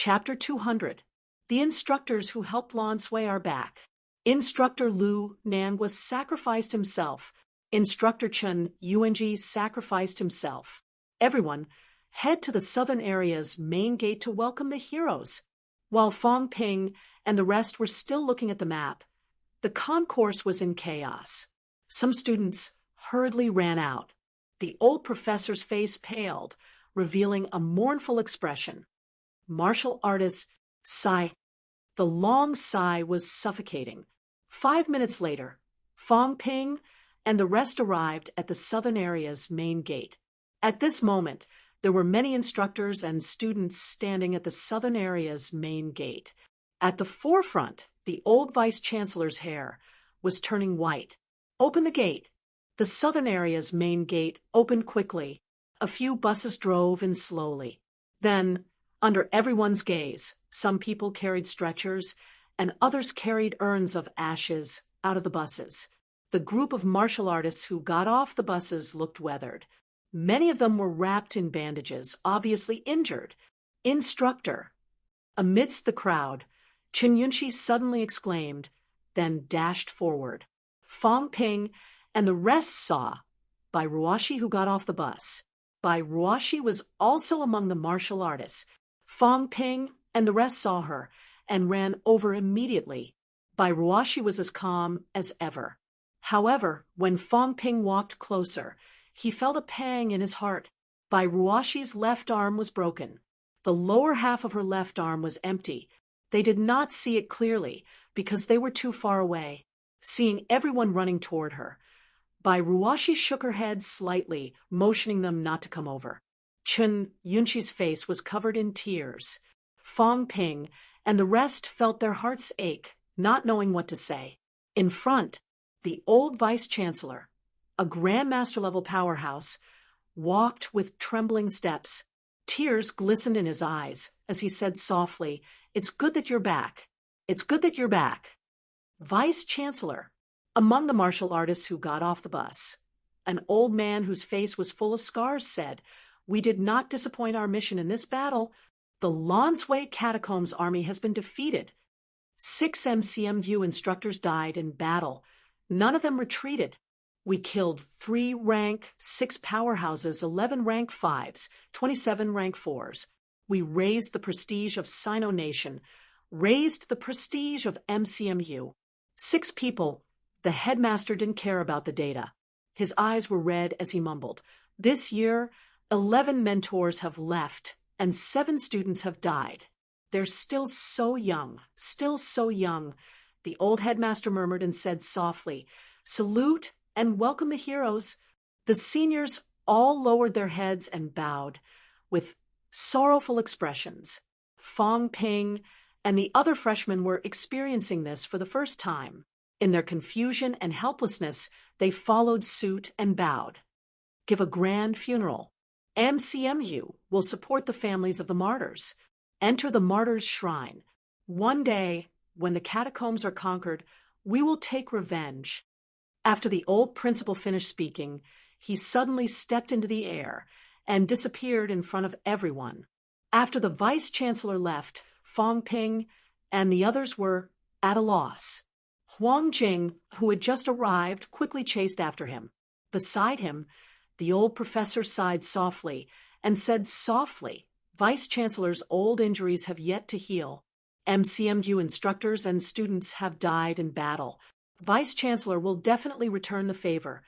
Chapter 200. The instructors who helped Lan Sui are back. Instructor Lu Nan was sacrificed himself. Instructor Chen Yuanji sacrificed himself. Everyone, head to the southern area's main gate to welcome the heroes. While Fong Ping and the rest were still looking at the map, the concourse was in chaos. Some students hurriedly ran out. The old professor's face paled, revealing a mournful expression. Martial artist sigh. The long sigh was suffocating. 5 minutes later, Fong Ping and the rest arrived at the southern area's main gate. At this moment, there were many instructors and students standing at the southern area's main gate. At the forefront, the old vice-chancellor's hair was turning white. Open the gate. The southern area's main gate opened quickly. A few buses drove in slowly. Then, under everyone's gaze, some people carried stretchers and others carried urns of ashes out of the buses. The group of martial artists who got off the buses looked weathered. Many of them were wrapped in bandages, obviously injured. Instructor. Amidst the crowd, Chen Yunxi suddenly exclaimed, then dashed forward. Fong Ping and the rest saw Bai Ruoxi, who got off the bus. Bai Ruoxi was also among the martial artists. Fong Ping and the rest saw her and ran over immediately. Bai Ruoxi was as calm as ever. However, when Fong Ping walked closer, he felt a pang in his heart. Bai Ruoxi's left arm was broken. The lower half of her left arm was empty. They did not see it clearly because they were too far away. Seeing everyone running toward her, Bai Ruoxi shook her head slightly, motioning them not to come over. Chen Yunxi's face was covered in tears. Fong Ping and the rest felt their hearts ache, not knowing what to say. In front, the old vice-chancellor, a grandmaster-level powerhouse, walked with trembling steps. Tears glistened in his eyes as he said softly, "It's good that you're back. It's good that you're back." Vice-chancellor, among the martial artists who got off the bus, an old man whose face was full of scars said, "We did not disappoint our mission in this battle. The Lan Sui Catacombs army has been defeated. 6 MCMU instructors died in battle. None of them retreated. We killed 3 rank 6 powerhouses, 11 rank 5s, 27 rank 4s. We raised the prestige of Sino Nation, raised the prestige of MCMU. 6 people. The headmaster didn't care about the data. His eyes were red as he mumbled. This year, 11 mentors have left and 7 students have died. They're still so young, the old headmaster murmured and said softly, "Salute and welcome the heroes." The seniors all lowered their heads and bowed with sorrowful expressions. Fong Ping and the other freshmen were experiencing this for the first time. In their confusion and helplessness, they followed suit and bowed. Give a grand funeral. MCMU will support the families of the martyrs. Enter the martyrs' shrine. One day, when the catacombs are conquered, we will take revenge. After the old principal finished speaking, he suddenly stepped into the air and disappeared in front of everyone. After the vice-chancellor left, Fong Ping and the others were at a loss. Huang Jing, who had just arrived, quickly chased after him. Beside him, the old professor sighed softly and said softly, "Vice-chancellor's old injuries have yet to heal. MCMU instructors and students have died in battle. Vice-chancellor will definitely return the favor.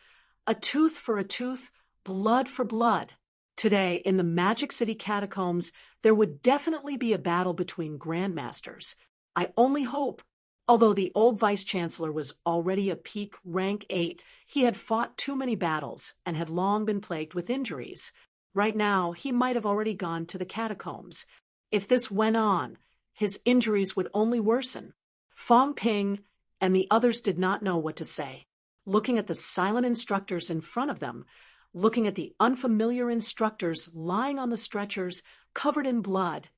A tooth for a tooth, blood for blood." Today, in the Magic City catacombs, there would definitely be a battle between grandmasters. I only hope. Although the old vice-chancellor was already a peak rank 8, he had fought too many battles and had long been plagued with injuries. Right now, he might have already gone to the catacombs. If this went on, his injuries would only worsen. Fong Ping and the others did not know what to say. Looking at the silent instructors in front of them, looking at the unfamiliar instructors lying on the stretchers, covered in blood,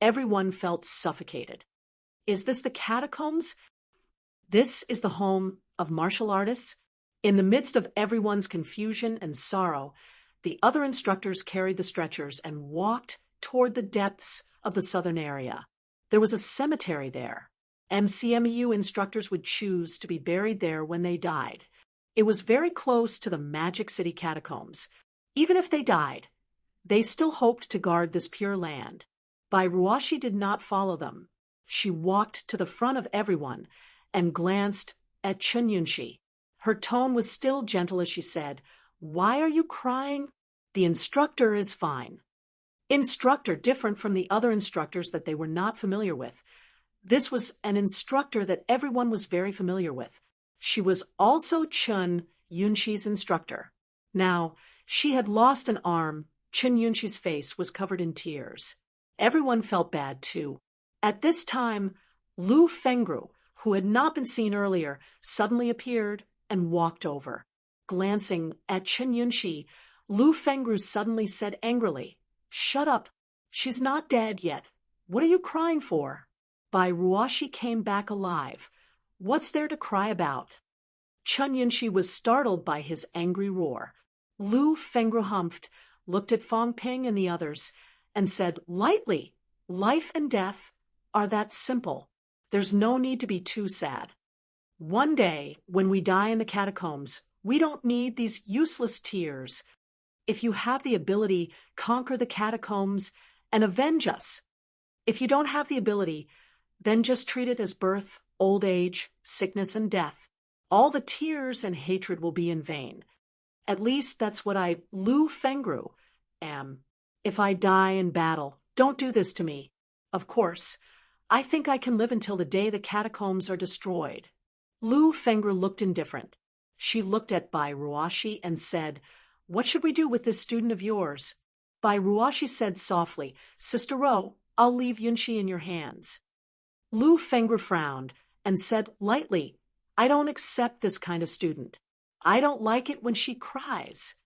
everyone felt suffocated. Is this the catacombs? This is the home of martial artists? In the midst of everyone's confusion and sorrow, the other instructors carried the stretchers and walked toward the depths of the southern area. There was a cemetery there. MCMU instructors would choose to be buried there when they died. It was very close to the Magic City catacombs. Even if they died, they still hoped to guard this pure land. Bairuashi did not follow them. She walked to the front of everyone and glanced at Chunyunshi. Her tone was still gentle as she said, "Why are you crying? The instructor is fine." Instructor, different from the other instructors that they were not familiar with. This was an instructor that everyone was very familiar with. She was also Chun Yunshi's instructor. Now, she had lost an arm. Chun Yunshi's face was covered in tears. Everyone felt bad, too. At this time, Lu Fengru, who had not been seen earlier, suddenly appeared and walked over. Glancing at Chun Yunshi, Lu Fengru suddenly said angrily, "Shut up. She's not dead yet. What are you crying for?" Bairuashi came back alive. "What's there to cry about?" Chun Yunshi was startled by his angry roar. Lu Fengru humphed, looked at Fong Ping and the others, and said lightly, "Life and death are that simple. There's no need to be too sad. One day, when we die in the catacombs, we don't need these useless tears. If you have the ability, conquer the catacombs and avenge us. If you don't have the ability, then just treat it as birth, old age, sickness, and death. All the tears and hatred will be in vain. At least that's what I, Lu Fengru, am. If I die in battle, don't do this to me. Of course, I think I can live until the day the catacombs are destroyed." Lu Fengru looked indifferent. She looked at Bairuashi and said, "What should we do with this student of yours?" Bairuashi said softly, "Sister Ro, I'll leave Yunshi in your hands." Lu Fengru frowned and said lightly, "I don't accept this kind of student. I don't like it when she cries."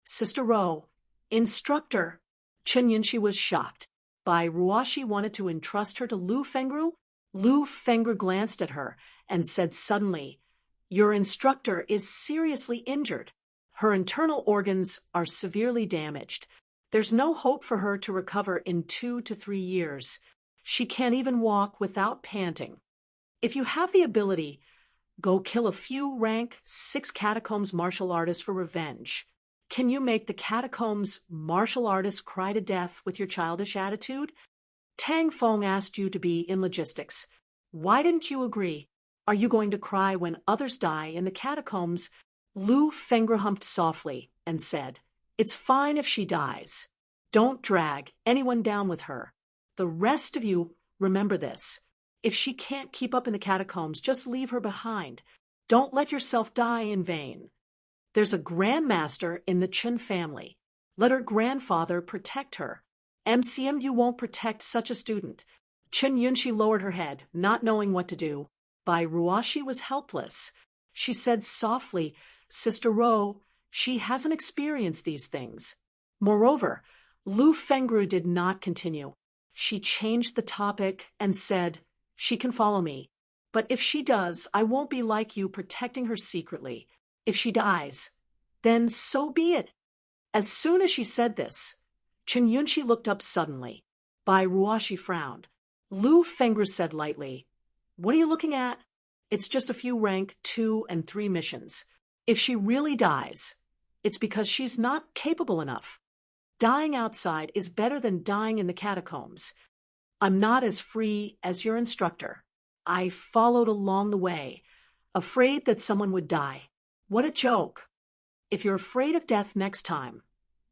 "Sister Ro, instructor." Chun Yunshi was shocked. Bairuashi wanted to entrust her to Lu Fengru. Lu Fengru glanced at her and said suddenly, "Your instructor is seriously injured. Her internal organs are severely damaged. There's no hope for her to recover in 2 to 3 years. She can't even walk without panting. If you have the ability, go kill a few rank 6 catacombs martial artists for revenge. Can you make the catacombs martial artists cry to death with your childish attitude? Tang Feng asked you to be in logistics. Why didn't you agree? Are you going to cry when others die in the catacombs?" Lu Fengru humped softly and said, "It's fine if she dies. Don't drag anyone down with her. The rest of you remember this. If she can't keep up in the catacombs, just leave her behind. Don't let yourself die in vain. There's a grandmaster in the Chen family. Let her grandfather protect her. MCMU won't protect such a student." Chen Yunshi lowered her head, not knowing what to do. Bairuashi was helpless. She said softly, "Sister Ro, she hasn't experienced these things." Moreover, Lu Fengru did not continue. She changed the topic and said, "She can follow me. But if she does, I won't be like you protecting her secretly. If she dies, then so be it." As soon as she said this, Chen Yunshi looked up suddenly. Bairuashi frowned. Lu Fengru said lightly, "What are you looking at? It's just a few rank 2 and 3 missions. If she really dies, it's because she's not capable enough. Dying outside is better than dying in the catacombs. I'm not as free as your instructor. I followed along the way, afraid that someone would die. What a joke. If you're afraid of death next time,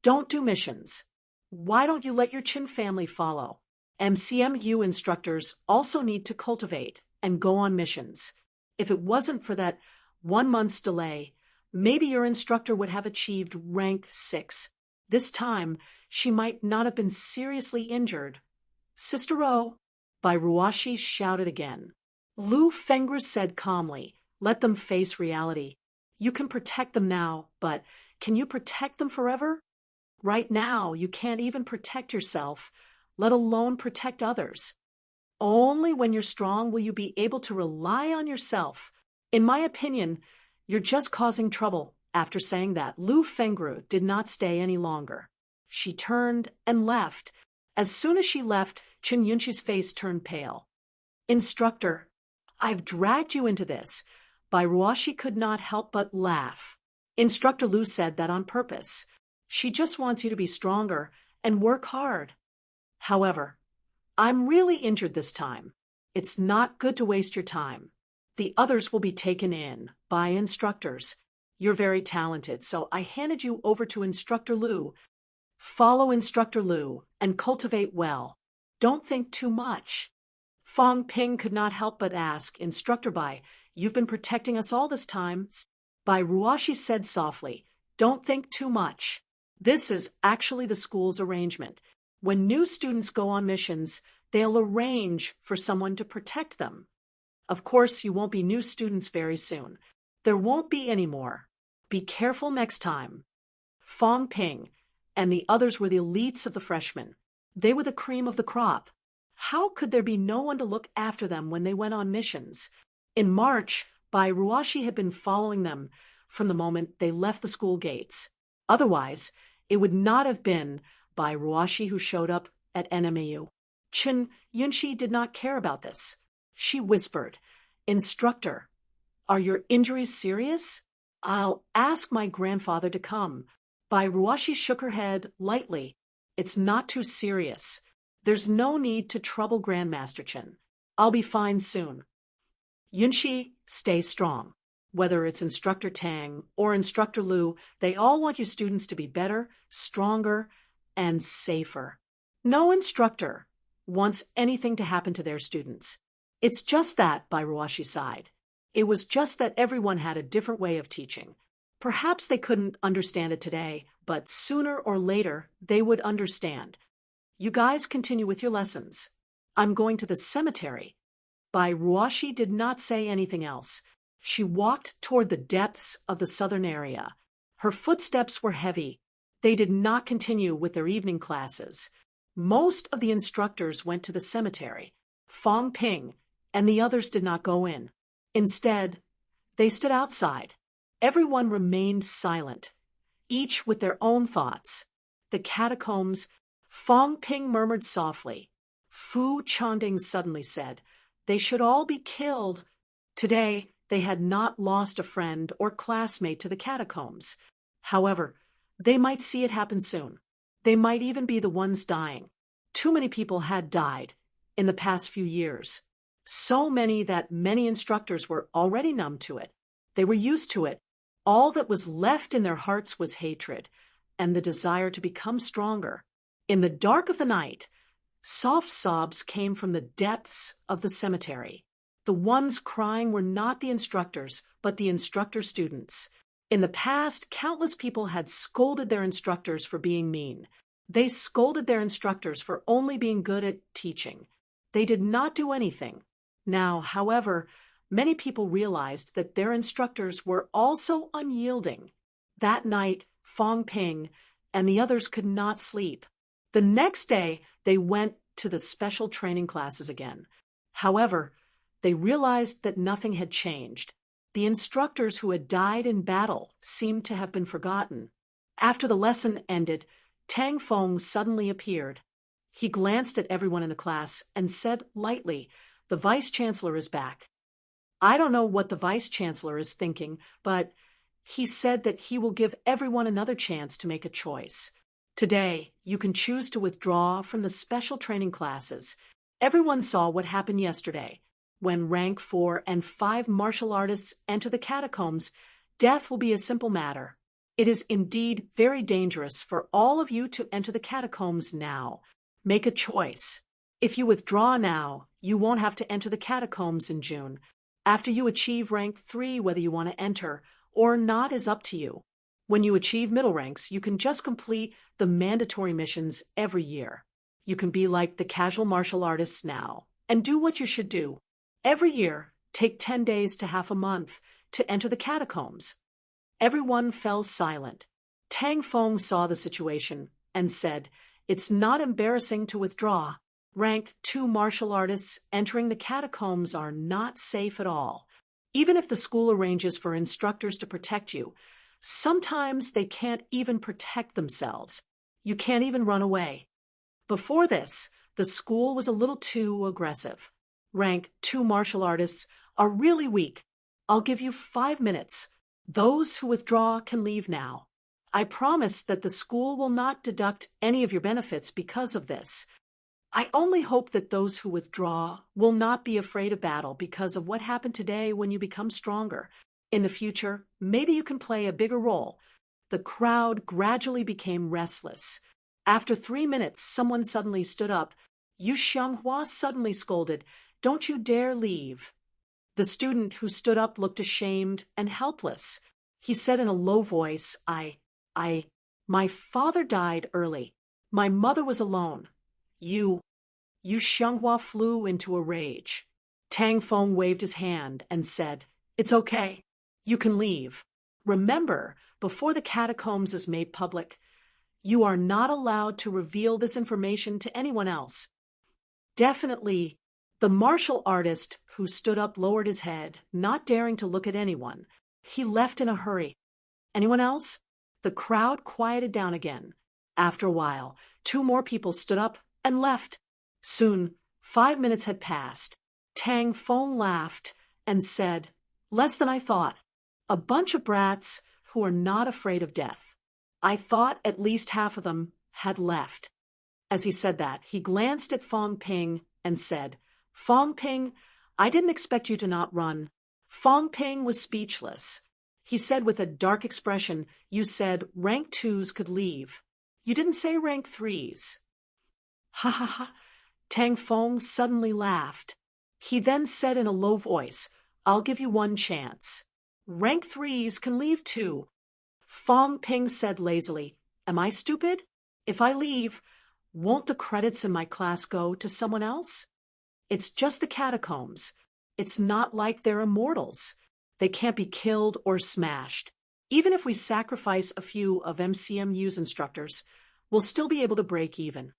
don't do missions. Why don't you let your Chin family follow? MCMU instructors also need to cultivate and go on missions. If it wasn't for that 1 month's delay, maybe your instructor would have achieved rank 6. This time, she might not have been seriously injured." "Sister Ro," Bairuashi shouted again. Lu Fengru said calmly, "Let them face reality. You can protect them now, but can you protect them forever? Right now, you can't even protect yourself, let alone protect others. Only when you're strong will you be able to rely on yourself. In my opinion, you're just causing trouble." After saying that, Lu Fengru did not stay any longer. She turned and left, As soon as she left, Chen Yunqi's face turned pale. Instructor, I've dragged you into this. Bai Ruoxi could not help but laugh. Instructor Lu said that on purpose. She just wants you to be stronger and work hard. However, I'm really injured this time. It's not good to waste your time. The others will be taken in by instructors. You're very talented, so I handed you over to Instructor Lu. Follow Instructor Lu and cultivate well. Don't think too much. Fong Ping could not help but ask, Instructor Bai, you've been protecting us all this time. Bai Ruoxi said softly, don't think too much. This is actually the school's arrangement. When new students go on missions, they'll arrange for someone to protect them. Of course, you won't be new students very soon. There won't be any more. Be careful next time. Fong Ping and the others were the elites of the freshmen. They were the cream of the crop. How could there be no one to look after them when they went on missions? In March, Bai Ruoxi had been following them from the moment they left the school gates. Otherwise, it would not have been Bai Ruoxi who showed up at NMAU. Chen Yunqi did not care about this. She whispered, Instructor, are your injuries serious? I'll ask my grandfather to come. Bai Ruoxi shook her head lightly. It's not too serious. There's no need to trouble Grandmaster Chen. I'll be fine soon. Yunqi, stay strong. Whether it's Instructor Tang or Instructor Lu, they all want you students to be better, stronger, and safer. No instructor wants anything to happen to their students. It's just that, Bai Ruoxi sighed. It was just that everyone had a different way of teaching. Perhaps they couldn't understand it today, but sooner or later they would understand. You guys continue with your lessons. I'm going to the cemetery. Bai Ruoxi did not say anything else. She walked toward the depths of the southern area. Her footsteps were heavy. They did not continue with their evening classes. Most of the instructors went to the cemetery. Fong Ping and the others did not go in. Instead, they stood outside. Everyone remained silent, each with their own thoughts. The catacombs, Fong Ping murmured softly. Fu Changding suddenly said, they should all be killed. Today, they had not lost a friend or classmate to the catacombs. However, they might see it happen soon. They might even be the ones dying. Too many people had died in the past few years. So many that many instructors were already numb to it. They were used to it. All that was left in their hearts was hatred and the desire to become stronger. In the dark of the night, soft sobs came from the depths of the cemetery. The ones crying were not the instructors, but the instructor students. In the past, countless people had scolded their instructors for being mean. They scolded their instructors for only being good at teaching. They did not do anything. Now, however, many people realized that their instructors were also unyielding. That night, Fong Ping and the others could not sleep. The next day, they went to the special training classes again. However, they realized that nothing had changed. The instructors who had died in battle seemed to have been forgotten. After the lesson ended, Tang Feng suddenly appeared. He glanced at everyone in the class and said lightly, the vice-chancellor is back. I don't know what the vice-chancellor is thinking, but he said that he will give everyone another chance to make a choice. Today, you can choose to withdraw from the special training classes. Everyone saw what happened yesterday. When rank 4 and 5 martial artists enter the catacombs, death will be a simple matter. It is indeed very dangerous for all of you to enter the catacombs now. Make a choice. If you withdraw now, you won't have to enter the catacombs in June. After you achieve rank 3, whether you want to enter or not is up to you. When you achieve middle ranks, you can just complete the mandatory missions every year. You can be like the casual martial artists now and do what you should do. Every year, take 10 days to half a month to enter the catacombs. Everyone fell silent. Tang Feng saw the situation and said, it's not embarrassing to withdraw. Rank 2 martial artists entering the catacombs are not safe at all. Even if the school arranges for instructors to protect you, sometimes they can't even protect themselves. You can't even run away. Before this, the school was a little too aggressive. Rank 2 martial artists are really weak. I'll give you 5 minutes. Those who withdraw can leave now. I promise that the school will not deduct any of your benefits because of this. I only hope that those who withdraw will not be afraid of battle because of what happened today when you become stronger. In the future, maybe you can play a bigger role. The crowd gradually became restless. After 3 minutes, someone suddenly stood up. Yu Xianghua suddenly scolded, "Don't you dare leave." The student who stood up looked ashamed and helpless. He said in a low voice, My father died early. My mother was alone. Yu Xianghua flew into a rage. Tang Feng waved his hand and said, "It's okay. You can leave. Remember, before the catacombs is made public, you are not allowed to reveal this information to anyone else." Definitely, the martial artist who stood up lowered his head, not daring to look at anyone. He left in a hurry. Anyone else? The crowd quieted down again. After a while, 2 more people stood up and left. Soon, 5 minutes had passed. Tang Feng laughed and said, "Less than I thought. A bunch of brats who are not afraid of death. I thought at least half of them had left." As he said that, he glanced at Fong Ping and said, "Fong Ping, I didn't expect you to not run." Fong Ping was speechless. He said with a dark expression, "You said rank 2s could leave. You didn't say rank 3s. Ha ha ha. Tang Feng suddenly laughed. He then said in a low voice, "I'll give you 1 chance. Rank 3s can leave too." Fong Ping said lazily, "Am I stupid? If I leave, won't the credits in my class go to someone else? It's just the catacombs. It's not like they're immortals. They can't be killed or smashed. Even if we sacrifice a few of MCMU's instructors, we'll still be able to break even.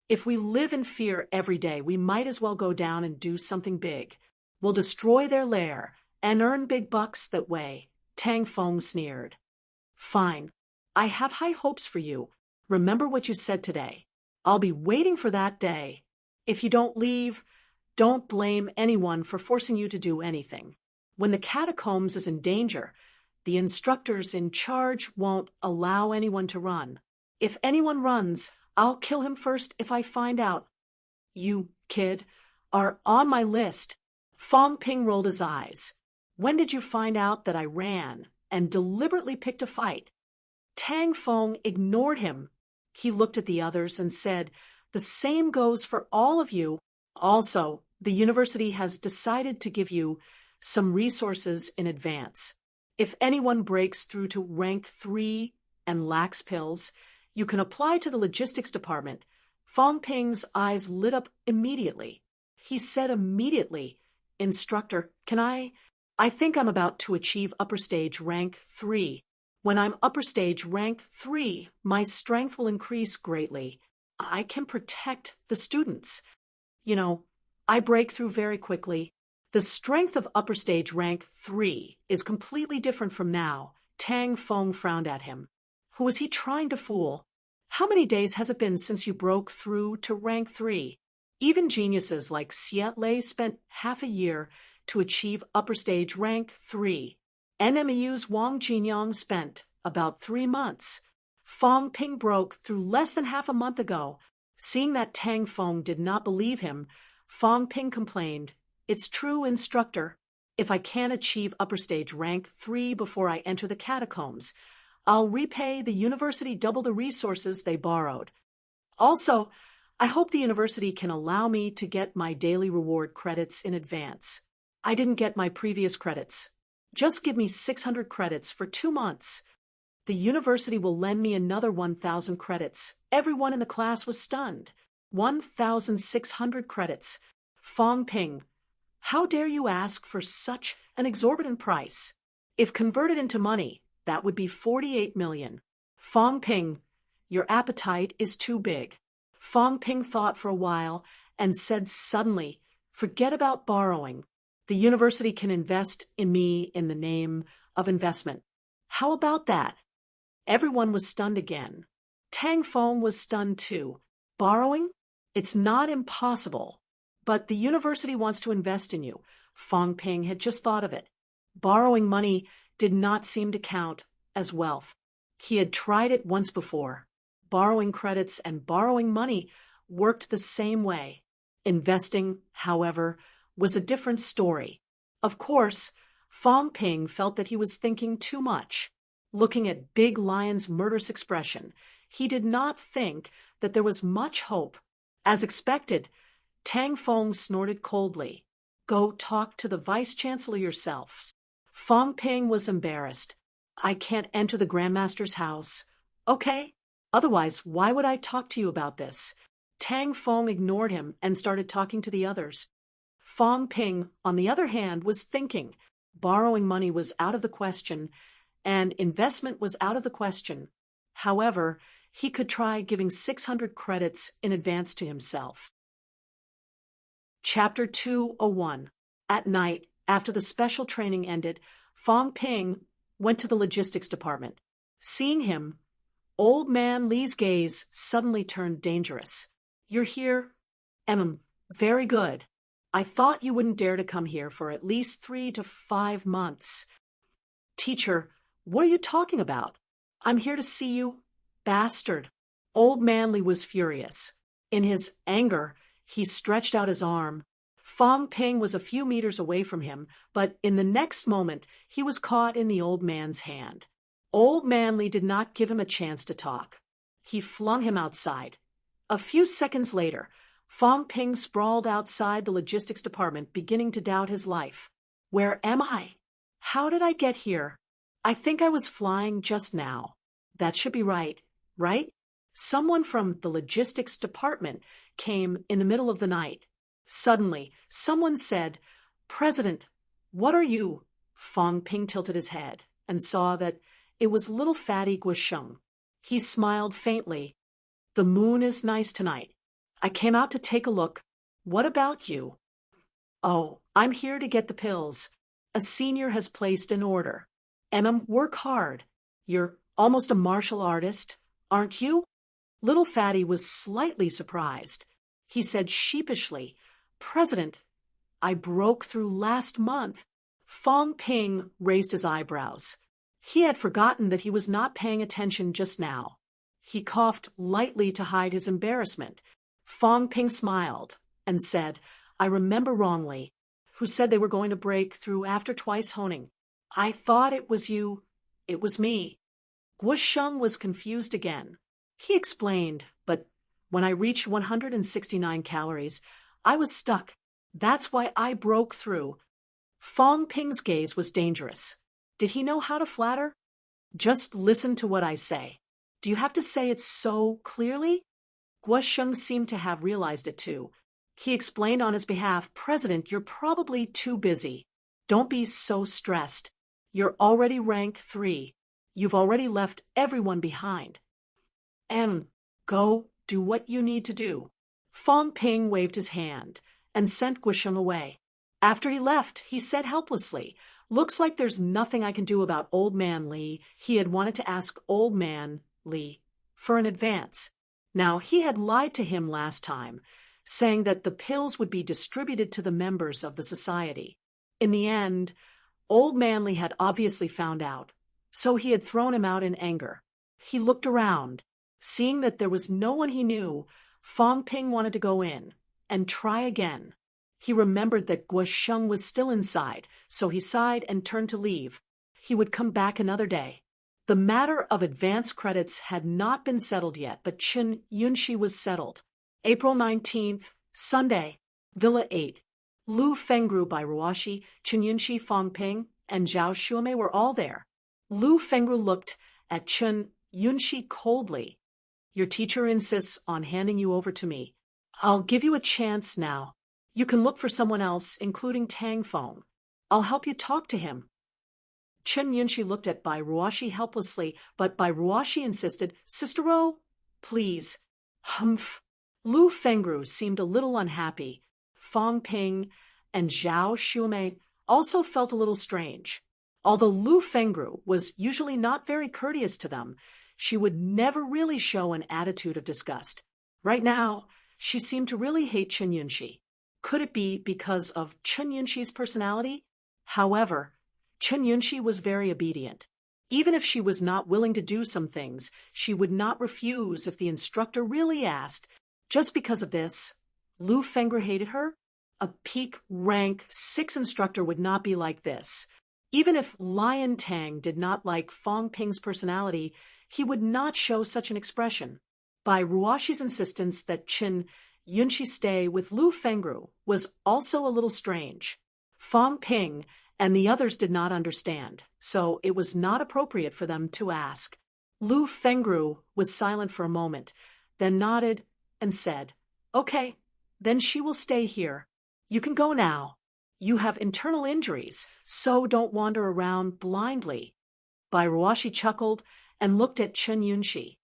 If we live in fear every day, we might as well go down and do something big. We'll destroy their lair and earn big bucks that way." Tang Feng sneered. "Fine. I have high hopes for you. Remember what you said today. I'll be waiting for that day. If you don't leave, don't blame anyone for forcing you to do anything. When the catacombs is in danger, the instructors in charge won't allow anyone to run. If anyone runs, I'll kill him first if I find out. You, kid, are on my list." Fong Ping rolled his eyes. "When did you find out that I ran and deliberately picked a fight?" Tang Feng ignored him. He looked at the others and said, "The same goes for all of you. Also, the university has decided to give you some resources in advance. If anyone breaks through to rank 3 and lacks pills, you can apply to the logistics department." Fong Ping's eyes lit up immediately. He said immediately, "Instructor, can I think I'm about to achieve upper stage rank 3. When I'm upper stage rank 3, my strength will increase greatly. I can protect the students. I break through very quickly. The strength of upper stage rank 3 is completely different from now." Tang Feng frowned at him. Who was he trying to fool? How many days has it been since you broke through to rank 3? Even geniuses like Xie Lei spent half a year to achieve upper stage rank 3. NMU's Wang Jinyang spent about 3 months. Fong Ping broke through less than half a month ago. Seeing that Tang Feng did not believe him, Fong Ping complained, "It's true, instructor. If I can't achieve upper stage rank 3 before I enter the catacombs, I'll repay the university double the resources they borrowed. Also, I hope the university can allow me to get my daily reward credits in advance. I didn't get my previous credits. Just give me 600 credits for 2 months. The university will lend me another 1,000 credits." Everyone in the class was stunned. 1,600 credits. Fong Ping, how dare you ask for such an exorbitant price? If converted into money, that would be 48 million. Fong Ping, your appetite is too big. Fong Ping thought for a while and said suddenly, "Forget about borrowing. The university can invest in me in the name of investment. How about that?" Everyone was stunned again. Tang Feng was stunned too. Borrowing? It's not impossible. But the university wants to invest in you. Fong Ping had just thought of it. Borrowing money did not seem to count as wealth. He had tried it once before. Borrowing credits and borrowing money worked the same way. Investing, however, was a different story. Of course, Fong Ping felt that he was thinking too much. Looking at Big Lion's murderous expression, he did not think that there was much hope. As expected, Tang Fong snorted coldly. Go talk to the vice-chancellor yourself. Fong Ping was embarrassed. I can't enter the Grandmaster's house. Okay. Otherwise, why would I talk to you about this? Tang Fong ignored him and started talking to the others. Fong Ping, on the other hand, was thinking. Borrowing money was out of the question, and investment was out of the question. However, he could try giving 600 credits in advance to himself. Chapter 201. At night, after the special training ended, Fong Ping went to the logistics department. Seeing him, Old Man Li's gaze suddenly turned dangerous. You're here? Very good. I thought you wouldn't dare to come here for at least 3 to 5 months. Teacher, what are you talking about? I'm here to see you. Bastard. Old Man Li was furious. In his anger, he stretched out his arm. Fong Ping was a few meters away from him, but in the next moment, he was caught in the old man's hand. Old Man Li did not give him a chance to talk. He flung him outside. A few seconds later, Fong Ping sprawled outside the logistics department, beginning to doubt his life. Where am I? How did I get here? I think I was flying just now. That should be right? Someone from the logistics department came in the middle of the night. Suddenly, someone said, President, what are you? Fong Ping tilted his head and saw that it was little fatty Guosheng. He smiled faintly. The moon is nice tonight. I came out to take a look. What about you? Oh, I'm here to get the pills. A senior has placed an order. Work hard. You're almost a martial artist, aren't you? Little Fatty was slightly surprised. He said sheepishly, President, I broke through last month. Fong Ping raised his eyebrows. He had forgotten that he was not paying attention just now. He coughed lightly to hide his embarrassment. Fong Ping smiled and said, I remember wrongly. Who said they were going to break through after twice honing? I thought it was you. It was me. Guosheng was confused again. He explained, but when I reached 169 calories, I was stuck. That's why I broke through. Fong Ping's gaze was dangerous. Did he know how to flatter? Just listen to what I say. Do you have to say it so clearly? Guosheng seemed to have realized it too. He explained on his behalf, President, you're probably too busy. Don't be so stressed. You're already rank 3. You've already left everyone behind. Go do what you need to do. Fong Ping waved his hand and sent Guosheng away. After he left, he said helplessly, Looks like there's nothing I can do about Old Man Li. He had wanted to ask Old Man Li for an advance. Now, he had lied to him last time, saying that the pills would be distributed to the members of the society. In the end, Old Man Li had obviously found out, so he had thrown him out in anger. He looked around. Seeing that there was no one he knew, Fong Ping wanted to go in and try again. He remembered that Guosheng was still inside, so he sighed and turned to leave. He would come back another day. The matter of advance credits had not been settled yet, but Chen Yunxi was settled. April 19th, Sunday, Villa 8. Lu Fengru by Ruoshi, Chen Yunxi, Fong Ping, and Zhao Xuemei were all there. Lu Fengru looked at Chen Yunxi coldly. Your teacher insists on handing you over to me. I'll give you a chance now. You can look for someone else, including Tang Fong. I'll help you talk to him. Chen Yunxi looked at Bai Ruoshi helplessly, but Bai Ruoshi insisted, Sister-o, please. Humph. Lu Fengru seemed a little unhappy. Fong Ping and Zhao Xuemei also felt a little strange. Although Lu Fengru was usually not very courteous to them, she would never really show an attitude of disgust. Right now, she seemed to really hate Chen Yunxi. Could it be because of Chen Yunxi's personality? However, Chen Yunxi was very obedient. Even if she was not willing to do some things, she would not refuse if the instructor really asked. Just because of this, Lu Fengru hated her? A peak rank 6 instructor would not be like this. Even if Lion Tang did not like Fong Ping's personality, he would not show such an expression. By Ruoshi's insistence that Chen Yunxi stay with Lu Fengru was also a little strange. Fong Ping and the others did not understand, so it was not appropriate for them to ask. Lu Fengru was silent for a moment, then nodded and said, "Okay, then she will stay here. You can go now. You have internal injuries, so don't wander around blindly." Bai Ruoshi chuckled and looked at Chen Yunxi.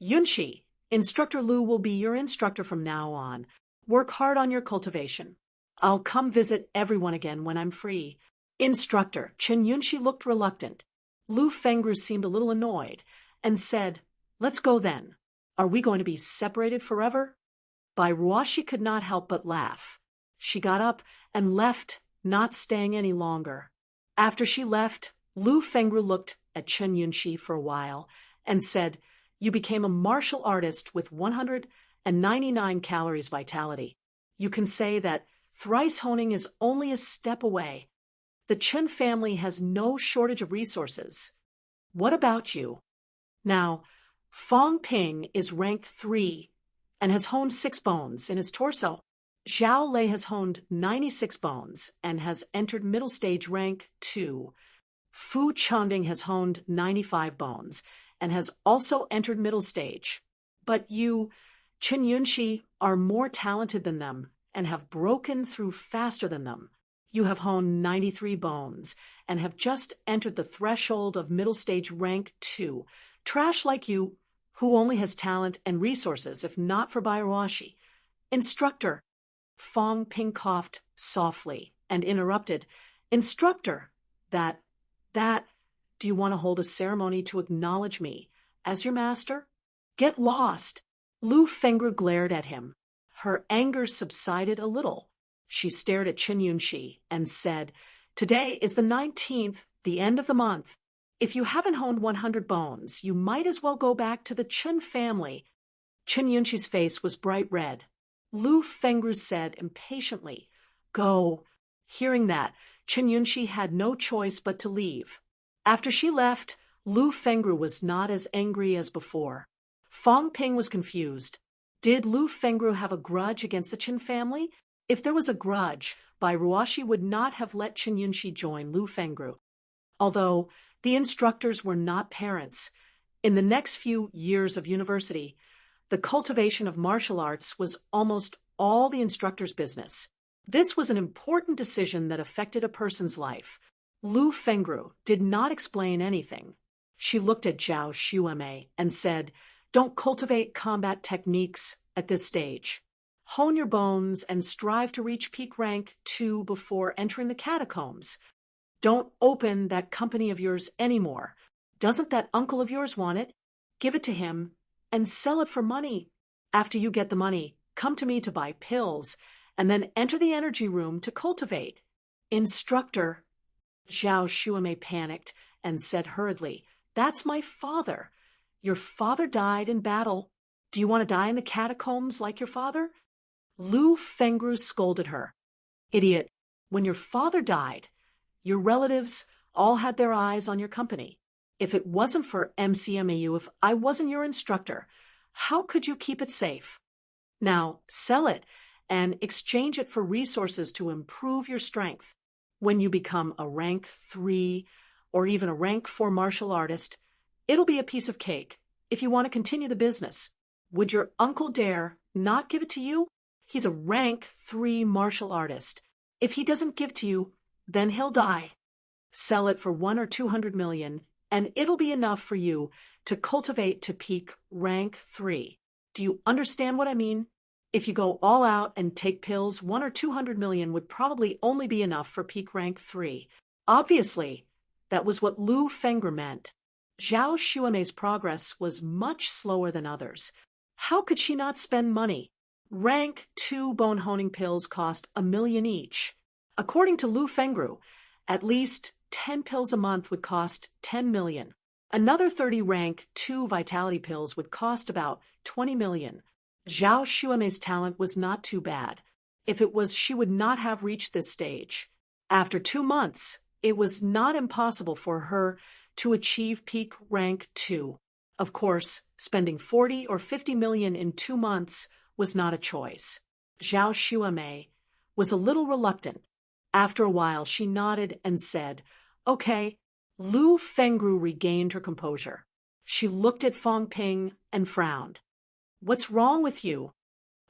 "Yunxi, Instructor Lu will be your instructor from now on. Work hard on your cultivation. I'll come visit everyone again when I'm free." Instructor Chen Yunxi looked reluctant. Lu Fengru seemed a little annoyed and said, "Let's go then. Are we going to be separated forever?" Bai Ruoshi could not help but laugh. She got up and left, not staying any longer. After she left, Lu Fengru looked at Chen Yunxi for a while and said, "You became a martial artist with 199 calories vitality. You can say that thrice honing is only a step away. The Chen family has no shortage of resources. What about you?" Now, Fong Ping is ranked 3 and has honed 6 bones in his torso. Zhao Lei has honed 96 bones and has entered middle stage rank 2. Fu Chanding has honed 95 bones and has also entered middle stage. But you, Chen Yunxi, are more talented than them and have broken through faster than them. You have honed 93 bones and have just entered the threshold of middle stage rank 2. Trash like you, who only has talent and resources if not for Bai Ruoshi. Instructor. Fong Ping coughed softly and interrupted. Instructor, that, do you want to hold a ceremony to acknowledge me as your master? Get lost. Lu Fengru glared at him. Her anger subsided a little. She stared at Chen Yunxi and said, "Today is the 19th, the end of the month. If you haven't honed 100 bones, you might as well go back to the Chen family." Chen Yunxi's face was bright red. Lu Fengru said impatiently, "Go." Hearing that, Chen Yunxi had no choice but to leave. After she left, Lu Fengru was not as angry as before. Fong Ping was confused. Did Lu Fengru have a grudge against the Chen family? If there was a grudge, Bai Ruoshi would not have let Chen Yunxi join Lu Fengru. Although the instructors were not parents, in the next few years of university, the cultivation of martial arts was almost all the instructor's business. This was an important decision that affected a person's life. Lu Fengru did not explain anything. She looked at Zhao Xuemei and said, "Don't cultivate combat techniques at this stage. Hone your bones and strive to reach peak rank 2 before entering the catacombs. Don't open that company of yours anymore. Doesn't that uncle of yours want it? Give it to him and sell it for money. After you get the money, come to me to buy pills, and then enter the energy room to cultivate." Instructor. Zhao Xuemei panicked and said hurriedly, "That's my father. Your father died in battle. Do you want to die in the catacombs like your father?" Lu Fengru scolded her. "Idiot, when your father died, your relatives all had their eyes on your company. If it wasn't for MCMAU, if I wasn't your instructor, how could you keep it safe? Now sell it and exchange it for resources to improve your strength. When you become a rank 3 or even a rank 4 martial artist, it'll be a piece of cake if you want to continue the business. Would your uncle dare not give it to you? He's a rank 3 martial artist. If he doesn't give to you, then he'll die. Sell it for 1 or 200 million, and it'll be enough for you to cultivate to peak rank 3. Do you understand what I mean? If you go all out and take pills, 1 or 200 million would probably only be enough for peak rank 3. Obviously, that was what Lu Fengru meant. Zhao Xuemei's progress was much slower than others. How could she not spend money? Rank 2 bone honing pills cost $1 million each. According to Lu Fengru, at least 10 pills a month would cost $10 million. Another 30 rank 2 vitality pills would cost about $20 million. Zhao Xuemei's talent was not too bad. If it was, she would not have reached this stage. After 2 months, it was not impossible for her to achieve peak rank 2. Of course, spending 40 or 50 million in 2 months was not a choice. Zhao Xuemei was a little reluctant. After a while, she nodded and said, "Okay." Lu Fengru regained her composure. She looked at Fang Ping and frowned. "What's wrong with you?"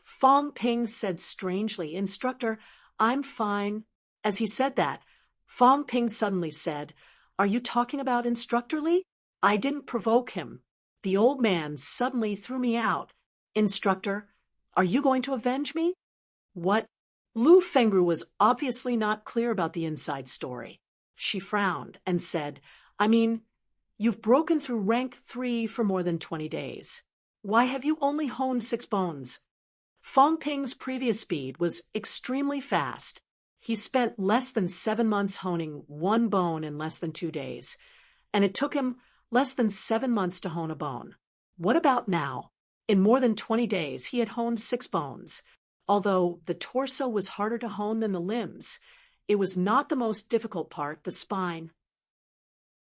Fang Ping said strangely, "Instructor, I'm fine." As he said that, Fang Ping suddenly said, "Are you talking about Instructor Li? I didn't provoke him. The old man suddenly threw me out. Instructor, are you going to avenge me?" "What?" Lu Fengru was obviously not clear about the inside story. She frowned and said, "I mean, you've broken through rank 3 for more than 20 days. Why have you only honed 6 bones?" Fang Ping's previous speed was extremely fast. He spent less than 7 months honing 1 bone in less than 2 days, and it took him less than 7 months to hone a bone. What about now? In more than 20 days, he had honed 6 bones. Although the torso was harder to hone than the limbs, it was not the most difficult part, the spine.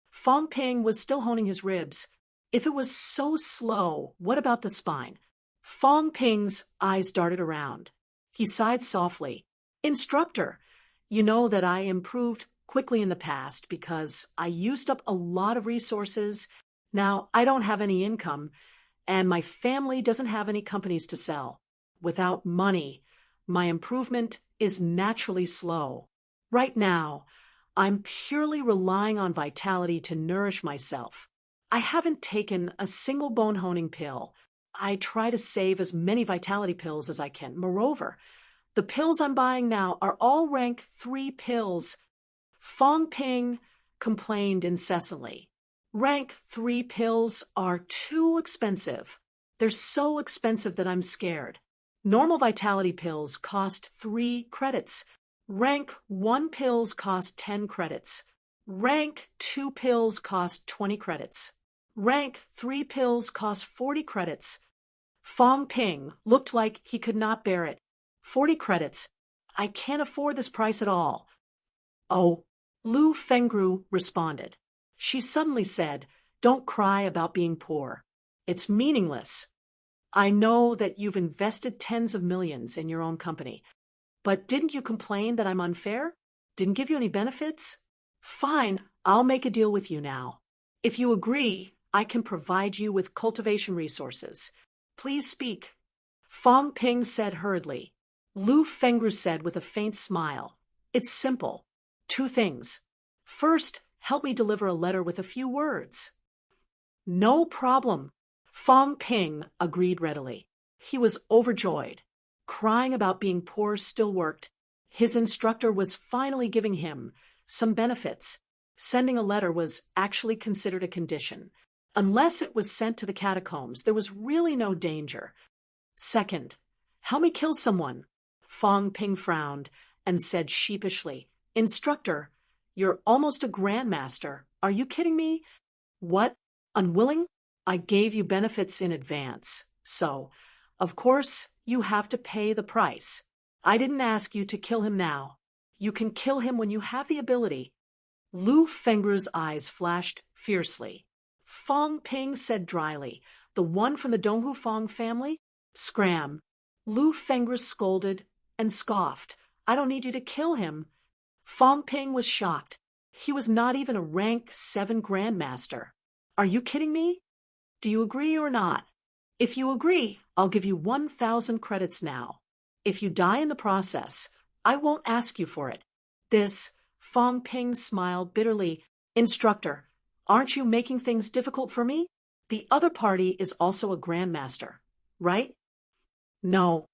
Fang Ping was still honing his ribs. If it was so slow, what about the spine? Fang Ping's eyes darted around. He sighed softly. "Instructor, you know that I improved quickly in the past because I used up a lot of resources. Now I don't have any income, and my family doesn't have any companies to sell. Without money, my improvement is naturally slow. Right now, I'm purely relying on vitality to nourish myself. I haven't taken a single bone honing pill. I try to save as many vitality pills as I can. Moreover, the pills I'm buying now are all rank 3 pills." Fang Ping complained incessantly. "Rank 3 pills are too expensive. They're so expensive that I'm scared. Normal vitality pills cost 3 credits. Rank 1 pills cost 10 credits. Rank 2 pills cost 20 credits. Rank 3 pills cost 40 credits. Fang Ping looked like he could not bear it. 40 credits. I can't afford this price at all." "Oh," Lu Fengru responded. She suddenly said, "Don't cry about being poor. It's meaningless. I know that you've invested tens of millions in your own company. But didn't you complain that I'm unfair? Didn't give you any benefits? Fine, I'll make a deal with you now. If you agree, I can provide you with cultivation resources. Please speak." Fang Ping said hurriedly. Lu Fengru said with a faint smile, "It's simple. 2 things. First, help me deliver a letter with a few words." "No problem." Fang Ping agreed readily. He was overjoyed. Crying about being poor still worked. His instructor was finally giving him some benefits. Sending a letter was actually considered a condition. Unless it was sent to the catacombs, there was really no danger. "Second, help me kill someone." Fang Ping frowned and said sheepishly, "Instructor, you're almost a grandmaster. Are you kidding me?" "What? Unwilling? I gave you benefits in advance. So, of course, you have to pay the price. I didn't ask you to kill him now. You can kill him when you have the ability." Lu Fengru's eyes flashed fiercely. Fang Ping said dryly, "The one from the Donghu Fang family?" "Scram." Lu Fengru scolded and scoffed. "I don't need you to kill him." Fang Ping was shocked. He was not even a rank 7 grandmaster. "Are you kidding me? Do you agree or not? If you agree, I'll give you 1,000 credits now. If you die in the process, I won't ask you for it." This, Fang Ping smiled bitterly. "Instructor, aren't you making things difficult for me? The other party is also a grandmaster, right?" No.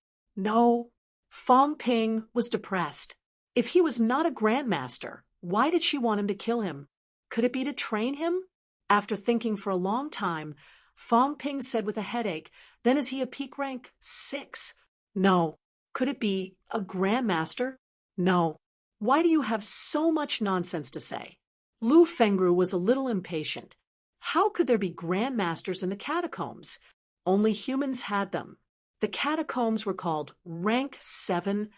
Fang Ping was depressed. If he was not a grandmaster, why did she want him to kill him? Could it be to train him? After thinking for a long time, Fong Ping said with a headache. Then is he a peak rank 6? No. Could it be a grandmaster? No. Why do you have so much nonsense to say? Lu Fengru was a little impatient. How could there be grandmasters in the catacombs? Only humans had them. The catacombs were called Rank 7,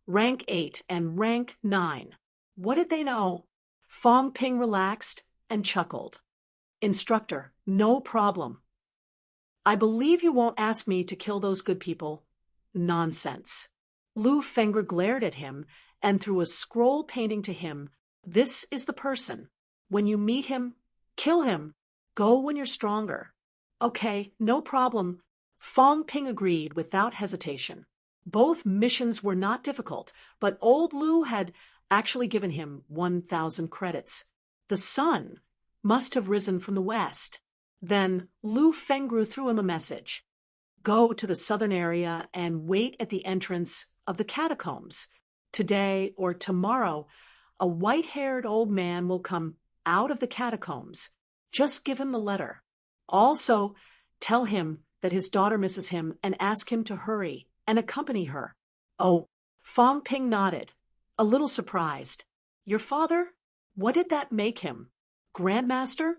Rank 8, and Rank 9. What did they know? Fong Ping relaxed and chuckled. Instructor, no problem. I believe you won't ask me to kill those good people. Nonsense. Lu Fengru glared at him and threw a scroll painting to him. This is the person. When you meet him, kill him. Go when you're stronger. Okay, no problem. Fong Ping agreed without hesitation. Both missions were not difficult, but old Lu had actually given him 1,000 credits. The sun must have risen from the west. Then Lu Fengru threw him a message. Go to the southern area and wait at the entrance of the catacombs. Today or tomorrow, a white-haired old man will come out of the catacombs. Just give him the letter. Also, tell him that his daughter misses him and ask him to hurry and accompany her. Oh, Fong Ping nodded, a little surprised. Your father? What did that make him? Grandmaster?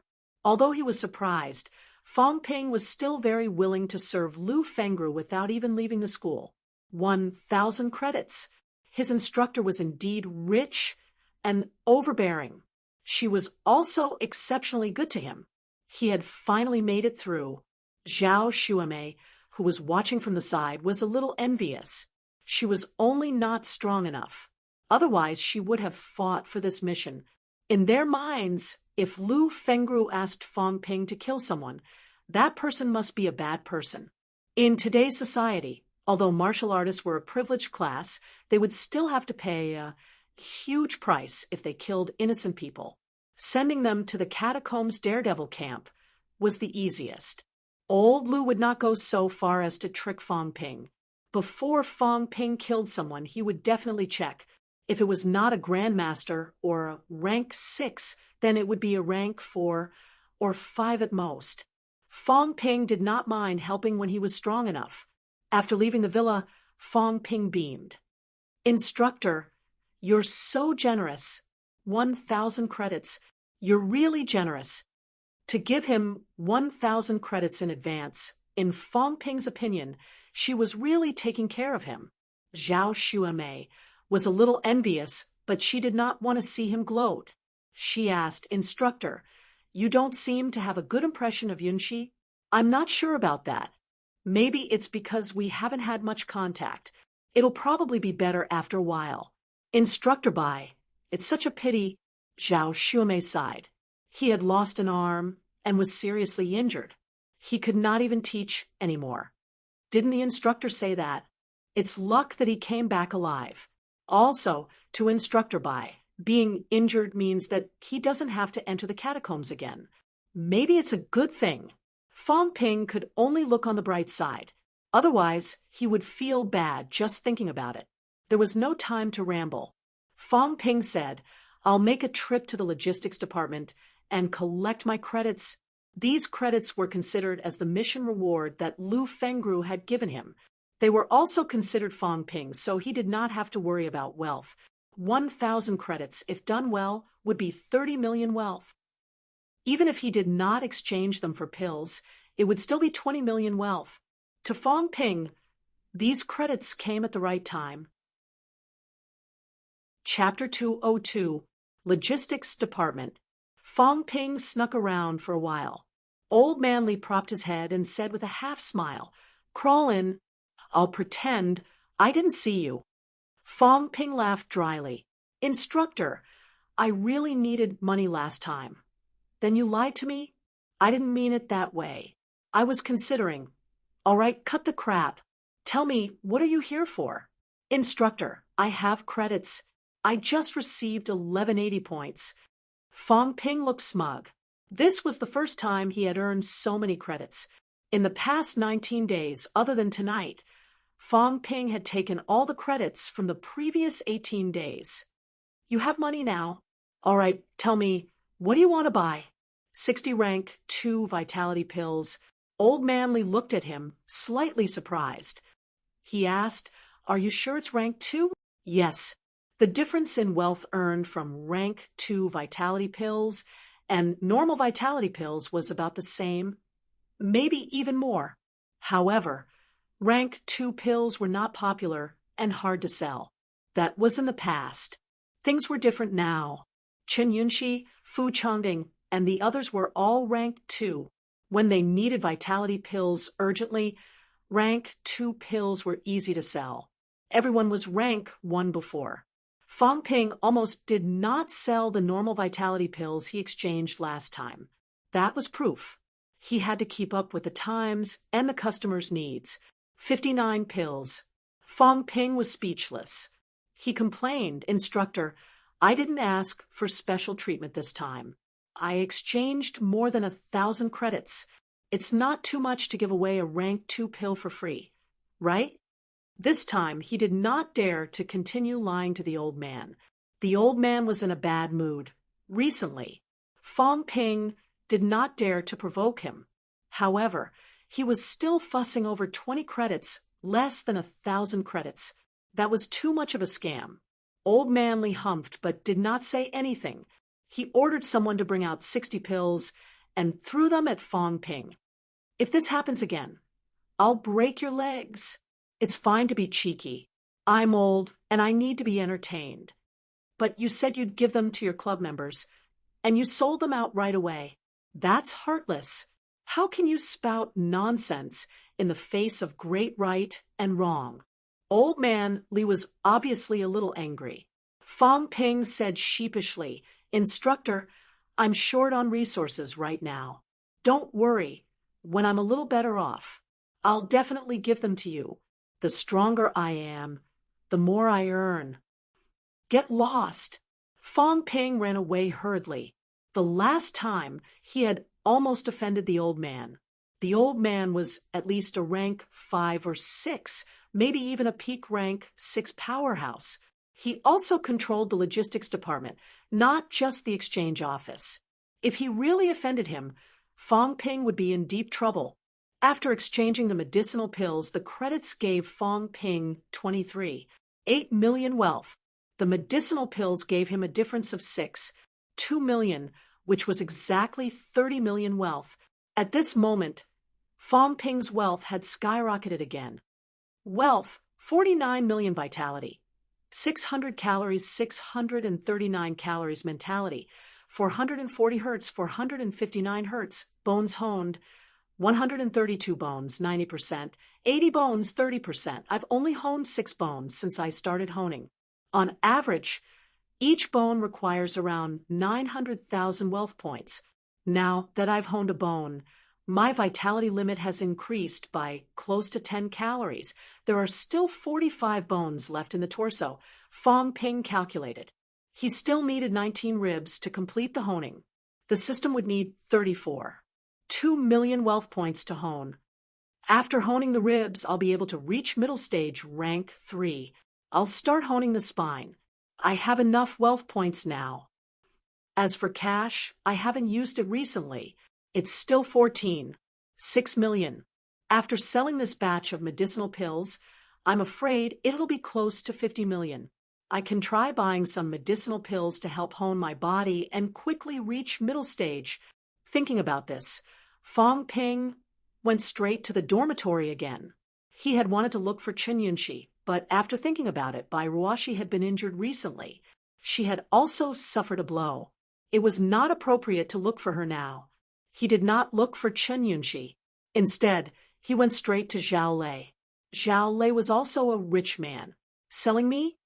Although he was surprised, Fong Ping was still very willing to serve Lu Fengru without even leaving the school. 1,000 credits. His instructor was indeed rich and overbearing. She was also exceptionally good to him. He had finally made it through. Zhao Xuemei, who was watching from the side, was a little envious. She was only not strong enough. Otherwise, she would have fought for this mission. In their minds, if Lu Fengru asked Fong Ping to kill someone, that person must be a bad person. In today's society, although martial artists were a privileged class, they would still have to pay a huge price if they killed innocent people. Sending them to the catacombs daredevil camp was the easiest. Old Lu would not go so far as to trick Fong Ping. Before Fong Ping killed someone, he would definitely check. If it was not a grandmaster or a rank 6, then it would be a rank 4 or 5 at most. Fong Ping did not mind helping when he was strong enough. After leaving the villa, Fong Ping beamed. Instructor, you're so generous. 1,000 credits. You're really generous. To give him 1,000 credits in advance, in Fong Ping's opinion, she was really taking care of him. Zhao Xuemei was a little envious, but she did not want to see him gloat. She asked, Instructor, you don't seem to have a good impression of Yunxi? I'm not sure about that. Maybe it's because we haven't had much contact. It'll probably be better after a while. Instructor Bai, it's such a pity. Zhao Xuemei sighed. He had lost an arm and was seriously injured. He could not even teach anymore. Didn't the instructor say that? It's luck that he came back alive. Also, to Instructor Bai, being injured means that he doesn't have to enter the catacombs again. Maybe it's a good thing. Fong Ping could only look on the bright side. Otherwise, he would feel bad just thinking about it. There was no time to ramble. Fong Ping said, I'll make a trip to the logistics department and collect my credits. These credits were considered as the mission reward that Lu Fengru had given him. They were also considered Fong Ping, so he did not have to worry about wealth. 1,000 credits, if done well, would be 30 million wealth. Even if he did not exchange them for pills, it would still be 20 million wealth. To Fong Ping, these credits came at the right time. Chapter 202, Logistics Department. Fong Ping snuck around for a while. Old Manly propped his head and said with a half-smile, Crawl in. I'll pretend I didn't see you. Fong Ping laughed dryly. Instructor, I really needed money last time. Then you lied to me? I didn't mean it that way. I was considering. All right, cut the crap. Tell me, what are you here for? Instructor, I have credits. I just received 1180 points. Fong Ping looked smug. This was the first time he had earned so many credits. In the past 19 days, other than tonight, Fong Ping had taken all the credits from the previous 18 days. You have money now. All right, tell me, what do you want to buy? 60 rank, 2 vitality pills, Old Man Lee looked at him, slightly surprised. He asked, "Are you sure it's rank 2? Yes. The difference in wealth earned from rank 2 vitality pills and normal vitality pills was about the same, maybe even more. However, rank 2 pills were not popular and hard to sell. That was in the past. Things were different now. Chen Yunxi, Fu Changding, and the others were all rank 2. When they needed vitality pills urgently, rank 2 pills were easy to sell. Everyone was rank 1 before. Fang Ping almost did not sell the normal vitality pills he exchanged last time. That was proof. He had to keep up with the times and the customer's needs. 59 pills. Fang Ping was speechless. He complained, "Instructor, I didn't ask for special treatment this time. I exchanged more than 1,000 credits. It's not too much to give away a rank 2 pill for free, right?" This time, he did not dare to continue lying to the old man. The old man was in a bad mood. Recently, Fang Ping did not dare to provoke him. However, he was still fussing over 20 credits, less than 1,000 credits. That was too much of a scam. Old Man Lee humphed but did not say anything. He ordered someone to bring out 60 pills and threw them at Fang Ping. "If this happens again, I'll break your legs. It's fine to be cheeky. I'm old and I need to be entertained. But you said you'd give them to your club members, and you sold them out right away. That's heartless. How can you spout nonsense in the face of great right and wrong?" Old Man Lee was obviously a little angry. Fang Ping said sheepishly, "Instructor, I'm short on resources right now. Don't worry. When I'm a little better off, I'll definitely give them to you. The stronger I am, the more I earn." "Get lost." Fang Ping ran away hurriedly. The last time he had almost offended the old man. The old man was at least a rank 5 or 6, maybe even a peak rank 6 powerhouse. He also controlled the logistics department, not just the exchange office. If he really offended him, Fang Ping would be in deep trouble. After exchanging the medicinal pills, the credits gave Fang Ping 23, 8 million wealth. The medicinal pills gave him a difference of 6, 2 million, which was exactly 30 million wealth. At this moment, Fang Ping's wealth had skyrocketed again. Wealth, 49 million vitality. 600 calories, 639 calories mentality. 440 hertz, 459 hertz, bones honed. 132 bones, 90%, 80 bones, 30%. I've only honed 6 bones since I started honing. On average, each bone requires around 900,000 wealth points. Now that I've honed a bone, my vitality limit has increased by close to 10 calories. There are still 45 bones left in the torso, Fang Ping calculated. He still needed 19 ribs to complete the honing. The system would need 34. 2 million wealth points to hone. After honing the ribs, I'll be able to reach middle stage rank 3. I'll start honing the spine. I have enough wealth points now. As for cash, I haven't used it recently. It's still 14. 6 million. After selling this batch of medicinal pills, I'm afraid it'll be close to 50 million. I can try buying some medicinal pills to help hone my body and quickly reach middle stage. Thinking about this, Fang Ping went straight to the dormitory again. He had wanted to look for Chen Yunxi, but after thinking about it, Bai Ruoxi had been injured recently. She had also suffered a blow. It was not appropriate to look for her now. He did not look for Chen Yunxi. Instead, he went straight to Zhao Lei. Zhao Lei was also a rich man. Selling me?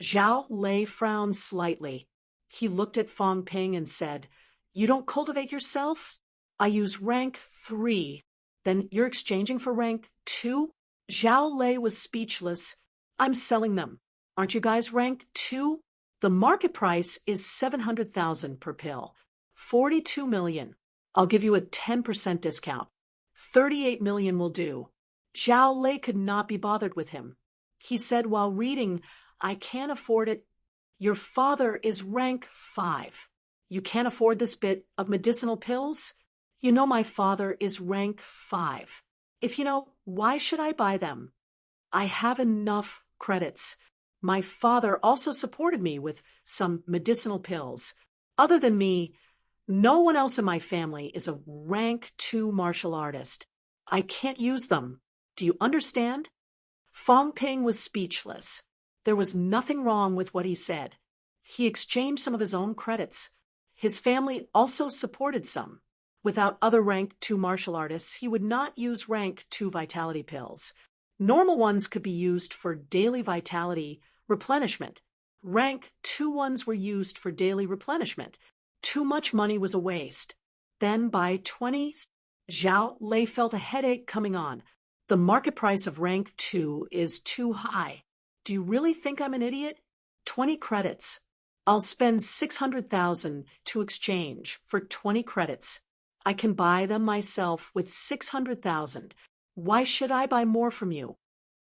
Zhao Lei frowned slightly. He looked at Fang Ping and said, "You don't cultivate yourself? I use rank 3. Then you're exchanging for rank 2? Zhao Lei was speechless. "I'm selling them. Aren't you guys rank 2? The market price is 700,000 per pill. 42 million. I'll give you a 10% discount. 38 million will do." Zhao Lei could not be bothered with him. He said while reading, "I can't afford it. Your father is rank 5. You can't afford this bit of medicinal pills? My father is rank 5. If why should I buy them? I have enough credits. My father also supported me with some medicinal pills. Other than me, no one else in my family is a rank 2 martial artist. I can't use them. Do you understand? Fong Ping was speechless. There was nothing wrong with what he said. He exchanged some of his own credits. His family also supported some. Without other rank 2 martial artists, he would not use rank 2 vitality pills. Normal ones could be used for daily vitality replenishment. Rank 2 ones were used for daily replenishment. Too much money was a waste. Then by 20, Zhao Lei felt a headache coming on. The market price of rank 2 is too high. Do you really think I'm an idiot? 20 credits. I'll spend 600,000 to exchange for 20 credits. I can buy them myself with 600,000. Why should I buy more from you?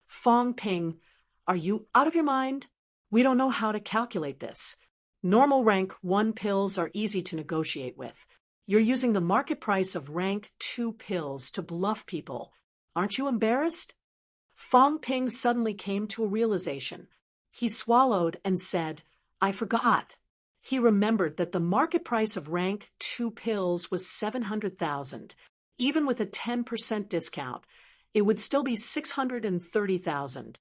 Fong Ping, are you out of your mind? We don't know how to calculate this. Normal rank 1 pills are easy to negotiate with. You're using the market price of rank 2 pills to bluff people. Aren't you embarrassed? Fong Ping suddenly came to a realization. He swallowed and said, I forgot. He remembered that the market price of rank 2 pills was 700,000. Even with a 10% discount, it would still be 630,000.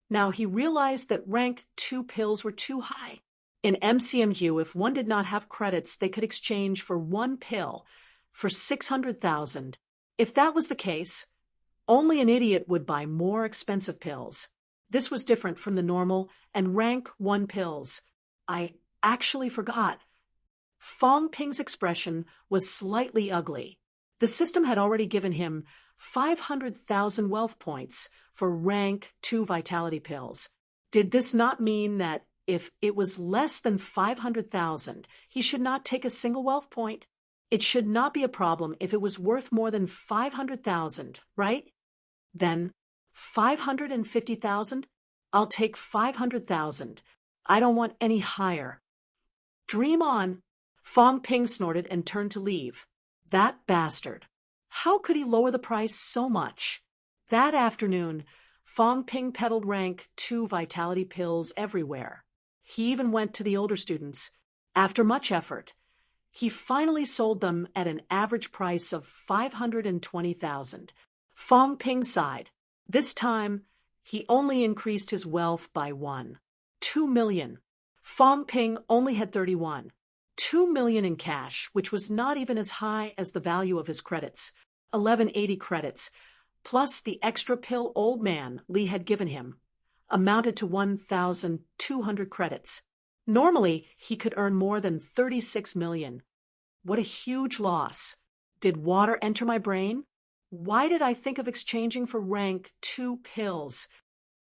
Now he realized that rank 2 pills were too high. In MCMU, if one did not have credits, they could exchange for 1 pill for 600,000. If that was the case, only an idiot would buy more expensive pills. This was different from the normal and rank 1 pills. I actually forgot. Fong Ping's expression was slightly ugly. The system had already given him 500,000 wealth points for rank 2 vitality pills. Did this not mean that if it was less than 500,000, he should not take a single wealth point? It should not be a problem if it was worth more than 500,000, right? Then 550,000? I'll take 500,000. I don't want any higher. Dream on. Fong Ping snorted and turned to leave. That bastard. How could he lower the price so much? That afternoon, Fong Ping peddled rank 2 vitality pills everywhere. He even went to the older students. After much effort, he finally sold them at an average price of 520,000. Fong Ping sighed. This time, he only increased his wealth by 2 million. Fong Ping only had 31. 2 million in cash, which was not even as high as the value of his credits. 1180 credits, plus the extra pill old man Li had given him, amounted to 1,200 credits. Normally, he could earn more than 36 million. What a huge loss. Did water enter my brain? Why did I think of exchanging for rank 2 pills?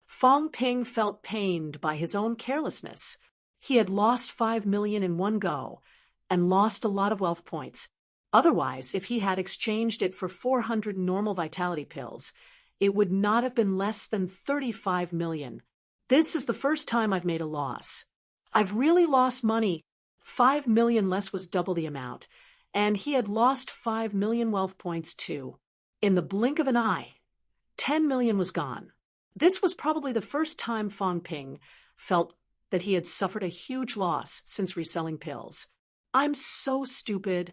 Fong Ping felt pained by his own carelessness. He had lost 5 million in one go and lost a lot of wealth points. Otherwise, if he had exchanged it for 400 normal vitality pills, it would not have been less than 35 million. This is the first time I've made a loss. I've really lost money. 5 million less was double the amount, and he had lost 5 million wealth points too. In the blink of an eye, 10 million was gone. This was probably the first time Fong Ping felt that he had suffered a huge loss since reselling pills. I'm so stupid.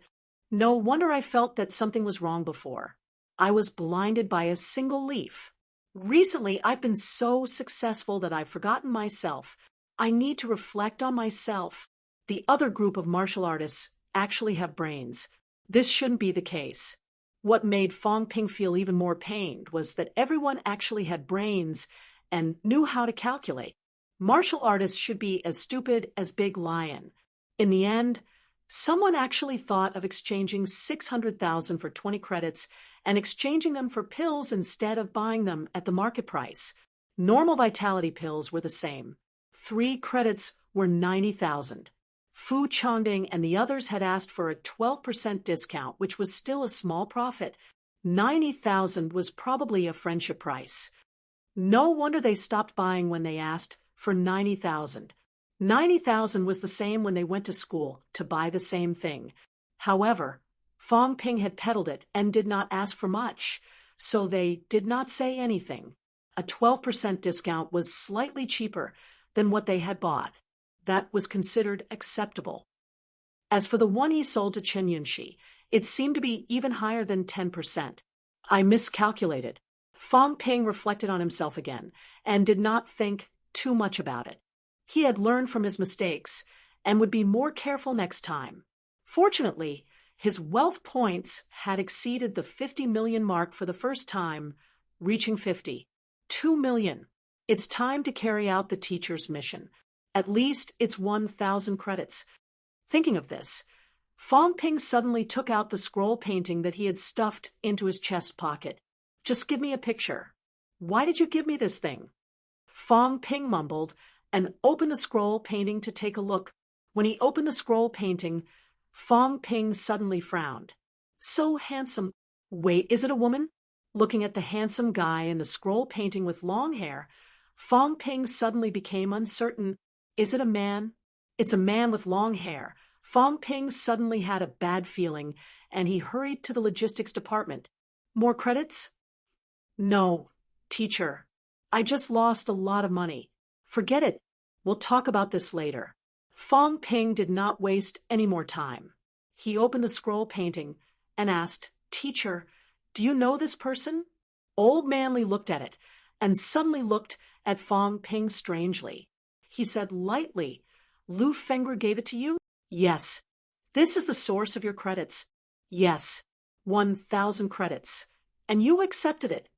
No wonder I felt that something was wrong before. I was blinded by a single leaf. Recently, I've been so successful that I've forgotten myself. I need to reflect on myself. The other group of martial artists actually have brains. This shouldn't be the case. What made Fong Ping feel even more pained was that everyone actually had brains and knew how to calculate. Martial artists should be as stupid as Big Lion. In the end, someone actually thought of exchanging 600,000 for 20 credits and exchanging them for pills instead of buying them at the market price. Normal vitality pills were the same. 3 credits were 90,000. Fu Chongding and the others had asked for a 12% discount, which was still a small profit. 90,000 was probably a friendship price. No wonder they stopped buying when they asked for 90,000. 90,000 was the same when they went to school to buy the same thing. However, Fong Ping had peddled it and did not ask for much, so they did not say anything. A 12% discount was slightly cheaper than what they had bought. That was considered acceptable. As for the one he sold to Chen Yunxi, it seemed to be even higher than 10%. I miscalculated. Fong Ping reflected on himself again and did not think too much about it. He had learned from his mistakes and would be more careful next time. Fortunately, his wealth points had exceeded the 50 million mark for the first time, reaching 2 million. It's time to carry out the teacher's mission. At least it's 1,000 credits. Thinking of this, Fong Ping suddenly took out the scroll painting that he had stuffed into his chest pocket. Just give me a picture. Why did you give me this thing? Fong Ping mumbled and opened the scroll painting to take a look. When he opened the scroll painting, Fong Ping suddenly frowned. So handsome. Wait, is it a woman? Looking at the handsome guy in the scroll painting with long hair, Fong Ping suddenly became uncertain. Is it a man? It's a man with long hair. Fong Ping suddenly had a bad feeling, and he hurried to the logistics department. More credits? No, teacher. I just lost a lot of money. Forget it. We'll talk about this later. Fong Ping did not waste any more time. He opened the scroll painting and asked, Teacher, do you know this person? Old Manly looked at it and suddenly looked at Fong Ping strangely. He said lightly, Lu Fengru gave it to you? Yes. This is the source of your credits. Yes. 1,000 credits. And you accepted it.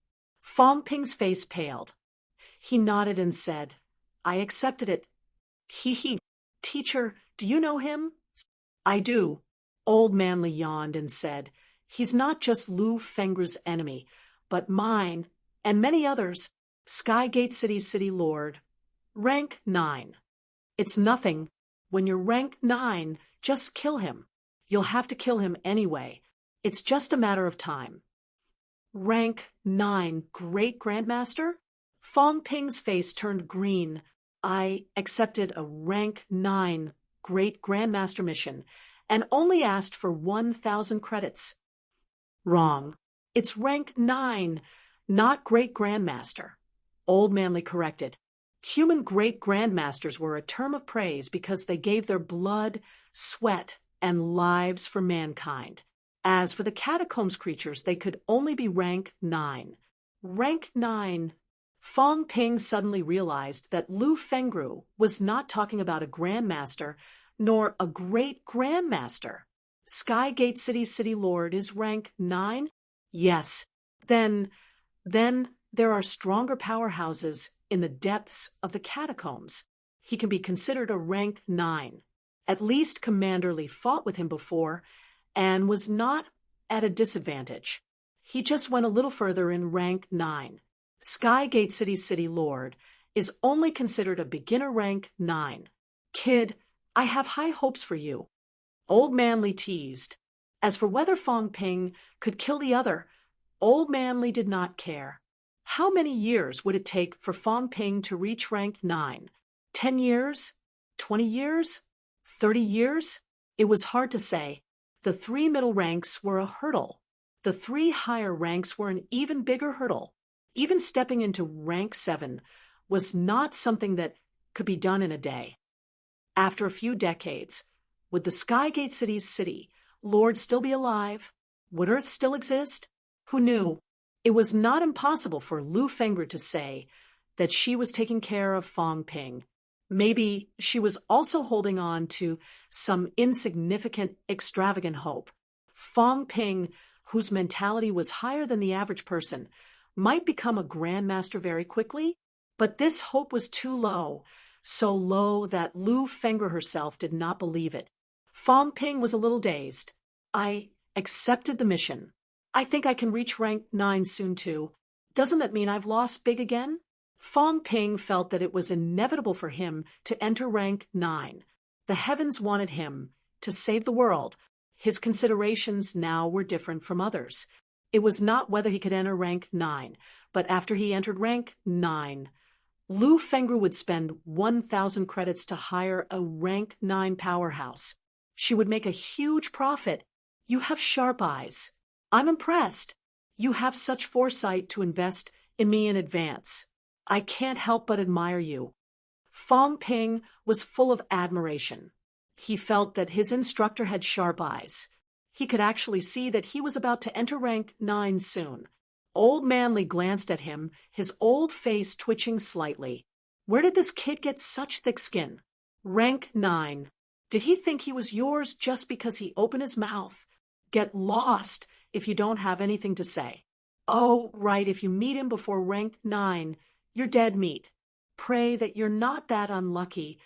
Fong Ping's face paled. He nodded and said, I accepted it. He. Teacher, do you know him? I do. Old Manly yawned and said, He's not just Lu Fengru's enemy, but mine and many others. Skygate City's city lord. Rank 9. It's nothing. When you're rank 9, just kill him. You'll have to kill him anyway. It's just a matter of time. Rank 9 Great Grandmaster? Fong Ping's face turned green. I accepted a rank 9 Great Grandmaster mission and only asked for 1,000 credits. Wrong. It's rank 9, not Great Grandmaster. Old Manly corrected. Human Great Grandmasters were a term of praise because they gave their blood, sweat, and lives for mankind. As for the catacombs creatures, they could only be rank 9. Rank 9. Fong Ping suddenly realized that Lu Fengru was not talking about a Grandmaster, nor a Great Grandmaster. Skygate City's city lord is rank 9? Yes. Then there are stronger powerhouses in the depths of the catacombs. He can be considered a rank 9. At least Commander Li fought with him before and was not at a disadvantage. He just went a little further in rank 9. Skygate City's city lord is only considered a beginner rank 9. Kid, I have high hopes for you. Old Manly teased. As for whether Fong Ping could kill the other, Old Manly did not care. How many years would it take for Fong Ping to reach rank 9? 10 years? 20 years? 30 years? It was hard to say. The 3 middle ranks were a hurdle. The 3 higher ranks were an even bigger hurdle. Even stepping into rank 7 was not something that could be done in a day. After a few decades, would the Skygate City's city lord still be alive? Would Earth still exist? Who knew? It was not impossible for Lu Fengru to say that she was taking care of Fong Ping. Maybe she was also holding on to some insignificant, extravagant hope. Fong Ping, whose mentality was higher than the average person, might become a grandmaster very quickly, but this hope was too low, so low that Lu Fengru herself did not believe it. Fong Ping was a little dazed. I accepted the mission. I think I can reach rank 9 soon too. Doesn't that mean I've lost big again? Fong Ping felt that it was inevitable for him to enter rank 9. The heavens wanted him to save the world. His considerations now were different from others. It was not whether he could enter rank 9, but after he entered rank 9, Lu Fengru would spend 1,000 credits to hire a rank 9 powerhouse. She would make a huge profit. You have sharp eyes. I'm impressed. You have such foresight to invest in me in advance. I can't help but admire you. Fong Ping was full of admiration. He felt that his instructor had sharp eyes. He could actually see that he was about to enter rank 9 soon. Old Manly glanced at him, his old face twitching slightly. Where did this kid get such thick skin? Rank 9. Did he think he was yours just because he opened his mouth? Get lost if you don't have anything to say. Oh, right, if you meet him before rank 9, you're dead meat. Pray that you're not that unlucky.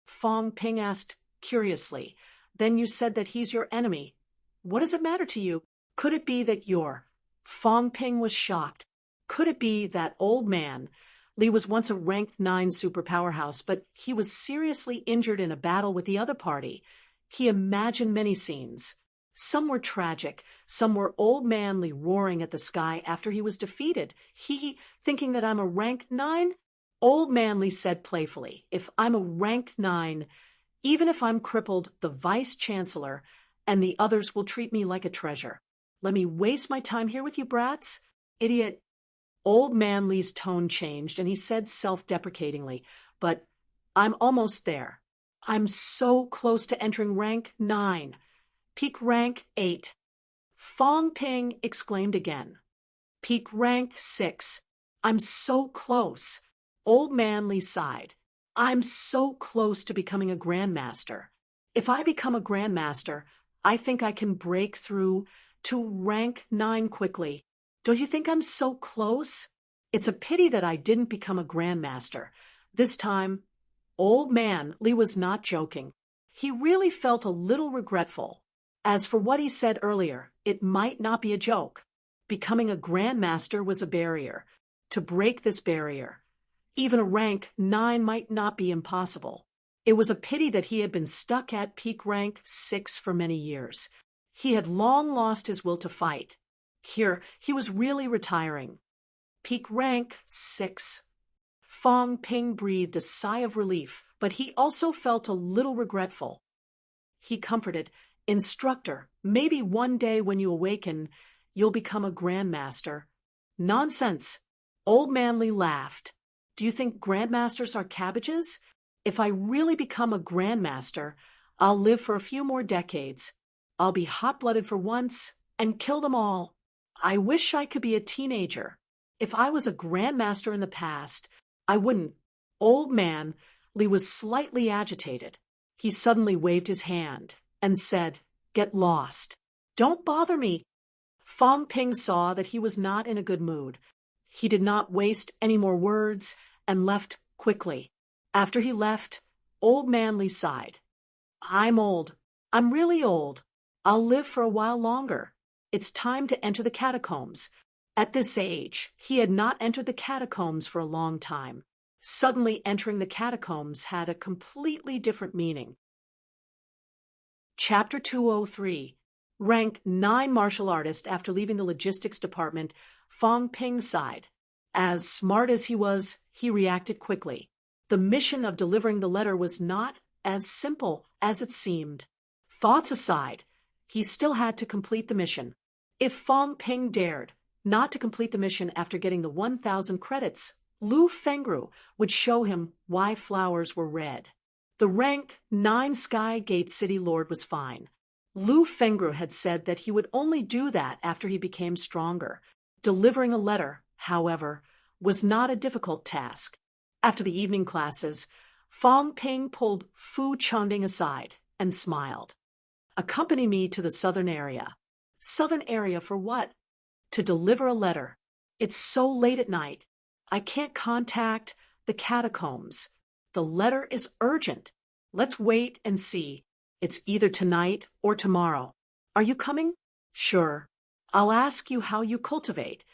Fong Ping asked curiously. Then you said that he's your enemy. What does it matter to you? Could it be that you're... Fong Ping was shocked. Could it be that old man? Li was once a rank 9 superpowerhouse, but he was seriously injured in a battle with the other party. He imagined many scenes. Some were tragic, some were old man Li roaring at the sky after he was defeated. He, thinking that I'm a rank 9? Old man Li said playfully, if I'm a rank 9, even if I'm crippled, the vice-chancellor and the others will treat me like a treasure. Let me waste my time here with you brats? Idiot. Old man Li's tone changed and he said self-deprecatingly, but I'm almost there. I'm so close to entering rank 9. Peak rank 8. Fong Ping exclaimed again. Peak rank 6. I'm so close. Old Man Li sighed. I'm so close to becoming a grandmaster. If I become a grandmaster, I think I can break through to rank 9 quickly. Don't you think I'm so close? It's a pity that I didn't become a grandmaster. This time, Old Man Li was not joking. He really felt a little regretful. As for what he said earlier, it might not be a joke. Becoming a grandmaster was a barrier. To break this barrier, even a rank 9 might not be impossible. It was a pity that he had been stuck at peak rank 6 for many years. He had long lost his will to fight. Here, he was really retiring. Peak rank 6. Fong Ping breathed a sigh of relief, but he also felt a little regretful. He comforted, Instructor, maybe one day when you awaken, you'll become a grandmaster. Nonsense. Old Man Li laughed. Do you think grandmasters are cabbages? If I really become a grandmaster, I'll live for a few more decades. I'll be hot-blooded for once and kill them all. I wish I could be a teenager. If I was a grandmaster in the past, I wouldn't. Old Man Li was slightly agitated. He suddenly waved his hand and said, Get lost. Don't bother me. Fong Ping saw that he was not in a good mood. He did not waste any more words and left quickly. After he left, Old Man Li sighed. I'm old. I'm really old. I'll live for a while longer. It's time to enter the catacombs. At this age, he had not entered the catacombs for a long time. Suddenly entering the catacombs had a completely different meaning. Chapter 203. Rank 9 martial artist after leaving the logistics department, Fong Ping sighed. As smart as he was, he reacted quickly. The mission of delivering the letter was not as simple as it seemed. Thoughts aside, he still had to complete the mission. If Fong Ping dared not to complete the mission after getting the 1,000 credits, Lu Fengru would show him why flowers were red. The rank 9 Sky Gate City Lord was fine. Lu Fengru had said that he would only do that after he became stronger. Delivering a letter, however, was not a difficult task. After the evening classes, Fong Ping pulled Fu Changding aside and smiled. Accompany me to the southern area. Southern area for what? To deliver a letter. It's so late at night. I can't contact the catacombs. The letter is urgent. Let's wait and see. It's either tonight or tomorrow. Are you coming? Sure. I'll ask you how you cultivate.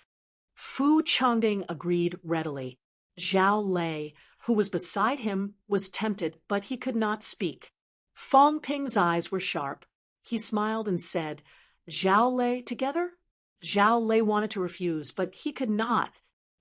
Fu Changding agreed readily. Zhao Lei, who was beside him, was tempted, but he could not speak. Fong Ping's eyes were sharp. He smiled and said, Zhao Lei together? Zhao Lei wanted to refuse, but he could not.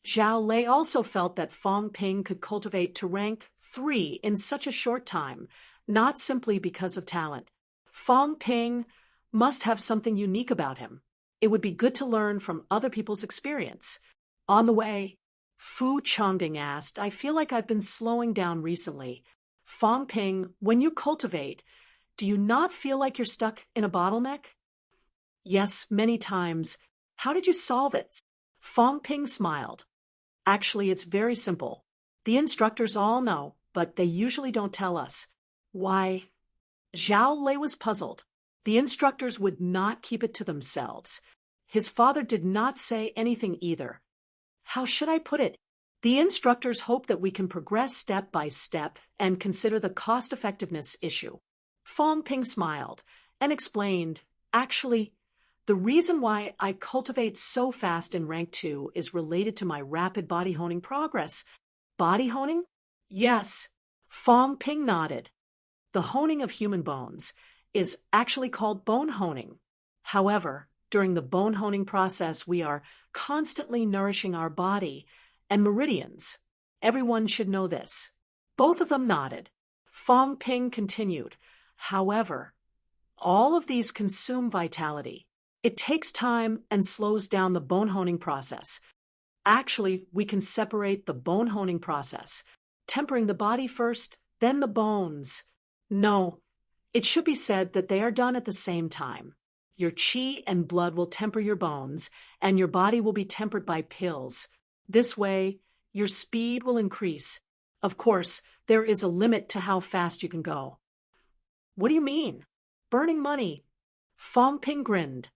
Zhao Lei also felt that Fong Ping could cultivate to rank 3 in such a short time, not simply because of talent. Fong Ping must have something unique about him. It would be good to learn from other people's experience. On the way, Fu Changding asked, I feel like I've been slowing down recently. Fong Ping, when you cultivate, do you not feel like you're stuck in a bottleneck? Yes, many times. How did you solve it? Fong Ping smiled. Actually, it's very simple. The instructors all know, but they usually don't tell us. Why? Zhao Lei was puzzled. The instructors would not keep it to themselves. His father did not say anything either. How should I put it? The instructors hope that we can progress step by step and consider the cost-effectiveness issue. Fong Ping smiled and explained, actually, the reason why I cultivate so fast in rank 2 is related to my rapid body honing progress. Body honing? Yes. Fong Ping nodded. The honing of human bones is actually called bone honing. However, during the bone honing process, we are constantly nourishing our body and meridians. Everyone should know this. Both of them nodded. Fong Ping continued. However, all of these consume vitality. It takes time and slows down the bone honing process. Actually, we can separate the bone honing process, tempering the body first, then the bones. No, it should be said that they are done at the same time. Your qi and blood will temper your bones, and your body will be tempered by pills. This way, your speed will increase. Of course, there is a limit to how fast you can go. What do you mean? Burning money. Fong Ping grinned.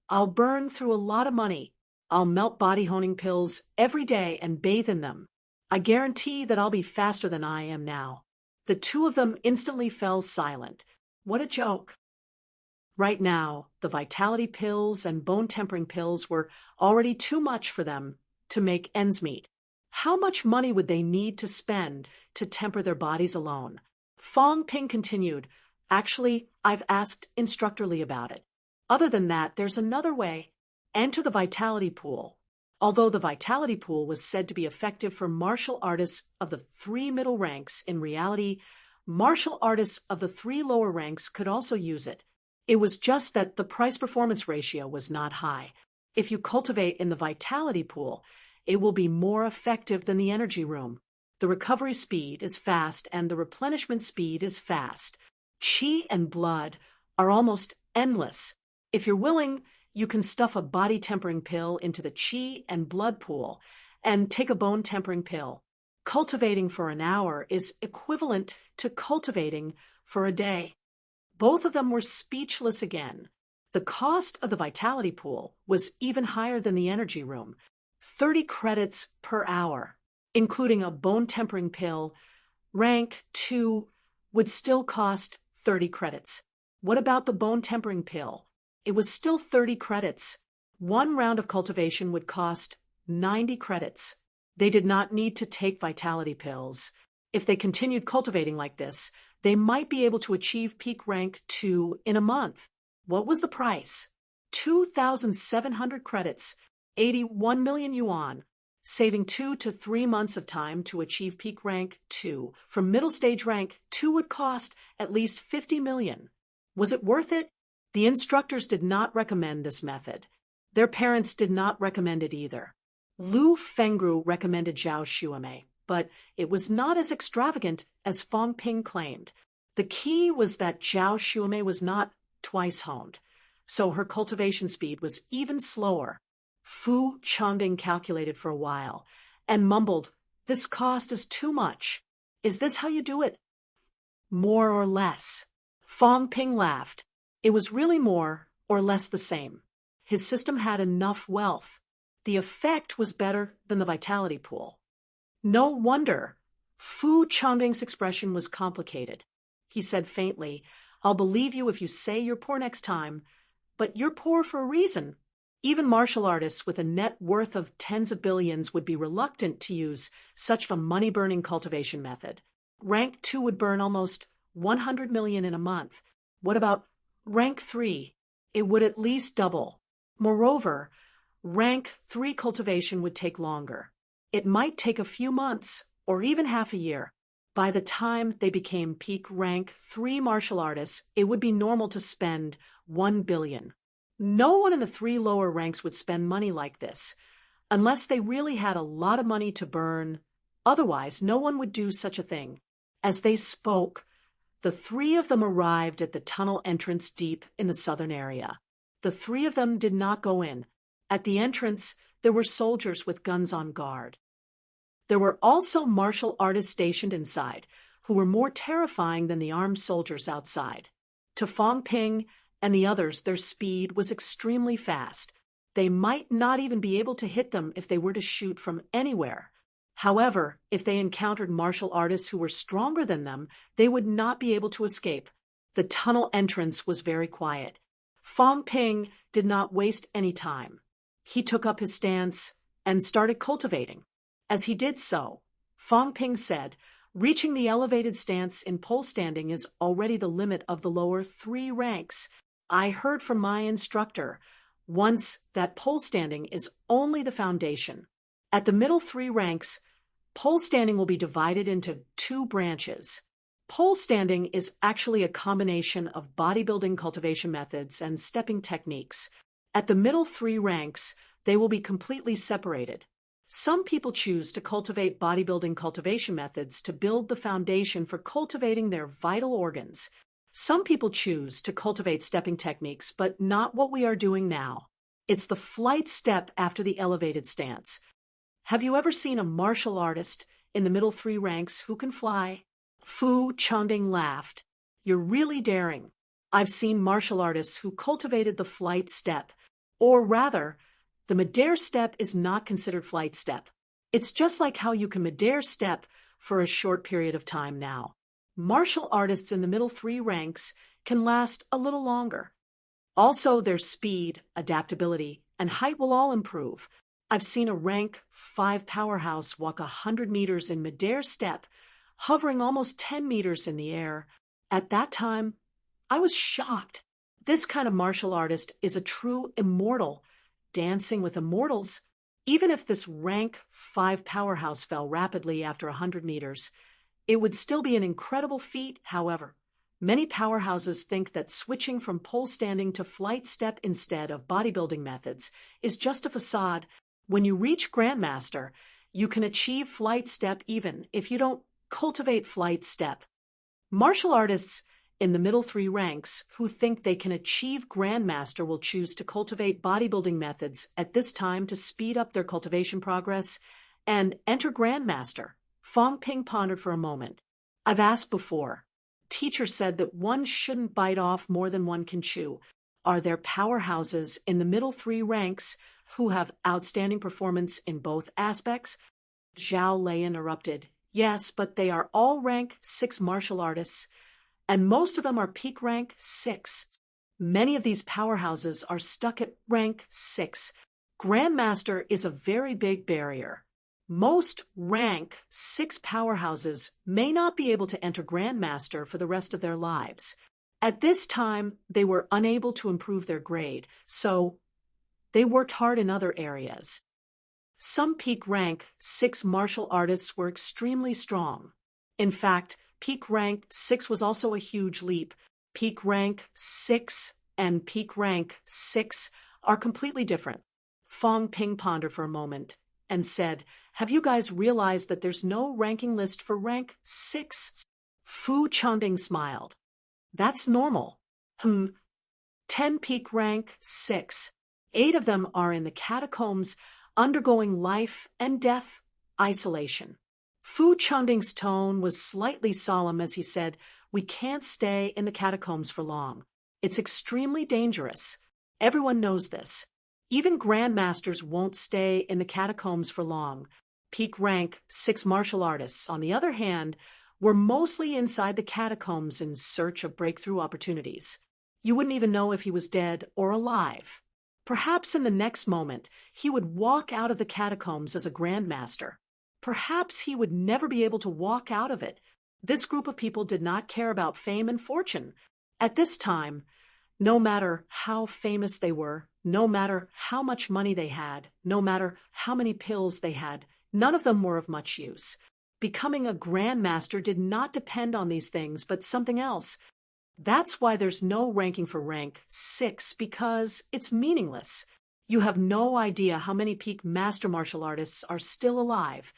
I'll burn through a lot of money. I'll melt body honing pills every day and bathe in them. I guarantee that I'll be faster than I am now. The two of them instantly fell silent. What a joke. Right now, the vitality pills and bone tempering pills were already too much for them to make ends meet. How much money would they need to spend to temper their bodies alone? Fong Ping continued, actually, I've asked Instructor Li about it. Other than that, there's another way. Enter the vitality pool. Although the vitality pool was said to be effective for martial artists of the 3 middle ranks, in reality, martial artists of the 3 lower ranks could also use it. It was just that the price-performance ratio was not high. If you cultivate in the vitality pool, it will be more effective than the energy room. The recovery speed is fast and the replenishment speed is fast. Qi and blood are almost endless. If you're willing, you can stuff a body tempering pill into the qi and blood pool and take a bone tempering pill. Cultivating for an hour is equivalent to cultivating for a day. Both of them were speechless again. The cost of the vitality pool was even higher than the energy room, 30 credits per hour, including a bone tempering pill. Rank 2 would still cost 30 credits. What about the bone tempering pill? It was still 30 credits. One round of cultivation would cost 90 credits. They did not need to take vitality pills. If they continued cultivating like this, they might be able to achieve peak rank 2 in a month. What was the price? 2,700 credits, 81 million yuan, saving 2 to 3 months of time to achieve peak rank 2. From middle stage rank, 2 would cost at least 50 million. Was it worth it? The instructors did not recommend this method. Their parents did not recommend it either. Lu Fengru recommended Zhao Xuemei, but it was not as extravagant as Fong Ping claimed. The key was that Zhao Xuemei was not twice honed, so her cultivation speed was even slower. Fu Changding calculated for a while and mumbled, "This cost is too much. Is this how you do it?" "More or less." Fong Ping laughed. It was really more or less the same. His system had enough wealth. The effect was better than the vitality pool. No wonder. Fu Changding's expression was complicated. He said faintly, "I'll believe you if you say you're poor next time, but you're poor for a reason." Even martial artists with a net worth of tens of billions would be reluctant to use such a money-burning cultivation method. Rank 2 would burn almost 100 million in a month. What about rank 3? It would at least double. Moreover, rank 3 cultivation would take longer. It might take a few months or even half a year. By the time they became peak rank 3 martial artists, it would be normal to spend 1 billion. No one in the 3 lower ranks would spend money like this, unless they really had a lot of money to burn. Otherwise, no one would do such a thing. As they spoke, the 3 of them arrived at the tunnel entrance deep in the southern area. The 3 of them did not go in. At the entrance, there were soldiers with guns on guard. There were also martial artists stationed inside, who were more terrifying than the armed soldiers outside. To Fong Ping and the others, their speed was extremely fast. They might not even be able to hit them if they were to shoot from anywhere. However, if they encountered martial artists who were stronger than them, they would not be able to escape. The tunnel entrance was very quiet. Fong Ping did not waste any time. He took up his stance and started cultivating. As he did so, Fong Ping said, "Reaching the elevated stance in pole standing is already the limit of the lower 3 ranks. I heard from my instructor once that pole standing is only the foundation. At the middle 3 ranks, pole standing will be divided into 2 branches. Pole standing is actually a combination of bodybuilding cultivation methods and stepping techniques. At the middle 3 ranks, they will be completely separated. Some people choose to cultivate bodybuilding cultivation methods to build the foundation for cultivating their vital organs. Some people choose to cultivate stepping techniques, but not what we are doing now. It's the flight step after the elevated stance. Have you ever seen a martial artist in the middle 3 ranks who can fly?" Fu Changding laughed. "You're really daring. I've seen martial artists who cultivated the flight step, or rather, the midair step is not considered flight step. It's just like how you can midair step for a short period of time now. Martial artists in the middle 3 ranks can last a little longer. Also, their speed, adaptability, and height will all improve. I've seen a rank 5 powerhouse walk 100 meters in midair step, hovering almost 10 meters in the air. At that time, I was shocked. This kind of martial artist is a true immortal, dancing with immortals. Even if this rank 5 powerhouse fell rapidly after 100 meters, it would still be an incredible feat. However, many powerhouses think that switching from pole standing to flight step instead of bodybuilding methods is just a facade. When you reach Grandmaster, you can achieve flight step even if you don't cultivate flight step. Martial artists in the middle 3 ranks who think they can achieve Grandmaster will choose to cultivate bodybuilding methods at this time to speed up their cultivation progress and enter Grandmaster." Fong Ping pondered for a moment. "I've asked before. Teacher said that one shouldn't bite off more than one can chew. Are there powerhouses in the middle 3 ranks who have outstanding performance in both aspects?" Zhao Lei interrupted. "Yes, but they are all rank 6 martial artists, and most of them are peak rank 6. Many of these powerhouses are stuck at rank 6. Grandmaster is a very big barrier. Most rank 6 powerhouses may not be able to enter Grandmaster for the rest of their lives. At this time, they were unable to improve their grade, so they worked hard in other areas. Some peak rank 6 martial artists were extremely strong. In fact, peak rank 6 was also a huge leap. Peak rank 6 and peak rank 6 are completely different." Fong Ping pondered for a moment and said, "Have you guys realized that there's no ranking list for rank 6? Fu Changding smiled. "That's normal. 10 peak rank 6. 8 of them are in the catacombs undergoing life and death isolation." Fu Changding's tone was slightly solemn as he said, "We can't stay in the catacombs for long. It's extremely dangerous. Everyone knows this. Even Grandmasters won't stay in the catacombs for long. Peak rank 6 martial artists, on the other hand, were mostly inside the catacombs in search of breakthrough opportunities. You wouldn't even know if he was dead or alive. Perhaps in the next moment, he would walk out of the catacombs as a Grandmaster. Perhaps he would never be able to walk out of it. This group of people did not care about fame and fortune. At this time, no matter how famous they were, no matter how much money they had, no matter how many pills they had, none of them were of much use. Becoming a grandmaster did not depend on these things, but something else. That's why there's no ranking for rank 6, because it's meaningless. You have no idea how many peak master martial artists are still alive.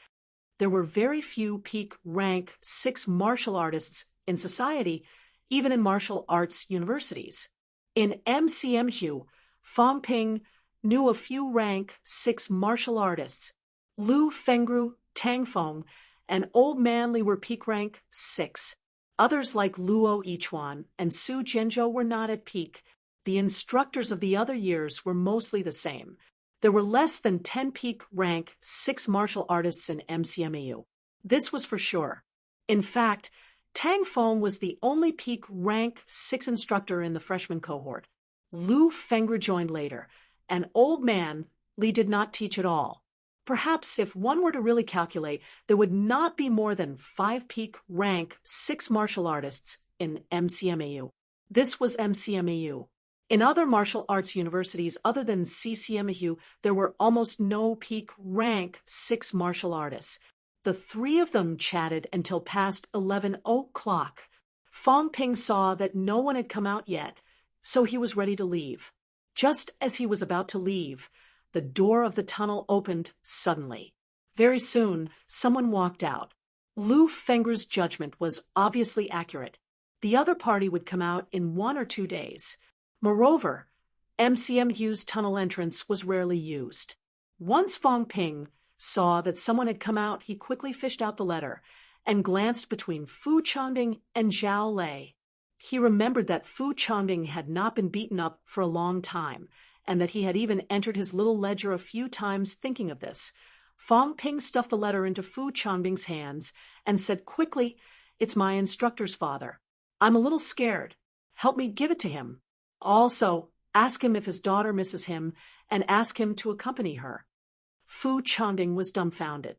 There were very few peak rank 6 martial artists in society, even in martial arts universities. In MCMU, Fong Ping knew a few rank 6 martial artists. Lu Fengru, Tang Feng, and Old Man Li were peak rank 6. Others like Luo Yichuan and Su Jianzhou were not at peak. The instructors of the other years were mostly the same. There were less than 10 peak rank 6 martial artists in MCMAU. This was for sure. In fact, Tang Feng was the only peak rank 6 instructor in the freshman cohort. Lu Fengru joined later, and Old Man Li did not teach at all. Perhaps if one were to really calculate, there would not be more than 5 peak rank 6 martial artists in MCMAU. This was MCMAU. In other martial arts universities other than CCMAU, there were almost no peak rank 6 martial artists. The 3 of them chatted until past 11 o'clock. Fong Ping saw that no one had come out yet, so he was ready to leave. Just as he was about to leave, the door of the tunnel opened suddenly. Very soon, someone walked out. Lu Fengru's judgment was obviously accurate. The other party would come out in 1 or 2 days. Moreover, MCMU's tunnel entrance was rarely used. Once Fong Ping saw that someone had come out, he quickly fished out the letter and glanced between Fu Changding and Zhao Lei. He remembered that Fu Changding had not been beaten up for a long time, and that he had even entered his little ledger a few times thinking of this. Fong Ping stuffed the letter into Fu Changding's hands and said quickly, "It's my instructor's father. I'm a little scared. Help me give it to him. Also, ask him if his daughter misses him and ask him to accompany her." Fu Changding was dumbfounded.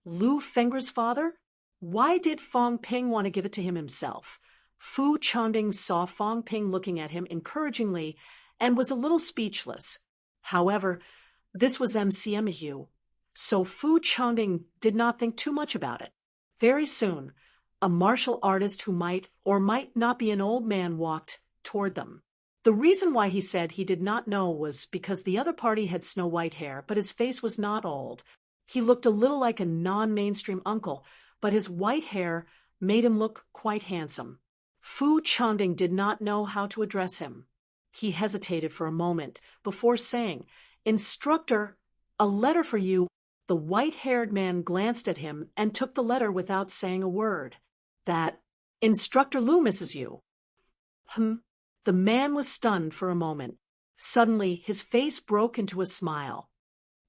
Lu Fengru's father? Why did Fong Ping want to give it to him himself? Fu Changding saw Fong Ping looking at him encouragingly and was a little speechless. However, this was MCMU, so Fu Changding did not think too much about it. Very soon, a martial artist who might or might not be an old man walked toward them. The reason why he said he did not know was because the other party had snow-white hair, but his face was not old. He looked a little like a non-mainstream uncle, but his white hair made him look quite handsome. Fu Changding did not know how to address him. He hesitated for a moment before saying, "Instructor, a letter for you." The white-haired man glanced at him and took the letter without saying a word. "That Instructor Lu misses you." The man was stunned for a moment. Suddenly, his face broke into a smile.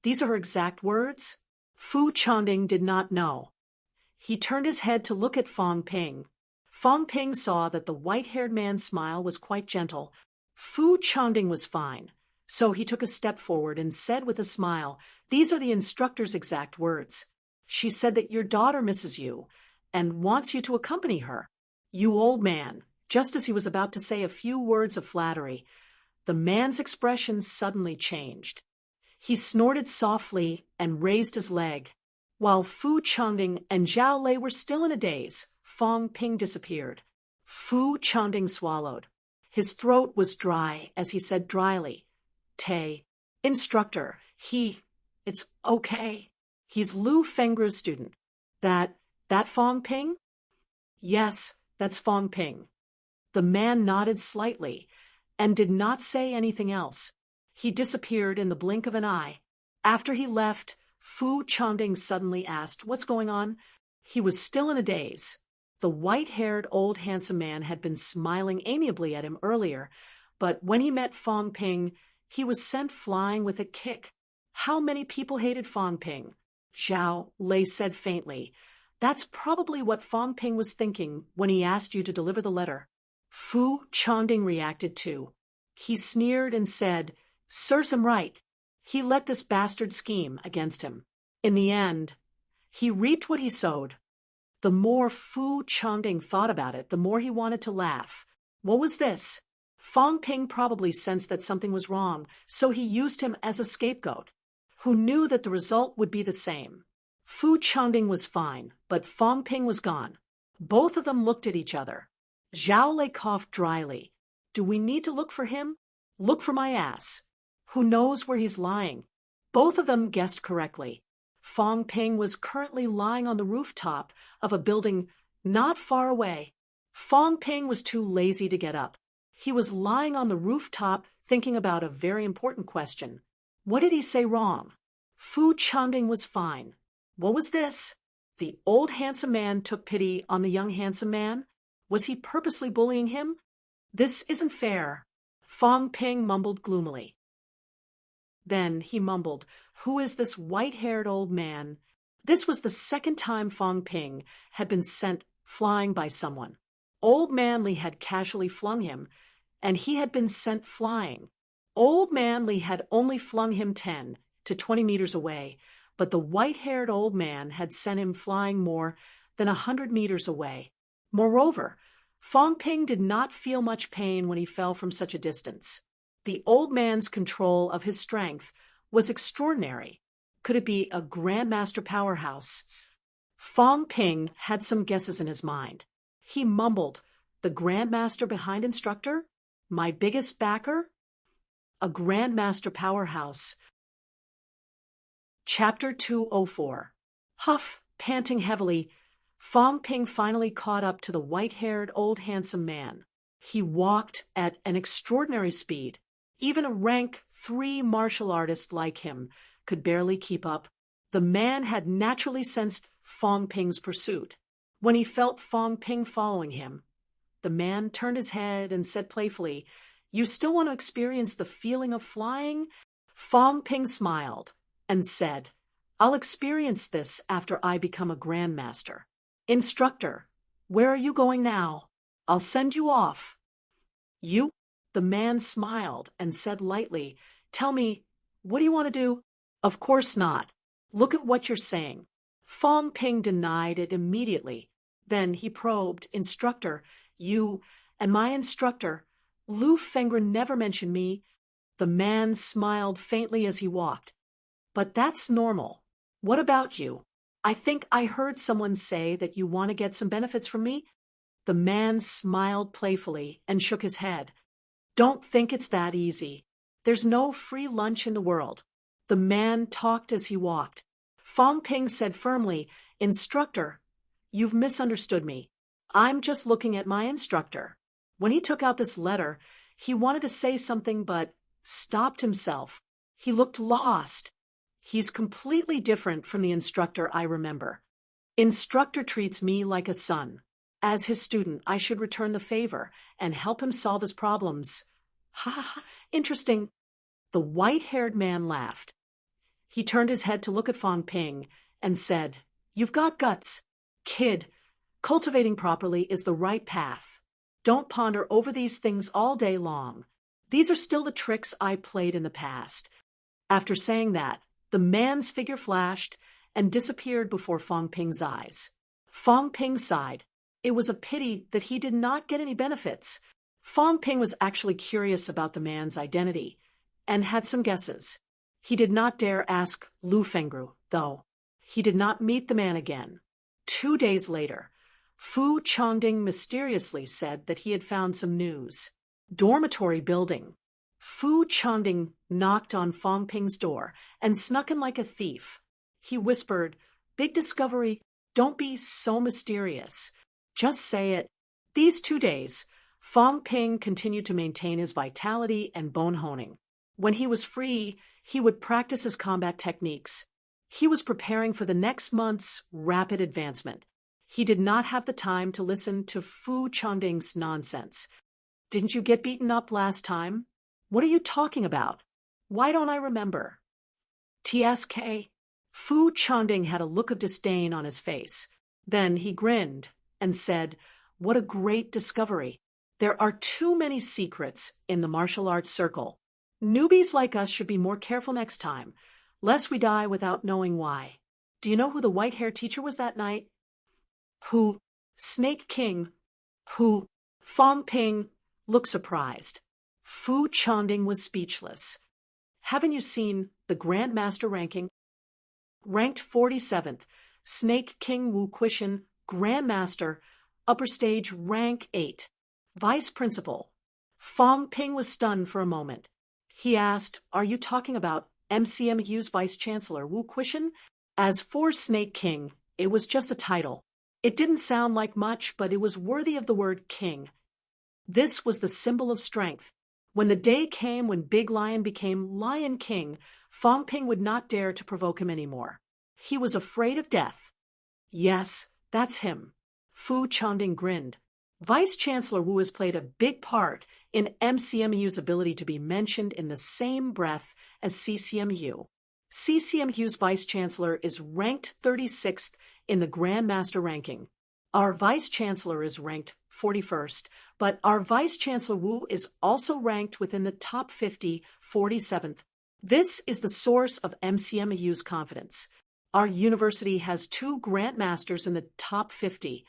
These are her exact words? Fu Changding did not know. He turned his head to look at Fong Ping. Fong Ping saw that the white-haired man's smile was quite gentle. Fu Changding was fine, so he took a step forward and said with a smile, "These are the instructor's exact words. She said that your daughter misses you and wants you to accompany her." "You old man." Just as he was about to say a few words of flattery, the man's expression suddenly changed. He snorted softly and raised his leg. While Fu Changding and Zhao Lei were still in a daze, Fong Ping disappeared. Fu Changding swallowed. His throat was dry as he said dryly, "Instructor, it's okay. He's Lu Fengru's student." That Fong Ping?" "Yes, that's Fong Ping." The man nodded slightly and did not say anything else. He disappeared in the blink of an eye. After he left, Fu Changding suddenly asked, "What's going on?" He was still in a daze. The white-haired old handsome man had been smiling amiably at him earlier, but when he met Fong Ping, he was sent flying with a kick. How many people hated Fong Ping? Zhao Lei said faintly, "That's probably what Fong Ping was thinking when he asked you to deliver the letter." Fu Changding reacted too. He sneered and said, "Serves him right. He let this bastard scheme against him. In the end, he reaped what he sowed." The more Fu Changding thought about it, the more he wanted to laugh. What was this? Fong Ping probably sensed that something was wrong, so he used him as a scapegoat. Who knew that the result would be the same? Fu Changding was fine, but Fong Ping was gone. Both of them looked at each other. Zhao Lei coughed dryly. Do we need to look for him? Look for my ass. Who knows where he's lying? Both of them guessed correctly. Fong Ping was currently lying on the rooftop of a building not far away. Fong Ping was too lazy to get up. He was lying on the rooftop thinking about a very important question. What did he say wrong? Fu Changding was fine. What was this? The old handsome man took pity on the young handsome man? Was he purposely bullying him? This isn't fair. Fong Ping mumbled gloomily. Then he mumbled, Who is this white-haired old man? This was the second time Fong Ping had been sent flying by someone. Old Manly had casually flung him, and he had been sent flying. Old Manly had only flung him 10 to 20 meters away, but the white-haired old man had sent him flying more than 100 meters away. Moreover, Fong Ping did not feel much pain when he fell from such a distance. The old man's control of his strength was extraordinary. Could it be a grandmaster powerhouse? Fong Ping had some guesses in his mind. He mumbled, The grandmaster behind instructor? My biggest backer? A grandmaster powerhouse. Chapter 204. Huff, panting heavily, Fong Ping finally caught up to the white-haired old handsome man. He walked at an extraordinary speed. Even a rank 3 martial artist like him could barely keep up. The man had naturally sensed Fong Ping's pursuit. When he felt Fong Ping following him, the man turned his head and said playfully, You still want to experience the feeling of flying? Fong Ping smiled and said, I'll experience this after I become a grandmaster. Instructor, where are you going now? I'll send you off. You? The man smiled and said lightly, Tell me, what do you want to do? Of course not. Look at what you're saying. Fong Ping denied it immediately. Then he probed, Instructor, you and my instructor, Lu Fengren never mentioned me. The man smiled faintly as he walked. But that's normal. What about you? I think I heard someone say that you want to get some benefits from me. The man smiled playfully and shook his head. Don't think it's that easy. There's no free lunch in the world. The man talked as he walked. Fong Ping said firmly, Instructor, you've misunderstood me. I'm just looking at my instructor. When he took out this letter, he wanted to say something but stopped himself. He looked lost. He's completely different from the instructor I remember. Instructor treats me like a son. As his student, I should return the favor and help him solve his problems. Ha ha, interesting. The white-haired man laughed. He turned his head to look at Fong Ping and said, You've got guts. Kid, cultivating properly is the right path. Don't ponder over these things all day long. These are still the tricks I played in the past. After saying that, the man's figure flashed and disappeared before Fong Ping's eyes. Fong Ping sighed. It was a pity that he did not get any benefits. Fong Ping was actually curious about the man's identity and had some guesses. He did not dare ask Lu Fengru, though. He did not meet the man again. 2 days later, Fu Changding mysteriously said that he had found some news. Dormitory building. Fu Changding knocked on Fong Ping's door and snuck in like a thief. He whispered, Big discovery, don't be so mysterious. Just say it. These 2 days, Fong Ping continued to maintain his vitality and bone honing. When he was free, he would practice his combat techniques. He was preparing for the next month's rapid advancement. He did not have the time to listen to Fu Changding's nonsense. Didn't you get beaten up last time? What are you talking about? Why don't I remember? TSK. Fu Changding had a look of disdain on his face. Then he grinned and said, What a great discovery. There are too many secrets in the martial arts circle. Newbies like us should be more careful next time, lest we die without knowing why. Do you know who the white-haired teacher was that night? Who? Snake King. Who? Fong Ping looked surprised. Fu Changding was speechless. Haven't you seen the Grandmaster ranking? Ranked 47th, Snake King Wu Quishan, Grandmaster, upper stage rank 8. Vice Principal. Fong Ping was stunned for a moment. He asked, "Are you talking about MCMU's Vice Chancellor Wu Quishan?" As for Snake King, it was just a title. It didn't sound like much, but it was worthy of the word king. This was the symbol of strength. When the day came when Big Lion became Lion King, Fong Ping would not dare to provoke him anymore. He was afraid of death. "Yes, that's him." Fu Changding grinned. Vice Chancellor Wu has played a big part in MCMU's ability to be mentioned in the same breath as CCMU. CCMU's Vice Chancellor is ranked 36th in the Grandmaster ranking. Our Vice Chancellor is ranked 41st, but our Vice Chancellor Wu is also ranked within the top 50, 47th. This is the source of MCMU's confidence. Our university has 2 Grandmasters in the top 50.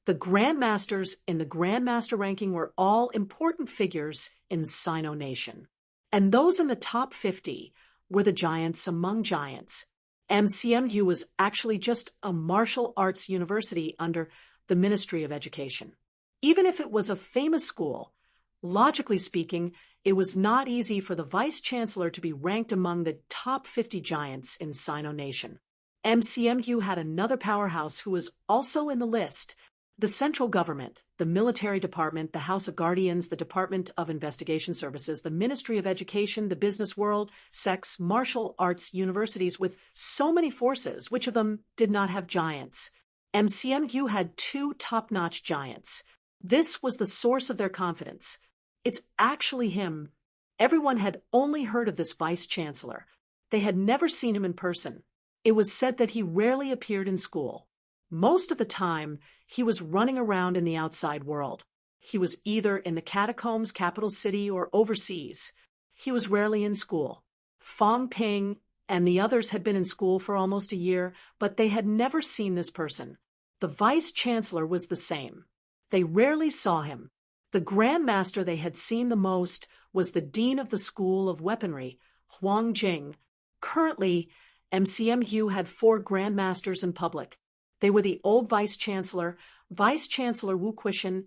The Grandmasters in the Grandmaster ranking were all important figures in Sino Nation. And those in the top 50 were the giants among giants. MCMU was actually just a martial arts university under the Ministry of Education. Even if it was a famous school, logically speaking, it was not easy for the Vice Chancellor to be ranked among the top 50 giants in Sino Nation. MCMU had another powerhouse who was also in the list. The central government, the military department, the House of Guardians, the Department of Investigation Services, the Ministry of Education, the business world, sex, martial arts universities with so many forces, which of them did not have giants? MCMU had 2 top-notch giants. This was the source of their confidence. It's actually him. Everyone had only heard of this vice chancellor. They had never seen him in person. It was said that he rarely appeared in school. Most of the time, he was running around in the outside world. He was either in the catacombs, capital city, or overseas. He was rarely in school. Fong Ping and the others had been in school for almost a year, but they had never seen this person. The vice chancellor was the same. They rarely saw him. The grandmaster they had seen the most was the dean of the School of Weaponry, Huang Jing. Currently, MCMU had 4 grandmasters in public. They were the old Vice Chancellor Wu Quishan,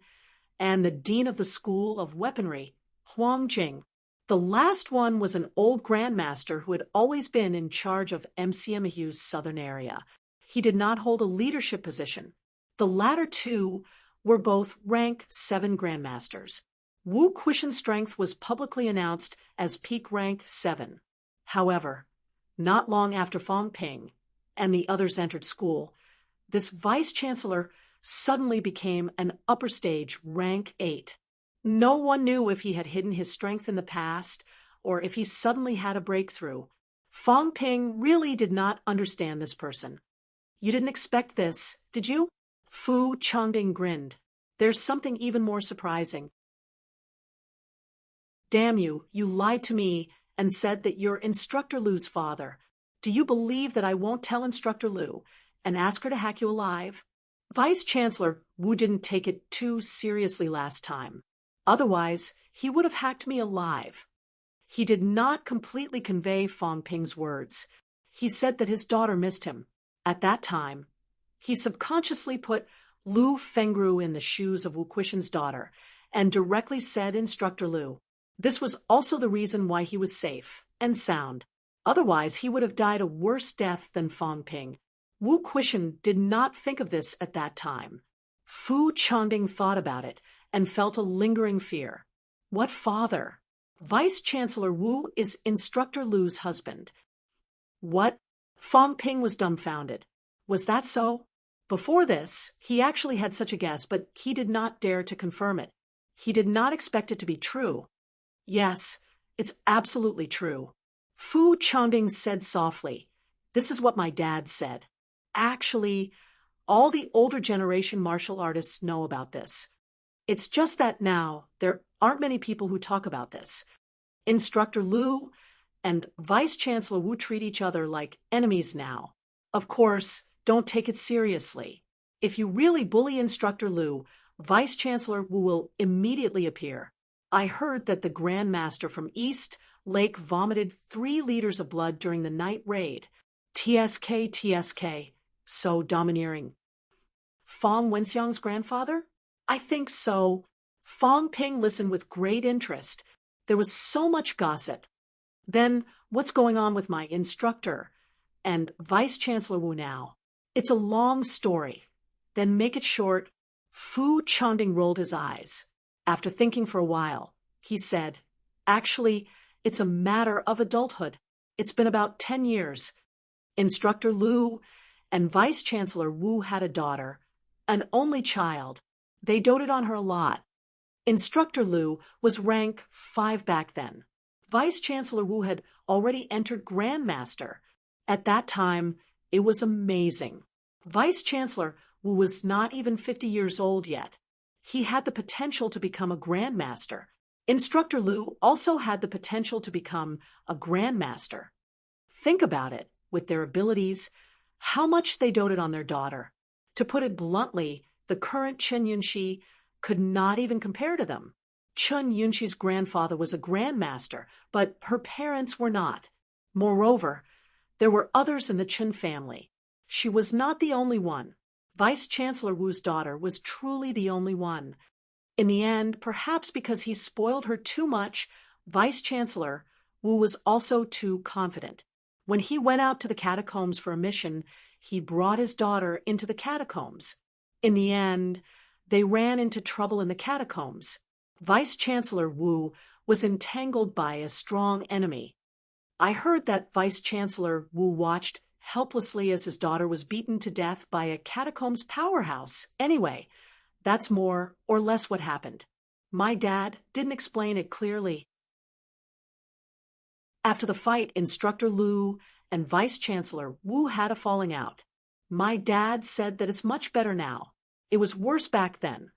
and the Dean of the School of Weaponry, Huang Jing. The last one was an old Grandmaster who had always been in charge of MCMU's southern area. He did not hold a leadership position. The latter 2 were both rank 7 Grandmasters. Wu Quishan's strength was publicly announced as peak rank 7. However, not long after Fong Ping and the others entered school, this vice-chancellor suddenly became an upper stage rank 8. No one knew if he had hidden his strength in the past or if he suddenly had a breakthrough. Fong Ping really did not understand this person. "You didn't expect this, did you?" Fu Changding grinned. "There's something even more surprising. Damn you, you lied to me and said that you're Instructor Lu's father. Do you believe that I won't tell Instructor Lu and ask her to hack you alive?" Vice-Chancellor Wu didn't take it too seriously last time. Otherwise, he would have hacked me alive. He did not completely convey Fong Ping's words. He said that his daughter missed him. At that time, he subconsciously put Lu Fengru in the shoes of Wu Quishan's daughter and directly said Instructor Lu. This was also the reason why he was safe and sound. Otherwise, he would have died a worse death than Fong Ping. Wu Quishan did not think of this at that time. Fu Changding thought about it and felt a lingering fear. What father? Vice-Chancellor Wu is Instructor Lu's husband. What? Fong Ping was dumbfounded. Was that so? Before this, he actually had such a guess, but he did not dare to confirm it. He did not expect it to be true. "Yes, it's absolutely true." Fu Changding said softly. "This is what my dad said. Actually, all the older generation martial artists know about this. It's just that now there aren't many people who talk about this. Instructor Lu and Vice-Chancellor Wu treat each other like enemies now. Of course, don't take it seriously. If you really bully Instructor Lu, Vice-Chancellor Wu will immediately appear. I heard that the Grand Master from East Lake vomited 3 liters of blood during the night raid. TSK, TSK, so domineering. Fong Wenxiang's grandfather? I think so. Fong Ping listened with great interest. There was so much gossip. Then, what's going on with my instructor? And Vice Chancellor Wu now? It's a long story. Then make it short. Fu Changding rolled his eyes. After thinking for a while, he said, actually, it's a matter of adulthood. It's been about 10 years. Instructor Liu and Vice Chancellor Wu had a daughter, an only child. They doted on her a lot. Instructor Liu was rank 5 back then. Vice Chancellor Wu had already entered Grandmaster. At that time, it was amazing. Vice Chancellor Wu was not even 50 years old yet. He had the potential to become a Grandmaster. Instructor Liu also had the potential to become a Grandmaster. Think about it, with their abilities, how much they doted on their daughter. To put it bluntly, the current Chen Yunxi could not even compare to them. Chen Yunxi's grandfather was a grandmaster, but her parents were not. Moreover, there were others in the Chen family. She was not the only one. Vice Chancellor Wu's daughter was truly the only one. In the end, perhaps because he spoiled her too much, Vice Chancellor Wu was also too confident. When he went out to the catacombs for a mission, he brought his daughter into the catacombs. In the end, they ran into trouble in the catacombs. Vice Chancellor Wu was entangled by a strong enemy. I heard that Vice Chancellor Wu watched helplessly as his daughter was beaten to death by a catacombs powerhouse. Anyway, that's more or less what happened. My dad didn't explain it clearly. After the fight, Instructor Liu and Vice Chancellor Wu had a falling out. My dad said that it's much better now. It was worse back then.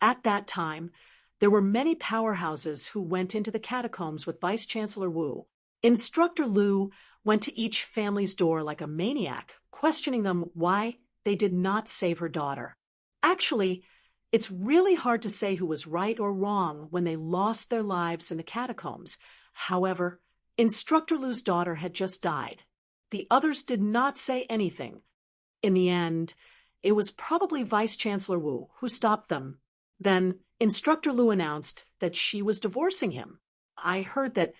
At that time, there were many powerhouses who went into the catacombs with Vice Chancellor Wu. Instructor Liu went to each family's door like a maniac, questioning them why they did not save her daughter. Actually, it's really hard to say who was right or wrong when they lost their lives in the catacombs. However, Instructor Liu's daughter had just died. The others did not say anything. In the end, it was probably Vice Chancellor Wu who stopped them. Then, Instructor Liu announced that she was divorcing him. I heard that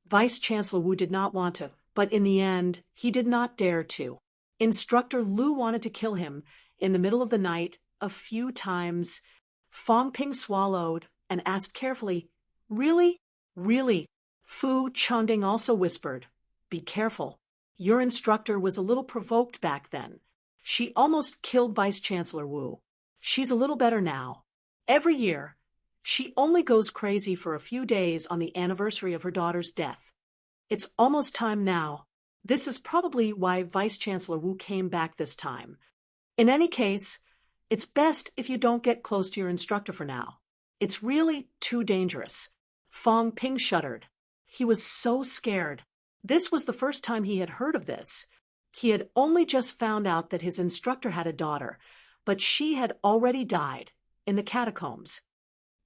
Vice Chancellor Wu did not want to, but in the end, he did not dare to. Instructor Liu wanted to kill him in the middle of the night a few times. Fong Ping swallowed and asked carefully, "Really? Really?" Fu Changding also whispered, "Be careful. Your instructor was a little provoked back then. She almost killed Vice Chancellor Wu. She's a little better now. Every year, she only goes crazy for a few days on the anniversary of her daughter's death. It's almost time now. This is probably why Vice Chancellor Wu came back this time. In any case, it's best if you don't get close to your instructor for now. It's really too dangerous." Fong Ping shuddered. He was so scared. This was the first time he had heard of this. He had only just found out that his instructor had a daughter, but she had already died in the catacombs.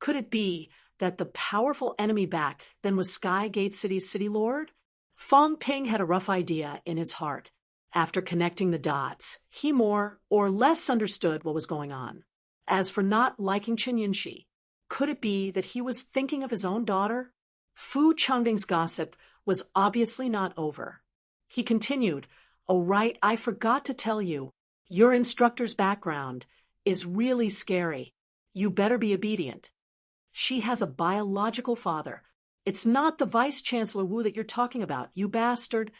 Could it be that the powerful enemy back then was Sky Gate City's city lord? Fong Ping had a rough idea in his heart. After connecting the dots, he more or less understood what was going on. As for not liking Chen Yunxi, could it be that he was thinking of his own daughter? Fu Changding's gossip was obviously not over. He continued, "Oh right, I forgot to tell you. Your instructor's background is really scary. You better be obedient. She has a biological father. It's not the Vice Chancellor Wu that you're talking about, you bastard.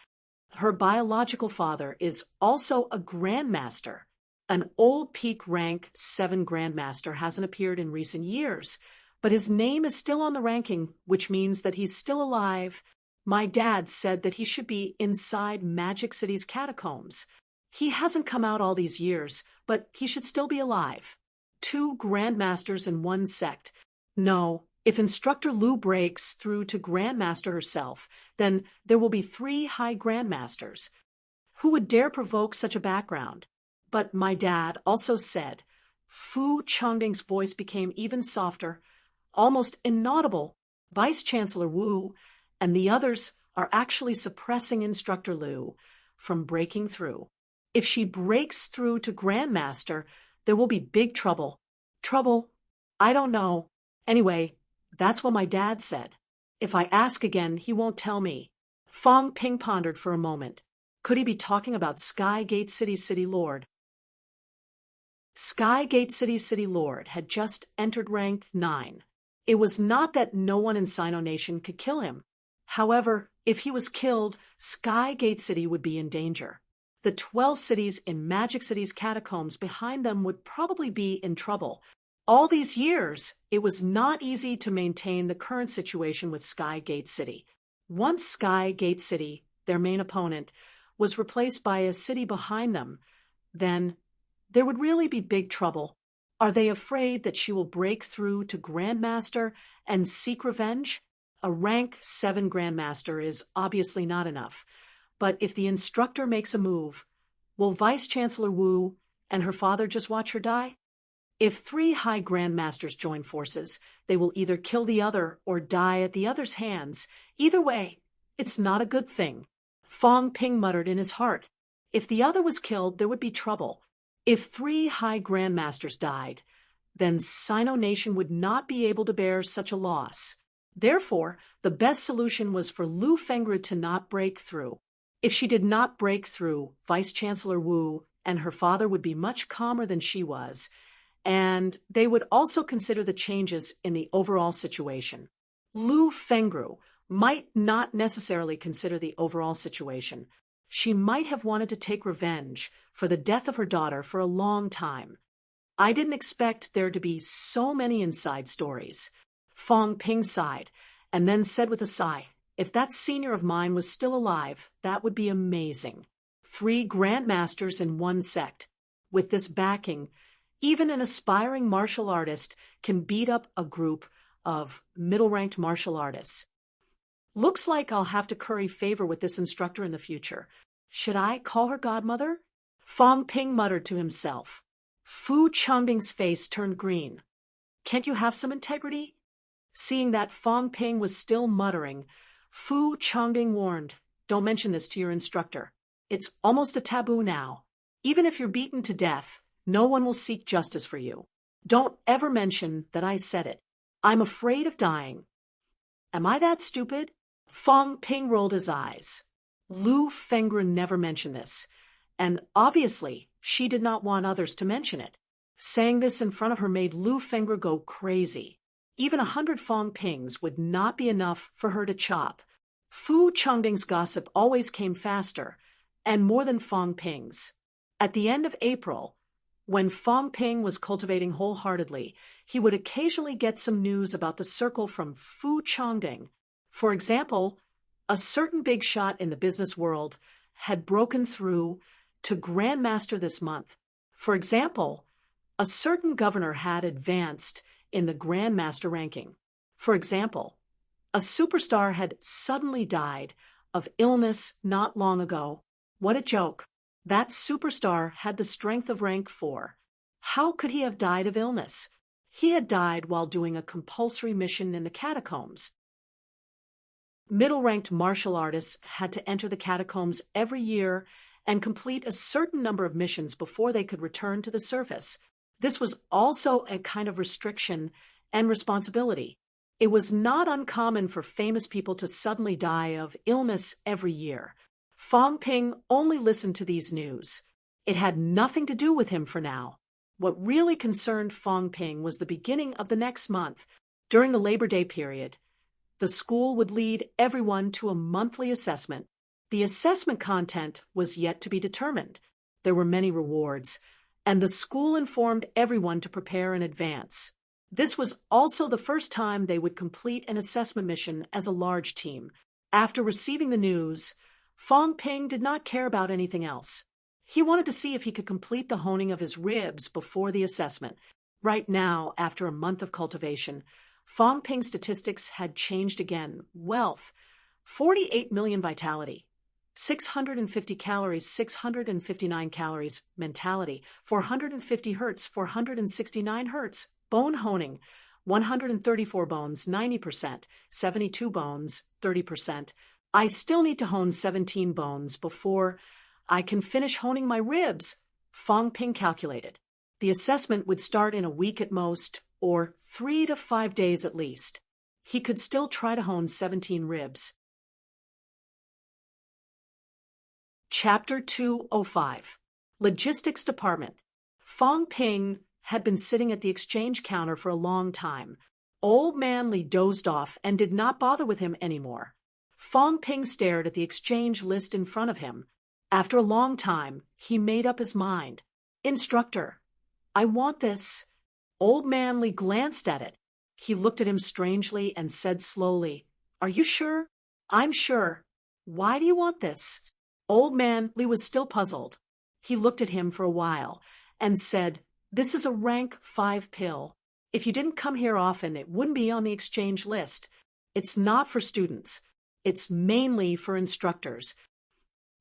Her biological father is also a Grandmaster. An old peak rank 7 Grandmaster hasn't appeared in recent years, but his name is still on the ranking, which means that he's still alive. My dad said that he should be inside Magic City's catacombs. He hasn't come out all these years, but he should still be alive. 2 Grandmasters in one sect. No, if Instructor Liu breaks through to Grandmaster herself, then there will be 3 High Grandmasters. Who would dare provoke such a background? But my dad also said." Fu Changding's voice became even softer, almost inaudible. Vice Chancellor Wu and the others are actually suppressing Instructor Liu. from breaking through. If she breaks through to Grandmaster, there will be big trouble. Trouble? I don't know. Anyway, that's what my dad said. If I ask again, he won't tell me. Fong Ping pondered for a moment. Could he be talking about Sky Gate City Lord? Sky Gate City Lord had just entered rank 9. It was not that no one in Sino Nation could kill him. However, if he was killed, Sky Gate City would be in danger. The 12 cities in Magic City's catacombs behind them would probably be in trouble. All these years, it was not easy to maintain the current situation with Sky Gate City. Once Sky Gate City, their main opponent, was replaced by a city behind them, then there would really be big trouble. Are they afraid that she will break through to Grandmaster and seek revenge? A rank 7 Grandmaster is obviously not enough. But if the instructor makes a move, will Vice-Chancellor Wu and her father just watch her die? If 3 High Grandmasters join forces, they will either kill the other or die at the other's hands. Either way, it's not a good thing. Fong Ping muttered in his heart. If the other was killed, there would be trouble. If 3 High Grandmasters died, then Sino Nation would not be able to bear such a loss. Therefore, the best solution was for Lu Fengru to not break through. If she did not break through, Vice-Chancellor Wu and her father would be much calmer than she was, and they would also consider the changes in the overall situation. Lu Fengru might not necessarily consider the overall situation. She might have wanted to take revenge for the death of her daughter for a long time. I didn't expect there to be so many inside stories. Fong Ping sighed, and then said with a sigh, if that senior of mine was still alive, that would be amazing. 3 Grandmasters in one sect. With this backing, even an aspiring martial artist can beat up a group of middle-ranked martial artists. Looks like I'll have to curry favor with this instructor in the future. Should I call her godmother? Fong Ping muttered to himself. Fu Changbing's face turned green. Can't you have some integrity? Seeing that Fong Ping was still muttering, Fu Changbing warned, don't mention this to your instructor. It's almost a taboo now. Even if you're beaten to death, no one will seek justice for you. Don't ever mention that I said it. I'm afraid of dying. Am I that stupid? Fong Ping rolled his eyes. Lu Fengru never mentioned this, and obviously she did not want others to mention it. Saying this in front of her made Lu Fengru go crazy. Even 100 Fong Pings would not be enough for her to chop. Fu Changbing's gossip always came faster, and more than Fong Ping's. At the end of April, when Fong Ping was cultivating wholeheartedly, he would occasionally get some news about the circle from Fu Changbing. For example, a certain big shot in the business world had broken through to Grandmaster this month. For example, a certain governor had advanced in the Grandmaster ranking. For example, a superstar had suddenly died of illness not long ago. What a joke. That superstar had the strength of rank 4. How could he have died of illness? He had died while doing a compulsory mission in the catacombs. Middle-ranked martial artists had to enter the catacombs every year and complete a certain number of missions before they could return to the surface. This was also a kind of restriction and responsibility. It was not uncommon for famous people to suddenly die of illness every year. Fong Ping only listened to these news. It had nothing to do with him for now. What really concerned Fong Ping was the beginning of the next month. During the Labor Day period, the school would lead everyone to a monthly assessment. The assessment content was yet to be determined. There were many rewards, and the school informed everyone to prepare in advance. This was also the first time they would complete an assessment mission as a large team. After receiving the news, Fong Ping did not care about anything else. He wanted to see if he could complete the honing of his ribs before the assessment. Right now, after a month of cultivation, Fong Ping's statistics had changed again. Wealth, 48 million vitality, 650 calories, 659 calories. Mentality, 450 hertz, 469 hertz. Bone honing, 134 bones, 90%, 72 bones, 30%. I still need to hone 17 bones before I can finish honing my ribs, Fong Ping calculated. The assessment would start in a week at most, or 3 to 5 days at least. He could still try to hone 17 ribs. Chapter 205. Logistics Department. Fong Ping had been sitting at the exchange counter for a long time. Old Man Li dozed off and did not bother with him anymore. Fong Ping stared at the exchange list in front of him. After a long time, he made up his mind. Instructor, I want this. Old Man Li glanced at it. He looked at him strangely and said slowly, Are you sure? I'm sure. Why do you want this? Old Man Li was still puzzled. He looked at him for a while and said, This is a rank 5 pill. If you didn't come here often, it wouldn't be on the exchange list. It's not for students. It's mainly for instructors.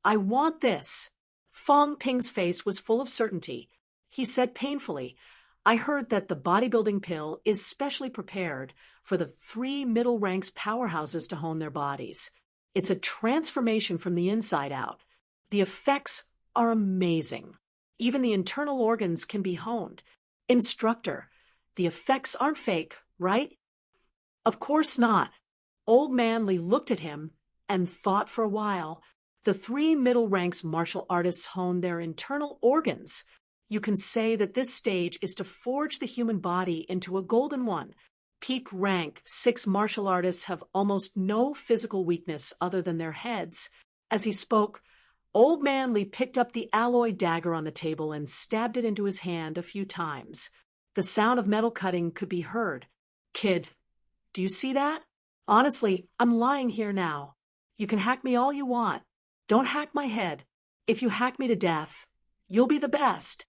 I want this. Fong Ping's face was full of certainty. He said painfully, I heard that the bodybuilding pill is specially prepared for the 3 middle ranks powerhouses to hone their bodies. It's a transformation from the inside out. The effects are amazing. Even the internal organs can be honed. Instructor, the effects aren't fake, right? Of course not. Old Man Li looked at him and thought for a while. The 3 middle ranks martial artists hone their internal organs. You can say that this stage is to forge the human body into a golden one. Peak rank 6 martial artists have almost no physical weakness other than their heads. As he spoke, Old Man Li picked up the alloy dagger on the table and stabbed it into his hand a few times. The sound of metal cutting could be heard. Kid, do you see that? Honestly, I'm lying here now. You can hack me all you want. Don't hack my head. If you hack me to death, you'll be the best.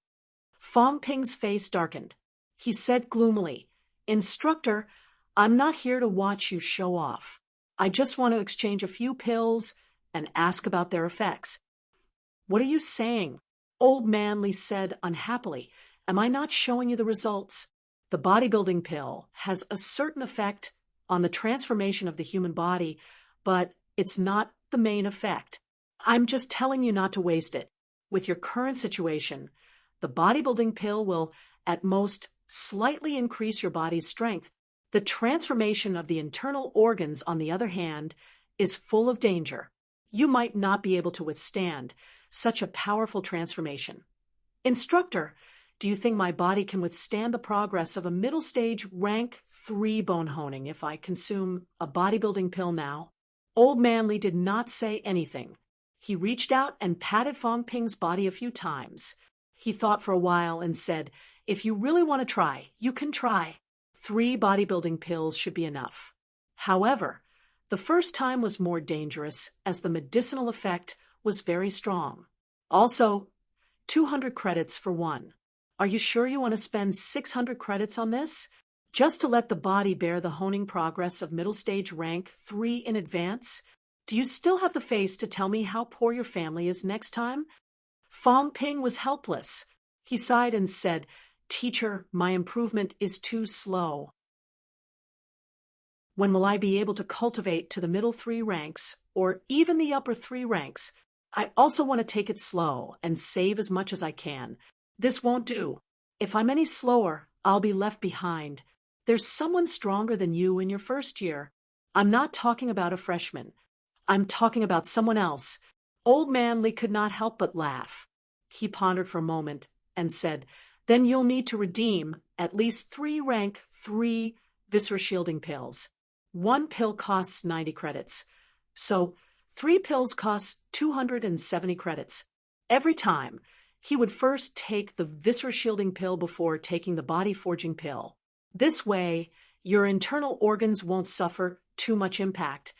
Fong Ping's face darkened. He said gloomily, Instructor, I'm not here to watch you show off. I just want to exchange a few pills and ask about their effects. What are you saying? Old Man Li said unhappily. Am I not showing you the results? The bodybuilding pill has a certain effect on the transformation of the human body, but it's not the main effect. I'm just telling you not to waste it. With your current situation, the bodybuilding pill will, at most, slightly increase your body's strength. The transformation of the internal organs, on the other hand, is full of danger. You might not be able to withstand such a powerful transformation. Instructor, do you think my body can withstand the progress of a middle stage rank 3 bone honing if I consume a bodybuilding pill now? Old Man Li did not say anything. He reached out and patted Fong Ping's body a few times. He thought for a while and said, If you really want to try, you can try. 3 bodybuilding pills should be enough. However, the first time was more dangerous as the medicinal effect was very strong. Also, 200 credits for 1. Are you sure you want to spend 600 credits on this? Just to let the body bear the honing progress of middle stage rank 3 in advance? Do you still have the face to tell me how poor your family is next time? Fong Ping was helpless. He sighed and said, Teacher, my improvement is too slow. When will I be able to cultivate to the middle 3 ranks, or even the upper 3 ranks? I also want to take it slow and save as much as I can. This won't do. If I'm any slower, I'll be left behind. There's someone stronger than you in your first year. I'm not talking about a freshman. I'm talking about someone else. Old Man Li could not help but laugh. He pondered for a moment and said, Then you'll need to redeem at least 3 rank 3 viscera shielding pills. 1 pill costs 90 credits. So 3 pills cost 270 credits. Every time, he would first take the viscera shielding pill before taking the body forging pill. This way, your internal organs won't suffer too much impact,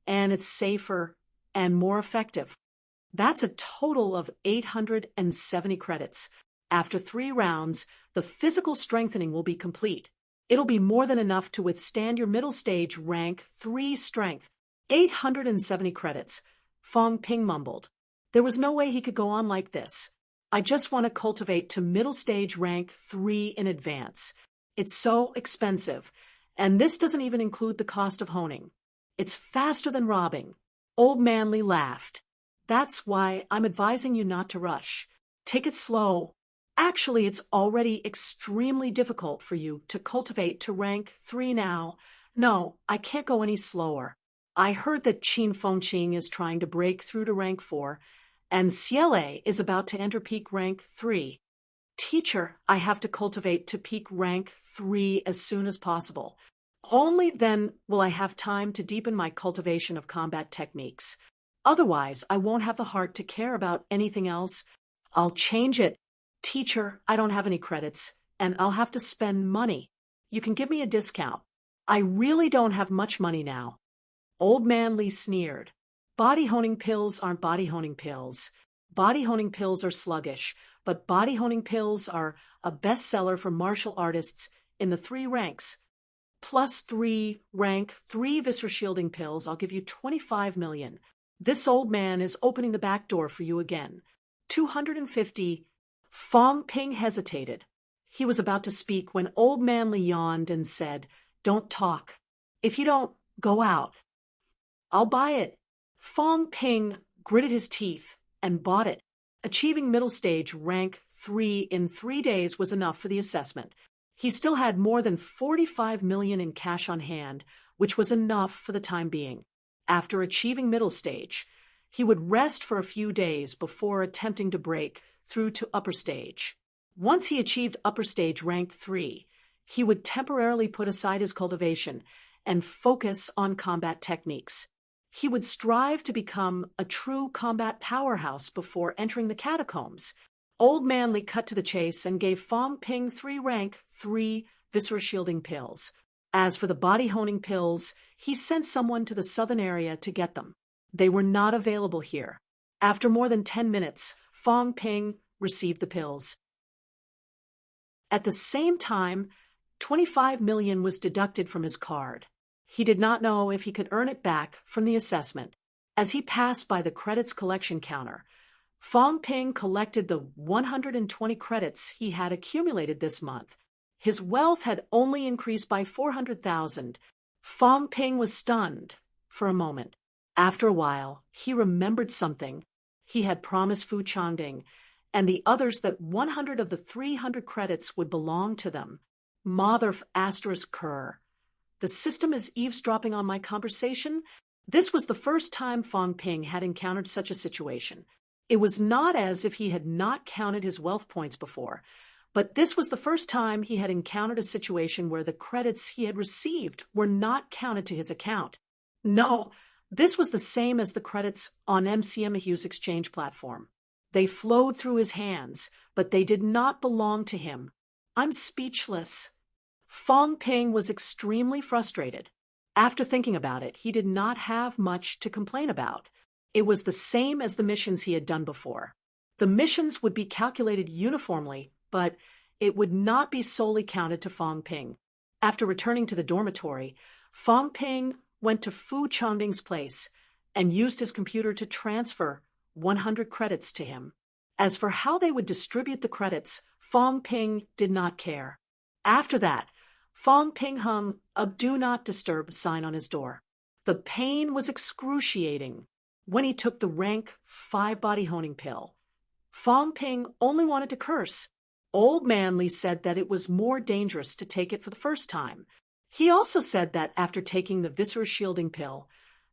and it's safer and more effective. That's a total of 870 credits. After 3 rounds, the physical strengthening will be complete. It'll be more than enough to withstand your middle stage rank 3 strength. 870 credits, Fong Ping mumbled. There was no way he could go on like this. I just want to cultivate to middle stage rank 3 in advance. It's so expensive, and this doesn't even include the cost of honing. It's faster than robbing. Old Man Li laughed. That's why I'm advising you not to rush. Take it slow. Actually, it's already extremely difficult for you to cultivate to rank 3 now. No, I can't go any slower. I heard that Qin Fengqing is trying to break through to rank 4, and Ciele is about to enter peak rank 3. Teacher, I have to cultivate to peak rank 3 as soon as possible. Only then will I have time to deepen my cultivation of combat techniques. Otherwise, I won't have the heart to care about anything else. I'll change it. Teacher, I don't have any credits, and I'll have to spend money. You can give me a discount. I really don't have much money now. Old Man Lee sneered. Body honing pills aren't body honing pills. Body honing pills are sluggish, but body honing pills are a bestseller for martial artists in the 3 ranks. Plus 3 rank 3 viscer shielding pills, I'll give you 25 million. This old man is opening the back door for you again. 250. Fong Ping hesitated. He was about to speak when Old Man Lee yawned and said, Don't talk. If you don't, go out. I'll buy it. Fong Ping gritted his teeth and bought it. Achieving middle stage rank 3 in 3 days was enough for the assessment. He still had more than 45 million in cash on hand, which was enough for the time being. After achieving middle stage, he would rest for a few days before attempting to break through to upper stage. Once he achieved upper stage rank 3, he would temporarily put aside his cultivation and focus on combat techniques. He would strive to become a true combat powerhouse before entering the catacombs. Old Man Lee cut to the chase and gave Fong Ping 3 rank 3 viscera shielding pills. As for the body honing pills, he sent someone to the southern area to get them. They were not available here. After more than 10 minutes, Fong Ping received the pills. At the same time, 25 million was deducted from his card. He did not know if he could earn it back from the assessment. As he passed by the credits collection counter, Fong Ping collected the 120 credits he had accumulated this month. His wealth had only increased by 400,000. Fong Ping was stunned for a moment. After a while, he remembered something. He had promised Fu Changding and the others that 100 of the 300 credits would belong to them. Mother asterisk cur. The system is eavesdropping on my conversation? This was the first time Fong Ping had encountered such a situation. It was not as if he had not counted his wealth points before, but this was the first time he had encountered a situation where the credits he had received were not counted to his account. No, this was the same as the credits on MCMAHU's exchange platform. They flowed through his hands, but they did not belong to him. I'm speechless. Fong Ping was extremely frustrated. After thinking about it, he did not have much to complain about. It was the same as the missions he had done before. The missions would be calculated uniformly, but it would not be solely counted to Fong Ping. After returning to the dormitory, Fong Ping went to Fu Changding's place and used his computer to transfer 100 credits to him. As for how they would distribute the credits, Fong Ping did not care. After that, Fong Ping hung a do not disturb sign on his door. The pain was excruciating. When he took the rank 5 body honing pill, Fong Ping only wanted to curse. Old Man Lee said that it was more dangerous to take it for the first time. He also said that after taking the viscera shielding pill,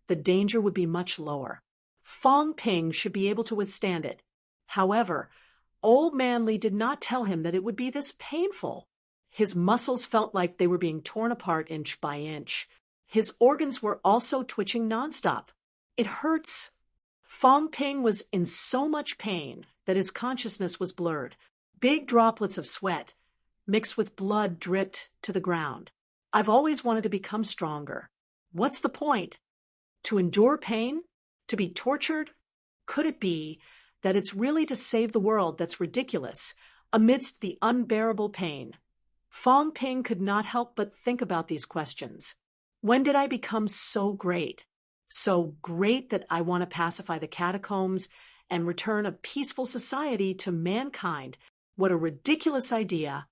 the danger would be much lower. Fong Ping should be able to withstand it. However, Old Man Lee did not tell him that it would be this painful. His muscles felt like they were being torn apart inch by inch. His organs were also twitching nonstop. It hurts. Fong Ping was in so much pain that his consciousness was blurred. Big droplets of sweat mixed with blood dripped to the ground. I've always wanted to become stronger. What's the point? To endure pain? To be tortured? Could it be that it's really to save the world that's ridiculous amidst the unbearable pain? Fong Ping could not help but think about these questions. When did I become so great? So great that I want to pacify the catacombs and return a peaceful society to mankind. What a ridiculous idea.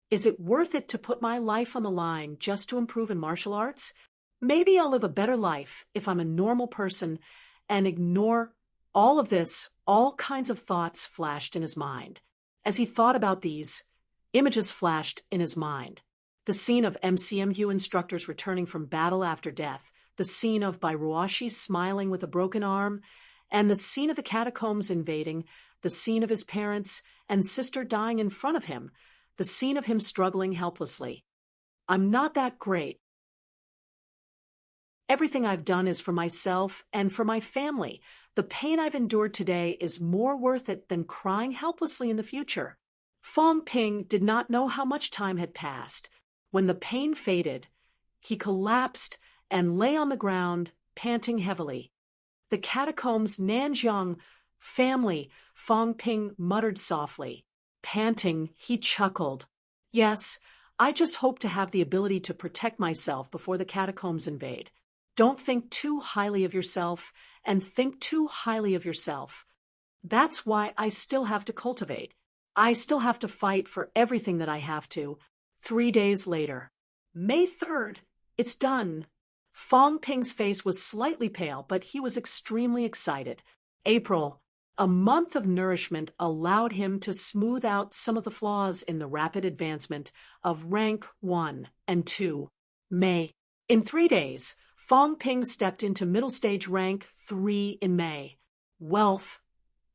Is it worth it to put my life on the line just to improve in martial arts? Maybe I'll live a better life if I'm a normal person and ignore All kinds of thoughts flashed in his mind. As he thought about these, images flashed in his mind. The scene of MCMU instructors returning from battle after death, the scene of Bairuashi smiling with a broken arm, and the scene of the catacombs invading, the scene of his parents and sister dying in front of him, the scene of him struggling helplessly. I'm not that great. Everything I've done is for myself and for my family. The pain I've endured today is more worth it than crying helplessly in the future. Fong Ping did not know how much time had passed. When the pain faded, he collapsed and lay on the ground, panting heavily. The catacombs, Nanjiang, family, Fong Ping muttered softly. Panting, he chuckled. Yes, I just hope to have the ability to protect myself before the catacombs invade. Don't think too highly of yourself, and think too highly of yourself. That's why I still have to cultivate. I still have to fight for everything that I have to. 3 days later. May 3rd. It's done. Fong Ping's face was slightly pale, but he was extremely excited. April. A month of nourishment allowed him to smooth out some of the flaws in the rapid advancement of rank 1 and 2. May. In 3 days, Fong Ping stepped into middle stage rank 3 in May. Wealth.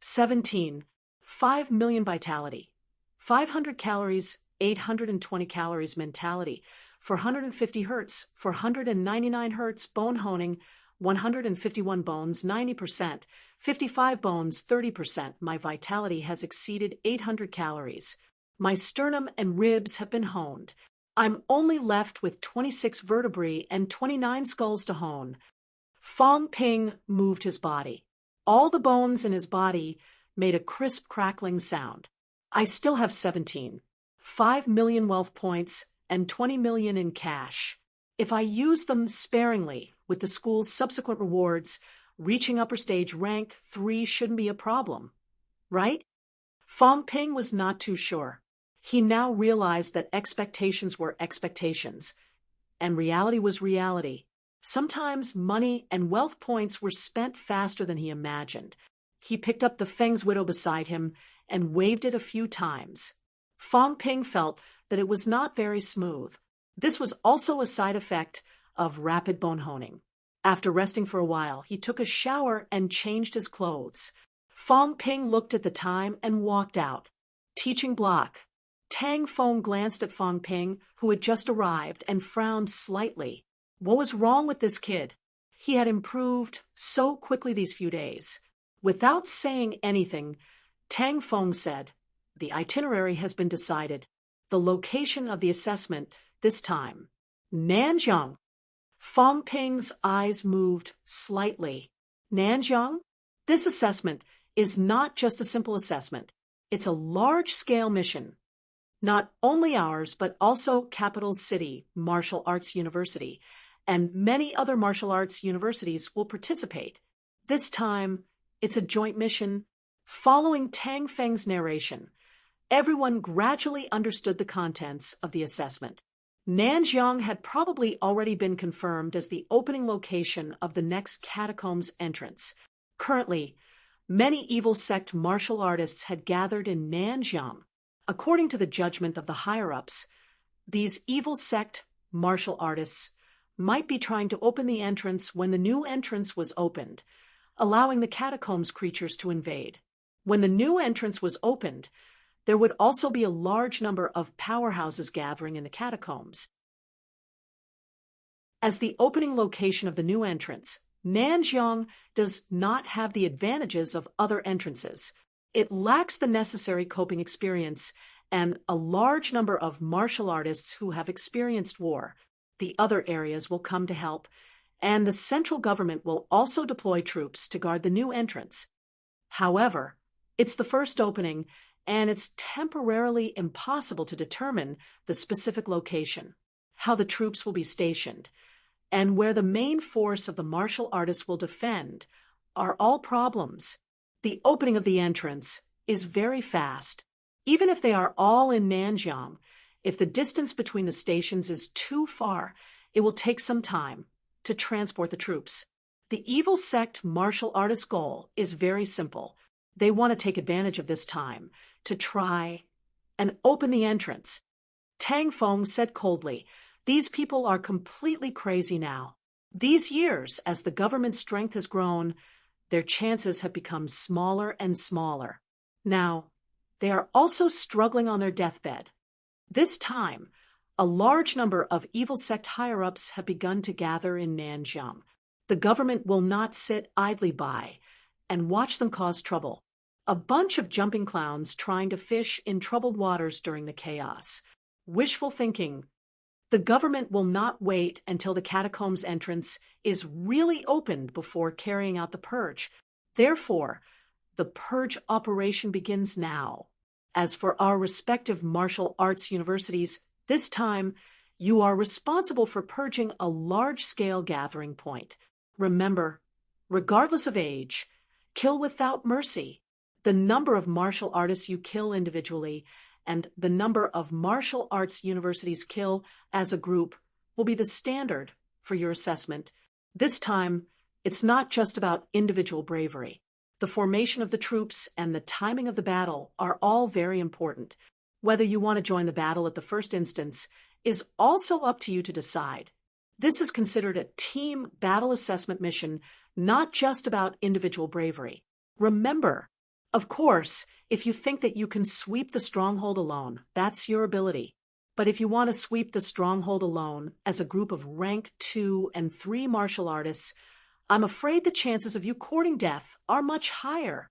17. 5 million vitality. 500 calories, 820 calories mentality. 450 hertz, 499 hertz bone honing, 151 bones, 90%, 55 bones, 30%. My vitality has exceeded 800 calories. My sternum and ribs have been honed. I'm only left with 26 vertebrae and 29 skulls to hone. Fong Ping moved his body. All the bones in his body made a crisp crackling sound. I still have 17. 5 million wealth points and 20 million in cash. If I use them sparingly with the school's subsequent rewards, reaching upper stage rank 3 shouldn't be a problem, right? Fong Ping was not too sure. He now realized that expectations were expectations, and reality was reality. Sometimes money and wealth points were spent faster than he imagined. He picked up the Feng's widow beside him and waved it a few times. Fong Ping felt that it was not very smooth. This was also a side effect of rapid bone honing. After resting for a while, he took a shower and changed his clothes. Fong Ping looked at the time and walked out. Teaching block. Tang Feng glanced at Fong Ping, who had just arrived, and frowned slightly. What was wrong with this kid? He had improved so quickly these few days. Without saying anything, Tang Feng said, "The itinerary has been decided. The location of the assessment this time. Nanjiang." Fong Ping's eyes moved slightly. Nanjiang? This assessment is not just a simple assessment. It's a large-scale mission. Not only ours, but also Capital City Martial Arts University, and many other martial arts universities will participate. This time, it's a joint mission. Following Tang Feng's narration, everyone gradually understood the contents of the assessment. Nanjiang had probably already been confirmed as the opening location of the next catacombs entrance. Currently, many evil sect martial artists had gathered in Nanjiang. According to the judgment of the higher-ups, these evil sect martial artists might be trying to open the entrance when the new entrance was opened, allowing the catacombs creatures to invade. When the new entrance was opened, there would also be a large number of powerhouses gathering in the catacombs. As the opening location of the new entrance, Nanjiang does not have the advantages of other entrances. It lacks the necessary coping experience and a large number of martial artists who have experienced war. The other areas will come to help, and the central government will also deploy troops to guard the new entrance. However, it's the first opening, and it's temporarily impossible to determine the specific location, how the troops will be stationed, and where the main force of the martial artists will defend are all problems. The opening of the entrance is very fast. Even if they are all in Nanjiang, if the distance between the stations is too far, it will take some time to transport the troops. The evil sect martial artist goal is very simple. They want to take advantage of this time to try and open the entrance. Tang Feng said coldly, "These people are completely crazy now. These years, as the government's strength has grown, their chances have become smaller and smaller. Now, they are also struggling on their deathbed. This time, a large number of evil sect higher-ups have begun to gather in Nanjiang. The government will not sit idly by and watch them cause trouble. A bunch of jumping clowns trying to fish in troubled waters during the chaos. Wishful thinking. The government will not wait until the catacombs entrance is really opened before carrying out the purge. Therefore, the purge operation begins now. As for our respective martial arts universities, this time, you are responsible for purging a large-scale gathering point. Remember, regardless of age, kill without mercy. The number of martial artists you kill individually and the number of martial arts universities kill as a group will be the standard for your assessment. This time, it's not just about individual bravery. The formation of the troops and the timing of the battle are all very important. Whether you want to join the battle at the first instance is also up to you to decide. This is considered a team battle assessment mission, not just about individual bravery. Remember, of course, if you think that you can sweep the stronghold alone, that's your ability. But if you want to sweep the stronghold alone as a group of rank 2 and 3 martial artists, I'm afraid the chances of you courting death are much higher.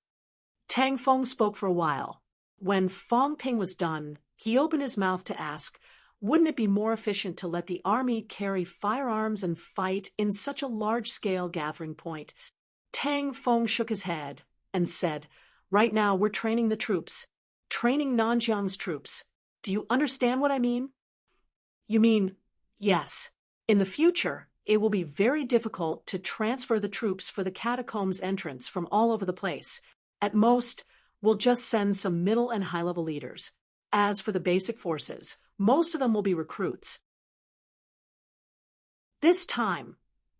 Tang Feng spoke for a while. When Fong Ping was done, he opened his mouth to ask, wouldn't it be more efficient to let the army carry firearms and fight in such a large-scale gathering point? Tang Feng shook his head and said, right now we're training the troops, training Nanjiang's troops. Do you understand what I mean? You mean, yes. In the future, it will be very difficult to transfer the troops for the catacombs entrance from all over the place. At most, we'll just send some middle and high-level leaders. As for the basic forces, most of them will be recruits. This time,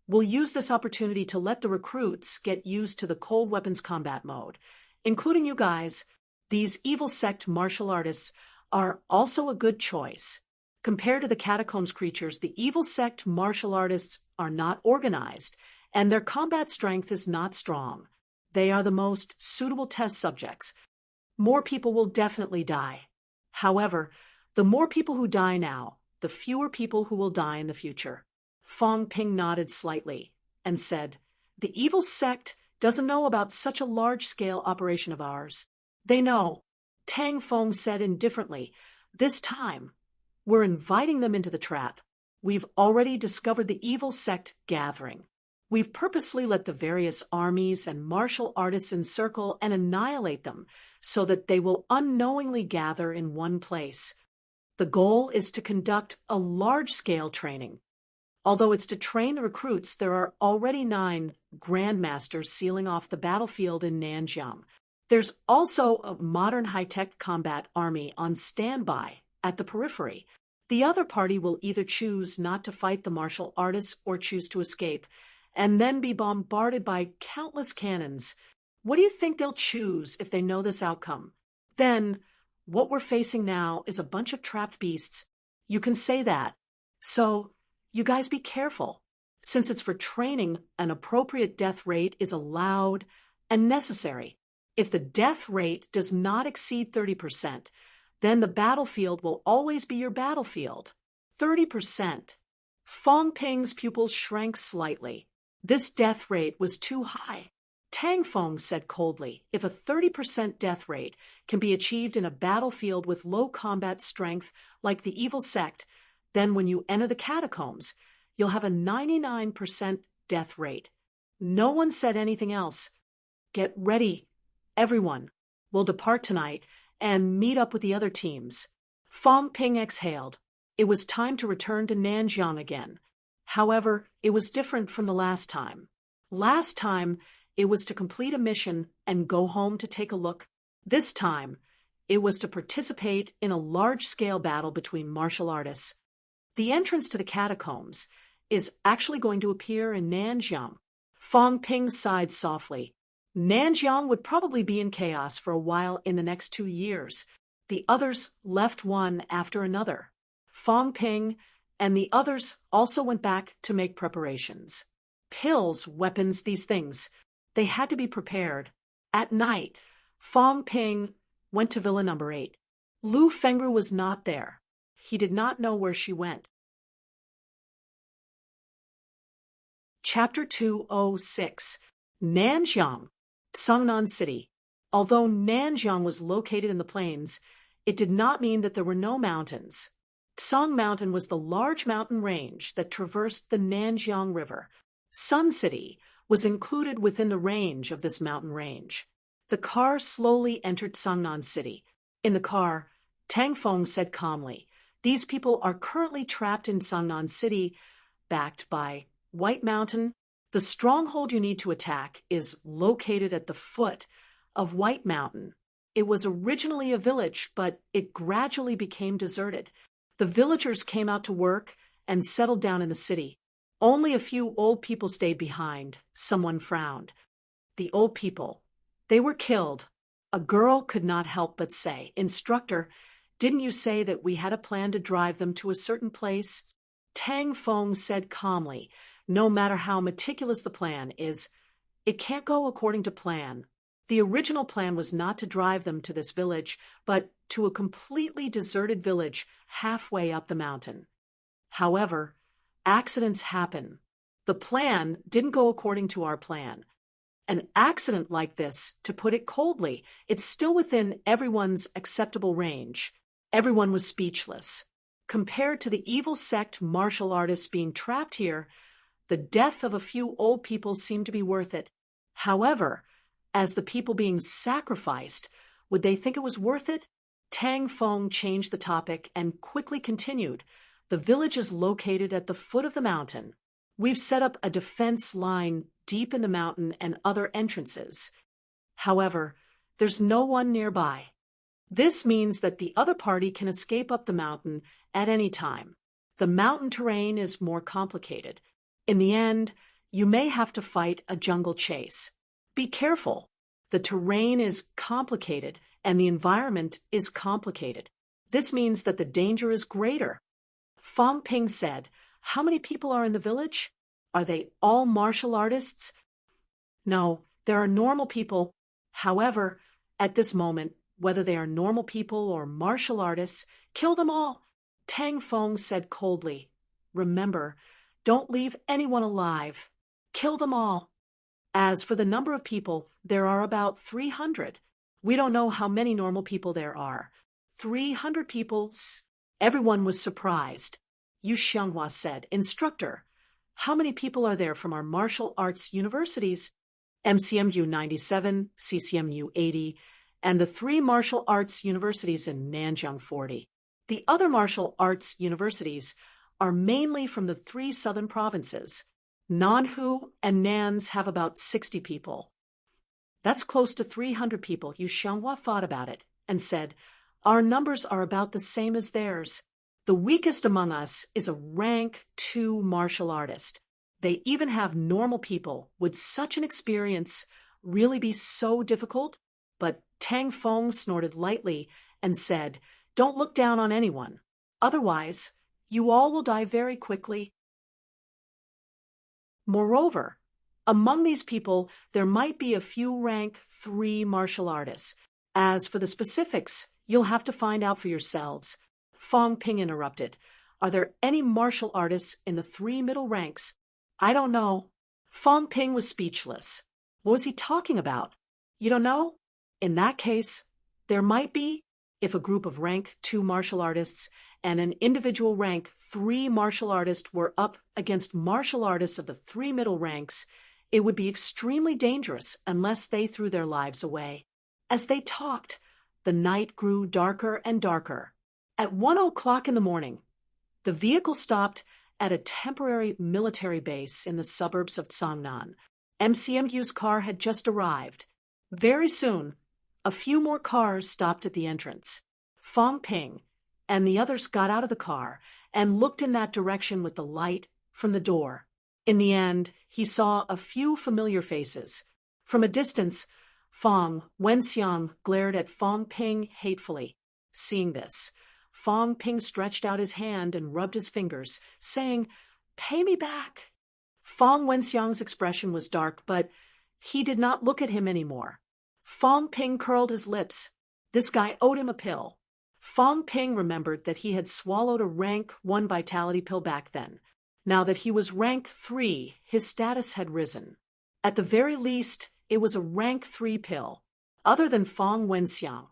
we'll use this opportunity to let the recruits get used to the cold weapons combat mode. Including you guys, these evil sect martial artists are also a good choice. Compared to the catacombs creatures, the evil sect martial artists are not organized, and their combat strength is not strong. They are the most suitable test subjects. More people will definitely die. However, the more people who die now, the fewer people who will die in the future. Fong Ping nodded slightly and said, the evil sect doesn't know about such a large-scale operation of ours. They know. Tang Feng said indifferently, this time, we're inviting them into the trap. We've already discovered the evil sect gathering. We've purposely let the various armies and martial artists encircle and annihilate them so that they will unknowingly gather in one place. The goal is to conduct a large-scale training. Although it's to train the recruits, there are already 9 grandmasters sealing off the battlefield in Nanjiang. There's also a modern high-tech combat army on standby at the periphery. The other party will either choose not to fight the martial artists or choose to escape, and then be bombarded by countless cannons. What do you think they'll choose if they know this outcome? Then, what we're facing now is a bunch of trapped beasts. You can say that. So, you guys be careful. Since it's for training, an appropriate death rate is allowed and necessary. If the death rate does not exceed 30%, then the battlefield will always be your battlefield. 30%. Fong Ping's pupils shrank slightly. This death rate was too high. Tang Feng said coldly, if a 30% death rate can be achieved in a battlefield with low combat strength like the evil sect, then when you enter the catacombs, you'll have a 99% death rate. No one said anything else. Get ready, everyone. We'll depart tonight and meet up with the other teams. Fong Ping exhaled. It was time to return to Nanjiang again. However, it was different from the last time. Last time, it was to complete a mission and go home to take a look. This time, it was to participate in a large-scale battle between martial artists. The entrance to the catacombs is actually going to appear in Nanjiang. Fong Ping sighed softly. Nanjiang would probably be in chaos for a while in the next 2 years. The others left one after another. Fong Ping and the others also went back to make preparations. Pills, weapons, these things. They had to be prepared. At night, Fong Ping went to Villa number 8. Lu Fengru was not there. He did not know where she went. Chapter 206. Nanjiang, Songnan City. Although Nanjiang was located in the plains, it did not mean that there were no mountains. Song Mountain was the large mountain range that traversed the Nanjiang River. Sun City was included within the range of this mountain range. The car slowly entered Songnan City. In the car, Tang Feng said calmly, "These people are currently trapped in Songnan City, backed by White Mountain. The stronghold you need to attack is located at the foot of White Mountain. It was originally a village, but it gradually became deserted. The villagers came out to work and settled down in the city. Only a few old people stayed behind." Someone frowned. The old people. They were killed. A girl could not help but say, "Instructor, didn't you say that we had a plan to drive them to a certain place?" Tang Feng said calmly, "No matter how meticulous the plan is, it can't go according to plan. The original plan was not to drive them to this village, but to a completely deserted village halfway up the mountain. However, accidents happen. The plan didn't go according to our plan. An accident like this, to put it coldly, it's still within everyone's acceptable range." Everyone was speechless. Compared to the evil sect martial artists being trapped here, the death of a few old people seemed to be worth it. However, as the people being sacrificed, would they think it was worth it? Tang Feng changed the topic and quickly continued. "The village is located at the foot of the mountain. We've set up a defense line deep in the mountain and other entrances. However, there's no one nearby. This means that the other party can escape up the mountain at any time. The mountain terrain is more complicated. In the end, you may have to fight a jungle chase. Be careful. The terrain is complicated and the environment is complicated. This means that the danger is greater." Fong Ping said, "How many people are in the village? Are they all martial artists?" "No, there are normal people. However, at this moment, whether they are normal people or martial artists, kill them all." Tang Feng said coldly, "Remember, don't leave anyone alive. Kill them all. As for the number of people, there are about 300. We don't know how many normal people there are. 300 people." Everyone was surprised. Yu Xianghua said, "Instructor, how many people are there from our martial arts universities?" MCMU 97, CCMU 80, and the 3 martial arts universities in Nanjiang 40. The other martial arts universities are mainly from the 3 southern provinces. Nanhu and Nans have about 60 people. That's close to 300 people. Yu Xianghua thought about it and said, "Our numbers are about the same as theirs. The weakest among us is a rank 2 martial artist. They even have normal people. Would such an experience really be so difficult?" But Tang Feng snorted lightly and said, "Don't look down on anyone. Otherwise, you all will die very quickly. Moreover, among these people, there might be a few rank 3 martial artists. As for the specifics, you'll have to find out for yourselves." Fong Ping interrupted. "Are there any martial artists in the 3 middle ranks?" "I don't know." Fong Ping was speechless. What was he talking about? You don't know? In that case, there might be. If a group of rank 2 martial artists and an individual rank 3 martial artist were up against martial artists of the 3 middle ranks, it would be extremely dangerous unless they threw their lives away. As they talked, the night grew darker and darker. At 1 o'clock in the morning, the vehicle stopped at a temporary military base in the suburbs of Songnan. MCMU's car had just arrived. Very soon, a few more cars stopped at the entrance. Fong Ping and the others got out of the car and looked in that direction with the light from the door. In the end, he saw a few familiar faces. From a distance, Fong Wenxiang glared at Fong Ping hatefully. Seeing this, Fong Ping stretched out his hand and rubbed his fingers, saying, "Pay me back." Fong Wenxiang's expression was dark, but he did not look at him anymore. Fong Ping curled his lips. This guy owed him a pill. Fong Ping remembered that he had swallowed a rank 1 vitality pill back then. Now that he was rank 3, his status had risen. At the very least, it was a rank 3 pill. Other than Fong Wenxiang,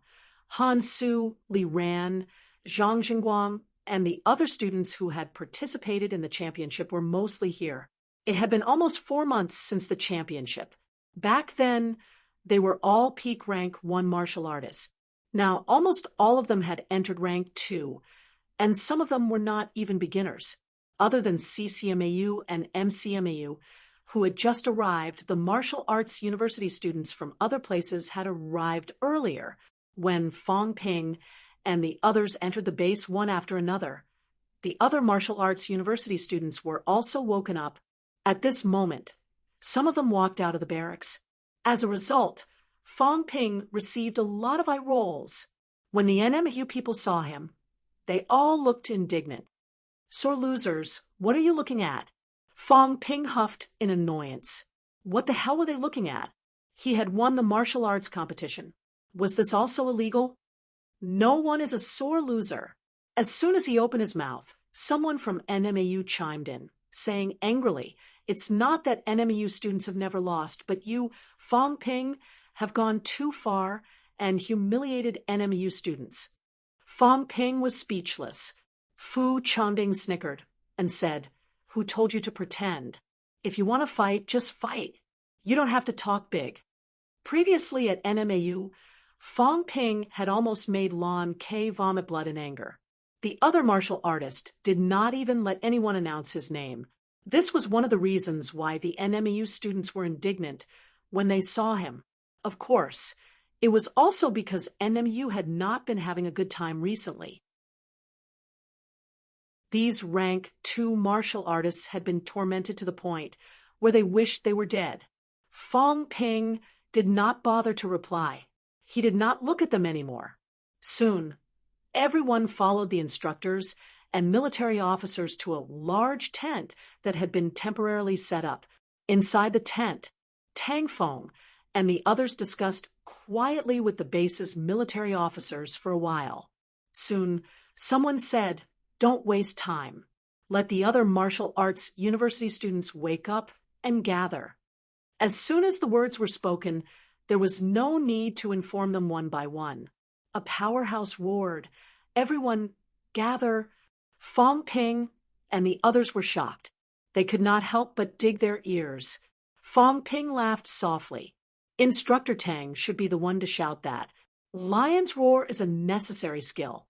Han Su, Li Ran, Zhang Jingguang, and the other students who had participated in the championship were mostly here. It had been almost 4 months since the championship. Back then, they were all peak rank 1 martial artists. Now, almost all of them had entered rank 2, and some of them were not even beginners. Other than CCMAU and MCMAU, who had just arrived, the martial arts university students from other places had arrived earlier when Fong Ping and the others entered the base one after another. The other martial arts university students were also woken up at this moment. Some of them walked out of the barracks. As a result, Fong Ping received a lot of eye rolls. When the NMU people saw him, they all looked indignant. "Sore losers, what are you looking at?" Fong Ping huffed in annoyance. What the hell were they looking at? He had won the martial arts competition. Was this also illegal? No one is a sore loser. As soon as he opened his mouth, someone from NMAU chimed in, saying angrily, "It's not that NMAU students have never lost, but you, Fong Ping, have gone too far and humiliated NMAU students." Fong Ping was speechless. Fu Changding snickered and said, "Who told you to pretend? If you want to fight, just fight. You don't have to talk big." Previously at NMAU, Fong Ping had almost made Lon K vomit blood in anger. The other martial artist did not even let anyone announce his name. This was one of the reasons why the NMAU students were indignant when they saw him. Of course, it was also because NMU had not been having a good time recently. These rank 2 martial artists had been tormented to the point where they wished they were dead. Fong Ping did not bother to reply. He did not look at them anymore. Soon, everyone followed the instructors and military officers to a large tent that had been temporarily set up. Inside the tent, Tang Fong and the others discussed quietly with the base's military officers for a while. Soon, someone said, "Don't waste time. Let the other martial arts university students wake up and gather." As soon as the words were spoken, there was no need to inform them one by one. A powerhouse roared, "Everyone, gather!" Fong Ping and the others were shocked. They could not help but dig their ears. Fong Ping laughed softly. Instructor Tang should be the one to shout that. Lion's roar is a necessary skill.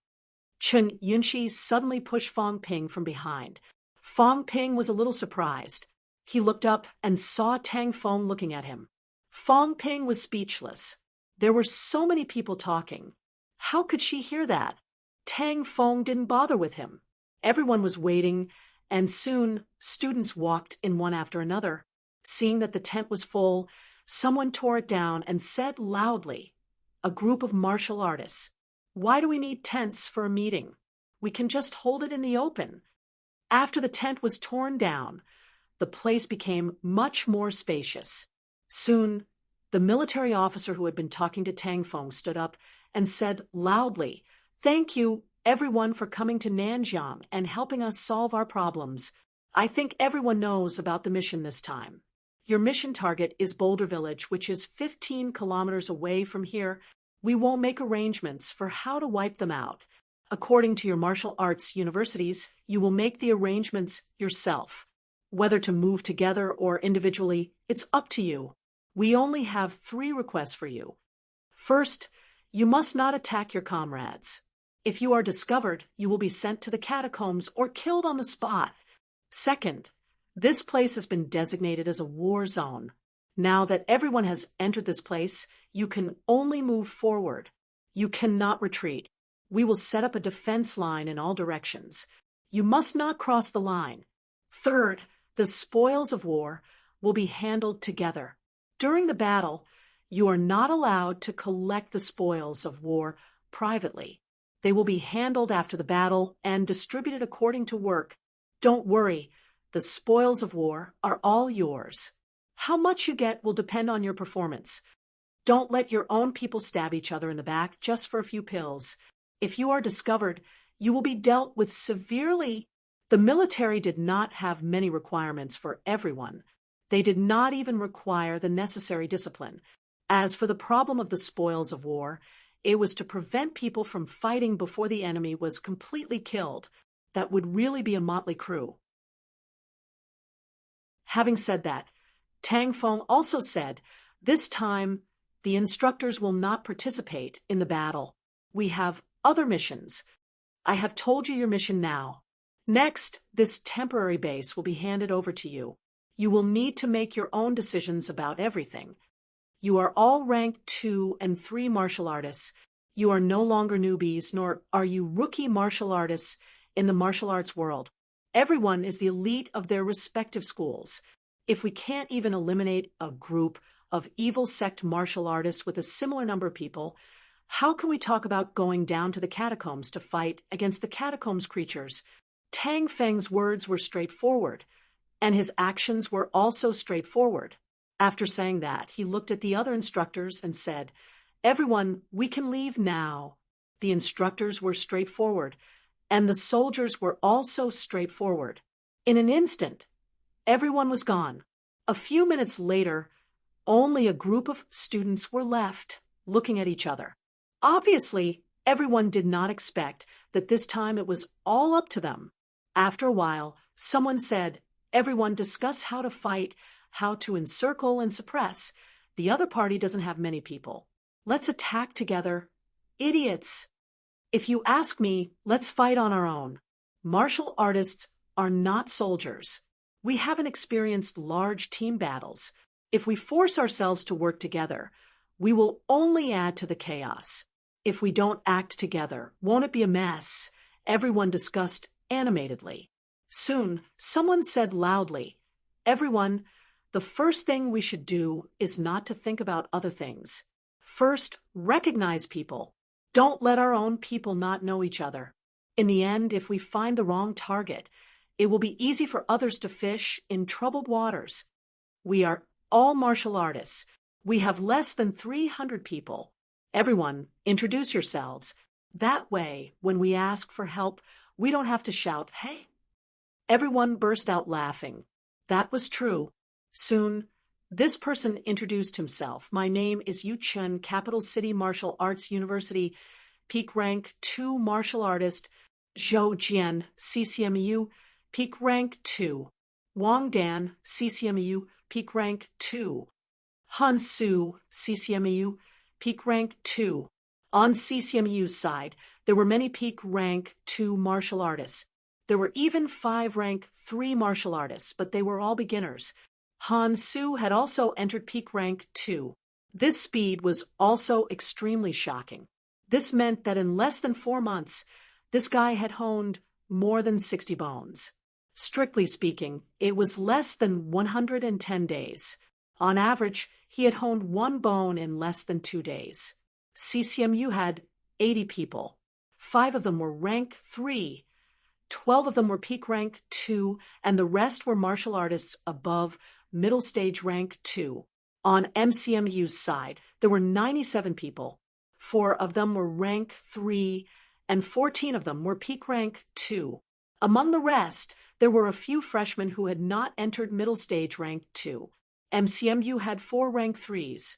Chen Yunxi suddenly pushed Fong Ping from behind. Fong Ping was a little surprised. He looked up and saw Tang Fong looking at him. Fong Ping was speechless. There were so many people talking. How could she hear that? Tang Fong didn't bother with him. Everyone was waiting, and soon students walked in one after another. Seeing that the tent was full, someone tore it down and said loudly, "A group of martial artists. Why do we need tents for a meeting? We can just hold it in the open." After the tent was torn down, the place became much more spacious. Soon, the military officer who had been talking to Tang Fong stood up and said loudly, "Thank you, everyone, for coming to Nanjiang and helping us solve our problems. I think everyone knows about the mission this time. Your mission target is Boulder Village, which is 15 kilometers away from here. We will make arrangements for how to wipe them out. According to your martial arts universities, you will make the arrangements yourself. Whether to move together or individually, it's up to you. We only have 3 requests for you. First, you must not attack your comrades. If you are discovered, you will be sent to the catacombs or killed on the spot. Second, this place has been designated as a war zone. Now that everyone has entered this place, you can only move forward. You cannot retreat. We will set up a defense line in all directions. You must not cross the line. Third, The spoils of war will be handled together. During the battle, you are not allowed to collect the spoils of war privately. They will be handled after the battle and distributed according to work. Don't worry, the spoils of war are all yours. How much you get will depend on your performance. Don't let your own people stab each other in the back just for a few pills. If you are discovered, you will be dealt with severely. The military did not have many requirements for everyone. They did not even require the necessary discipline. As for the problem of the spoils of war, it was to prevent people from fighting before the enemy was completely killed. That would really be a motley crew. Having said that, Tang Feng also said, this time the instructors will not participate in the battle. We have other missions. I have told you your mission now. Next, this temporary base will be handed over to you. You will need to make your own decisions about everything. You are all rank 2 and 3 martial artists. You are no longer newbies, nor are you rookie martial artists in the martial arts world. Everyone is the elite of their respective schools. If we can't even eliminate a group of evil sect martial artists with a similar number of people, how can we talk about going down to the catacombs to fight against the catacombs creatures? Tang Feng's words were straightforward, and his actions were also straightforward. After saying that, he looked at the other instructors and said, everyone, we can leave now. The instructors were straightforward, and the soldiers were also straightforward. In an instant, everyone was gone. A few minutes later, only a group of students were left, looking at each other. Obviously, everyone did not expect that this time it was all up to them. After a while, someone said, everyone discuss how to fight, how to encircle and suppress. The other party doesn't have many people. Let's attack together. Idiots! If you ask me, let's fight on our own. Martial artists are not soldiers. We haven't experienced large team battles. If we force ourselves to work together, we will only add to the chaos. If we don't act together, won't it be a mess? Everyone discussed animatedly. Soon, someone said loudly, everyone, the first thing we should do is not to think about other things. First, recognize people. Don't let our own people not know each other. In the end, if we find the wrong target, it will be easy for others to fish in troubled waters. We are all martial artists. We have less than 300 people. Everyone, introduce yourselves. That way, when we ask for help, we don't have to shout, hey. Everyone burst out laughing. That was true. Soon, this person introduced himself. My name is Yu Chen, Capital City Martial Arts University, peak rank 2 martial artist. Zhou Jian, CCMU, peak rank 2. Wang Dan, CCMU, peak rank 2. Han Su, CCMU, peak rank 2. On CCMU's side, there were many peak rank 2 martial artists. There were even 5 rank 3 martial artists, but they were all beginners. Han Su had also entered peak rank 2. This speed was also extremely shocking. This meant that in less than 4 months, this guy had honed more than 60 bones. Strictly speaking, it was less than 110 days. On average, he had honed 1 bone in less than 2 days. CCMU had 80 people. 5 of them were rank 3. 12 of them were peak rank 2, and the rest were martial artists above middle stage rank 2. On MCMU's side, there were 97 people. 4 of them were rank 3, and 14 of them were peak rank 2. Among the rest, there were a few freshmen who had not entered middle stage rank 2. MCMU had 4 rank 3s.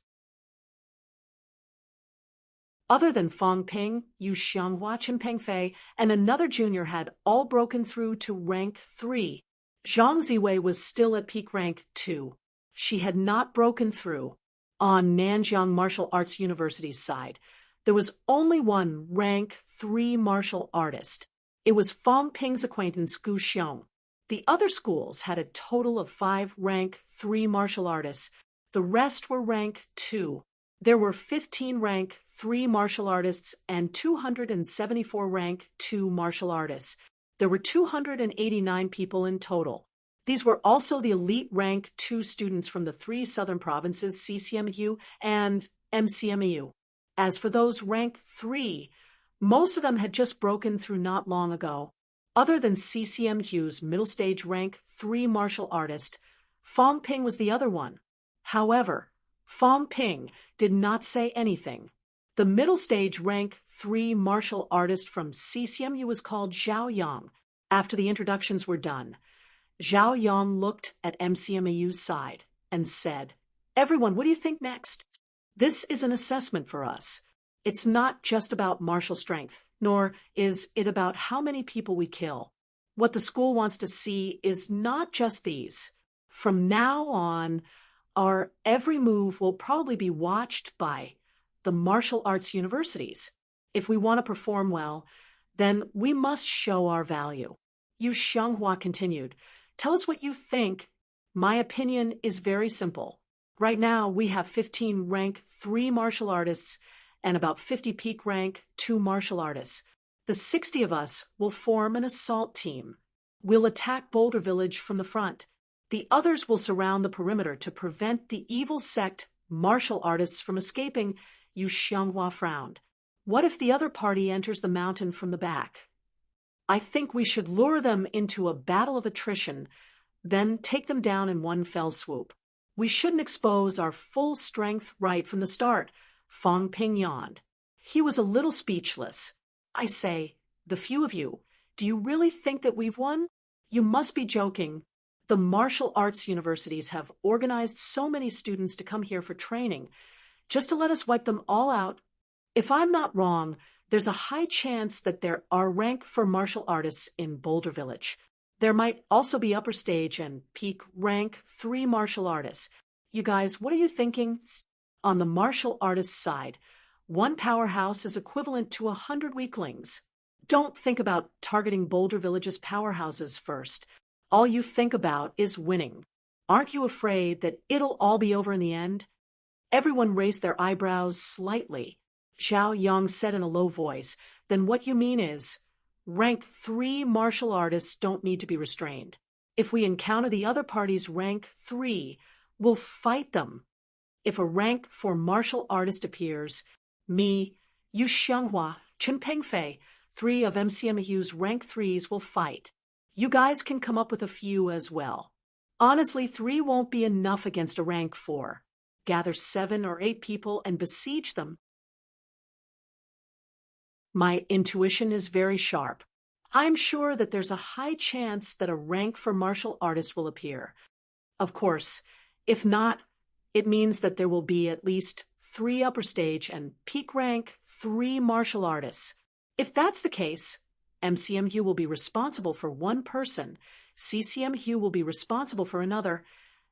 Other than Fang Ping, Yu Xianghua, Chen Pengfei, and another junior had all broken through to rank 3. Zhang Ziwei was still at peak rank 2. She had not broken through. On Nanjiang Martial Arts University's side, there was only one rank 3 martial artist. It was Fang Ping's acquaintance Gu Xiong. The other schools had a total of 5 rank 3 martial artists. The rest were rank 2. There were 15 rank 3 martial artists and 274 rank 2 martial artists. There were 289 people in total. These were also the elite rank 2 students from the 3 southern provinces, CCMU and MCMU. As for those rank 3, most of them had just broken through not long ago. Other than CCMU's middle stage rank 3 martial artist, Fong Ping was the other one. However, Fong Ping did not say anything. The middle stage rank 3 martial artist from CCMU was called Zhao Yang. After the introductions were done, Zhao Yang looked at MCMU's side and said, "Everyone, what do you think next? This is an assessment for us. It's not just about martial strength, nor is it about how many people we kill. What the school wants to see is not just these. From now on, our every move will probably be watched by the martial arts universities. If we want to perform well, then we must show our value." Yu Xianghua continued, "Tell us what you think. My opinion is very simple. Right now, we have 15 rank 3 martial artists and about 50 peak rank 2 martial artists. The 60 of us will form an assault team. We'll attack Boulder Village from the front. The others will surround the perimeter to prevent the evil sect martial artists from escaping." Yu Xianghua frowned. "What if the other party enters the mountain from the back? I think we should lure them into a battle of attrition, then take them down in one fell swoop. We shouldn't expose our full strength right from the start." Fong Ping yawned. He was a little speechless. "I say, the few of you, do you really think that we've won? You must be joking. The martial arts universities have organized so many students to come here for training, just to let us wipe them all out. If I'm not wrong, there's a high chance that there are rank for martial artists in Boulder Village. There might also be upper stage and peak rank 3 martial artists. You guys, what are you thinking?" On the martial artist side, one powerhouse is equivalent to 100 weaklings. Don't think about targeting Boulder Village's powerhouses first. All you think about is winning. Aren't you afraid that it'll all be over in the end? Everyone raised their eyebrows slightly. Zhao Yang said in a low voice, "Then what you mean is, rank 3 martial artists don't need to be restrained. If we encounter the other party's rank 3, we'll fight them. If a rank 4 martial artist appears, me, Yu Xianghua, Chen Pengfei, 3 of MCMU's rank 3s will fight. You guys can come up with a few as well. Honestly, 3 won't be enough against a rank 4. Gather 7 or 8 people and besiege them. My intuition is very sharp. I'm sure that there's a high chance that a rank for martial artists will appear. Of course, if not, it means that there will be at least 3 upper stage and peak rank 3 martial artists. If that's the case, MCMU will be responsible for one person, CCMU will be responsible for another,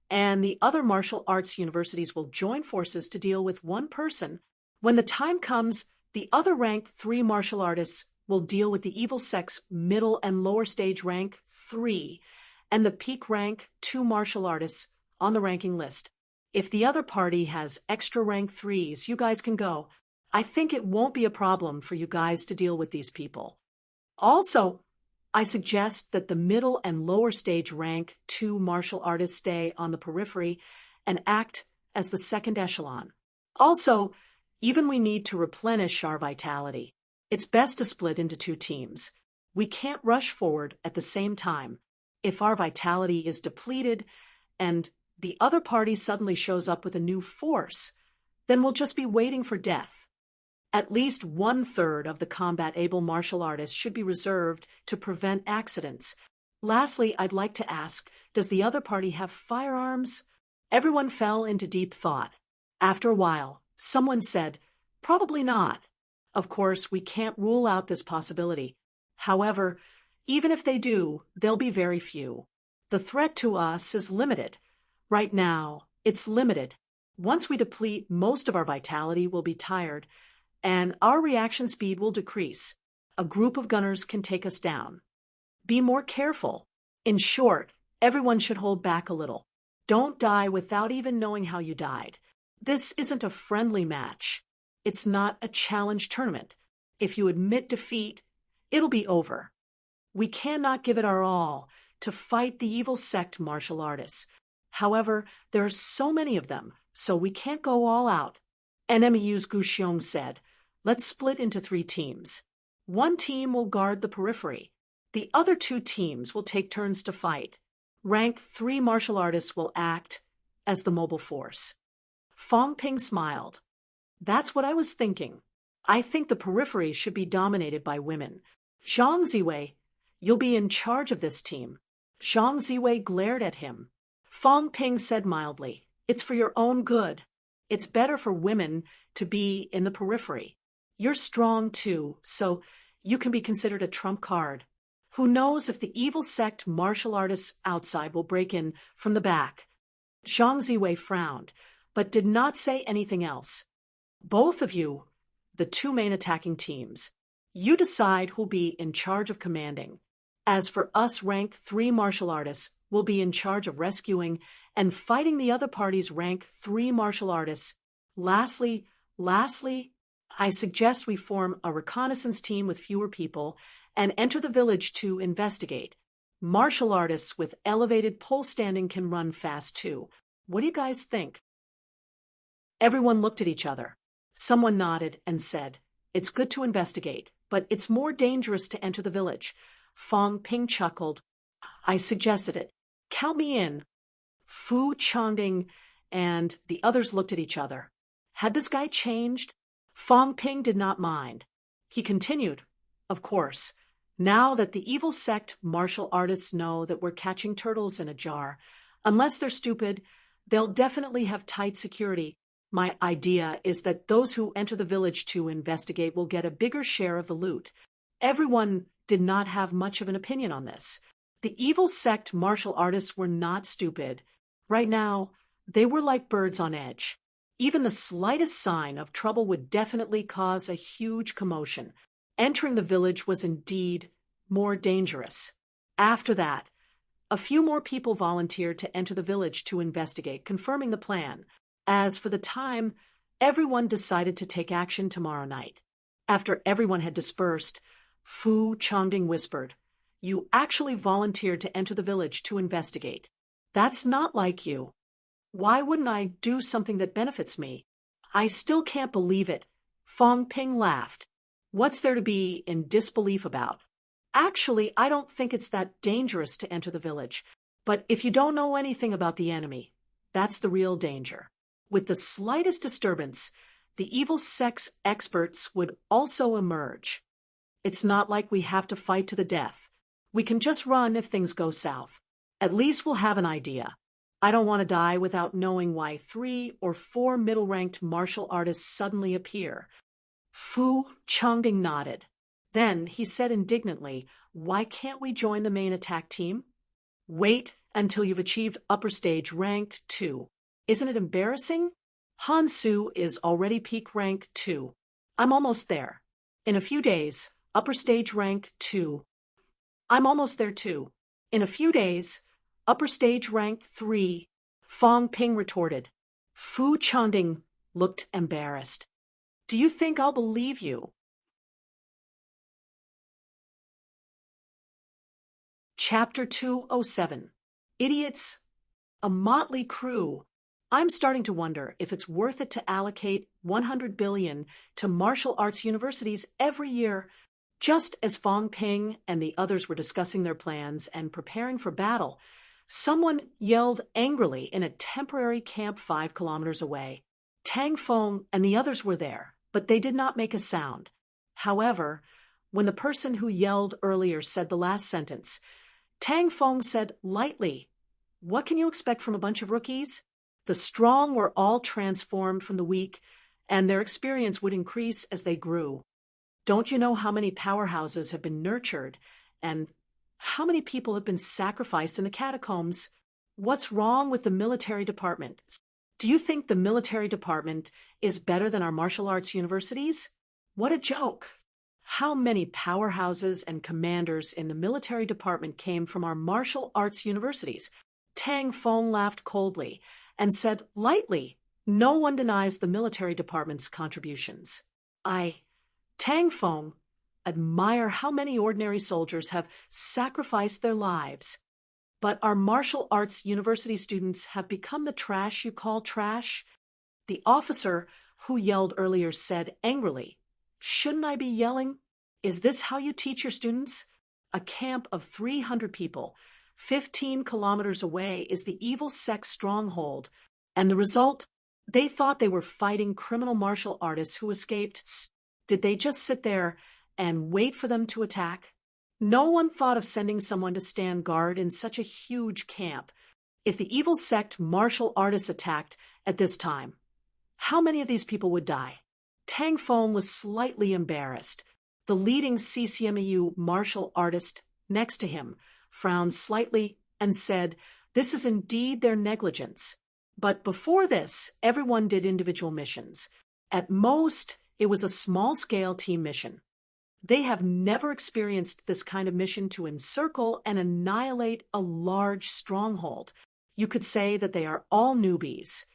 and the other martial arts universities will join forces to deal with one person. When the time comes, the other rank 3 martial artists will deal with the evil sect's middle and lower stage rank 3 and the peak rank 2 martial artists on the ranking list. If the other party has extra rank 3s, you guys can go. I think it won't be a problem for you guys to deal with these people. Also, I suggest that the middle and lower stage rank 2 martial artists stay on the periphery and act as the second echelon. Also, even we need to replenish our vitality. It's best to split into 2 teams. We can't rush forward at the same time. If our vitality is depleted and the other party suddenly shows up with a new force, then we'll just be waiting for death. At least 1/3 of the combat-able martial artists should be reserved to prevent accidents. Lastly, I'd like to ask, does the other party have firearms? Everyone fell into deep thought. After a while, someone said, "Probably not." Of course, we can't rule out this possibility. However, even if they do, they'll be very few. The threat to us is limited. Right now, it's limited. Once we deplete most of our vitality, we'll be tired, and our reaction speed will decrease. A group of gunners can take us down. Be more careful. In short, everyone should hold back a little. Don't die without even knowing how you died. This isn't a friendly match. It's not a challenge tournament. If you admit defeat, it'll be over. We cannot give it our all to fight the evil sect martial artists. However, there are so many of them, so we can't go all out. NMEU's Gu Xiong said, let's split into 3 teams. One team will guard the periphery. The other 2 teams will take turns to fight. Rank 3 martial artists will act as the mobile force. Fong Ping smiled. That's what I was thinking. I think the periphery should be dominated by women. Zhang Ziwei, you'll be in charge of this team. Zhang Ziwei glared at him. Fong Ping said mildly, it's for your own good. It's better for women to be in the periphery. You're strong too, so you can be considered a trump card. Who knows if the evil sect martial artists outside will break in from the back? Zhang Ziwei frowned, but did not say anything else. Both of you, the 2 main attacking teams, you decide who'll be in charge of commanding. As for us rank 3 martial artists, we'll be in charge of rescuing and fighting the other party's rank 3 martial artists. Lastly, I suggest we form a reconnaissance team with fewer people and enter the village to investigate. Martial artists with elevated pole standing can run fast too. What do you guys think? Everyone looked at each other. Someone nodded and said, it's good to investigate, but it's more dangerous to enter the village. Fong Ping chuckled. I suggested it. Count me in. Fu Changding and the others looked at each other. Had this guy changed? Fong Ping did not mind. He continued, of course, now that the evil sect martial artists know that we're catching turtles in a jar, unless they're stupid, they'll definitely have tight security. My idea is that those who enter the village to investigate will get a bigger share of the loot. Everyone did not have much of an opinion on this. The evil sect martial artists were not stupid. Right now, they were like birds on edge. Even the slightest sign of trouble would definitely cause a huge commotion. Entering the village was indeed more dangerous. After that, a few more people volunteered to enter the village to investigate, confirming the plan. As for the time, everyone decided to take action tomorrow night. After everyone had dispersed, Fu Changding whispered, you actually volunteered to enter the village to investigate. That's not like you. Why wouldn't I do something that benefits me? I still can't believe it. Fong Ping laughed. What's there to be in disbelief about? Actually, I don't think it's that dangerous to enter the village. But if you don't know anything about the enemy, that's the real danger. With the slightest disturbance, the evil sect's experts would also emerge. It's not like we have to fight to the death. We can just run if things go south. At least we'll have an idea. I don't want to die without knowing why 3 or 4 middle-ranked martial artists suddenly appear. Fu Changding nodded. Then he said indignantly, why can't we join the main attack team? Wait until you've achieved upper stage rank 2. Isn't it embarrassing? Han Su is already peak rank 2. I'm almost there. In a few days, upper stage rank 2. I'm almost there too. In a few days, upper stage rank 3. Fong Ping retorted. Fu Changding looked embarrassed. Do you think I'll believe you? Chapter 207. Idiots. A motley crew. I'm starting to wonder if it's worth it to allocate $100 billion to martial arts universities every year. Just as Fong Ping and the others were discussing their plans and preparing for battle, someone yelled angrily in a temporary camp 5 kilometers away. Tang Feng and the others were there, but they did not make a sound. However, when the person who yelled earlier said the last sentence, Tang Feng said lightly, "What can you expect from a bunch of rookies? The strong were all transformed from the weak, and their experience would increase as they grew. Don't you know how many powerhouses have been nurtured, and how many people have been sacrificed in the catacombs? What's wrong with the military department? Do you think the military department is better than our martial arts universities? What a joke! How many powerhouses and commanders in the military department came from our martial arts universities?" Tang Feng laughed coldly and said lightly, "No one denies the military department's contributions. Tang Feng, admire how many ordinary soldiers have sacrificed their lives. But our martial arts university students have become the trash you call trash? The officer who yelled earlier said angrily, "Shouldn't I be yelling? Is this how you teach your students?" A camp of 300 people, 15 kilometers away, is the evil sect stronghold, and the result? They thought they were fighting criminal martial artists who escaped. Did they just sit there and wait for them to attack? No one thought of sending someone to stand guard in such a huge camp. If the evil sect martial artists attacked at this time, how many of these people would die? Tang Feng was slightly embarrassed. The leading CCMEU martial artist next to him frowned slightly and said, "This is indeed their negligence." But before this, everyone did individual missions. At most, it was a small-scale team mission. They have never experienced this kind of mission to encircle and annihilate a large stronghold. You could say that they are all newbies.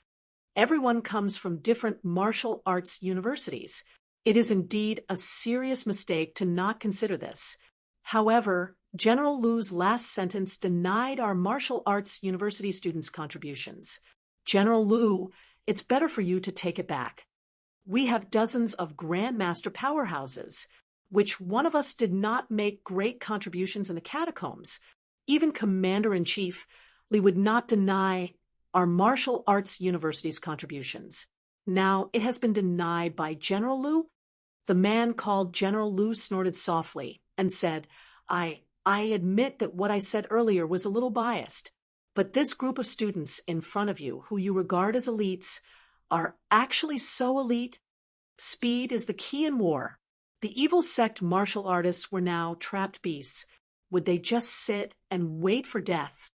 Everyone comes from different martial arts universities. It is indeed a serious mistake to not consider this. However, General Lu's last sentence denied our martial arts university students' contributions. "General Lu, it's better for you to take it back. We have dozens of grandmaster powerhouses. Which one of us did not make great contributions in the catacombs? Even Commander-in-Chief Li would not deny our martial arts university's contributions. Now it has been denied by General Lu?" The man called General Lu snorted softly and said, I admit that what I said earlier was a little biased, but this group of students in front of you, who you regard as elites, are actually so elite. Speed is the key in war. The evil sect martial artists were now trapped beasts. Would they just sit and wait for death?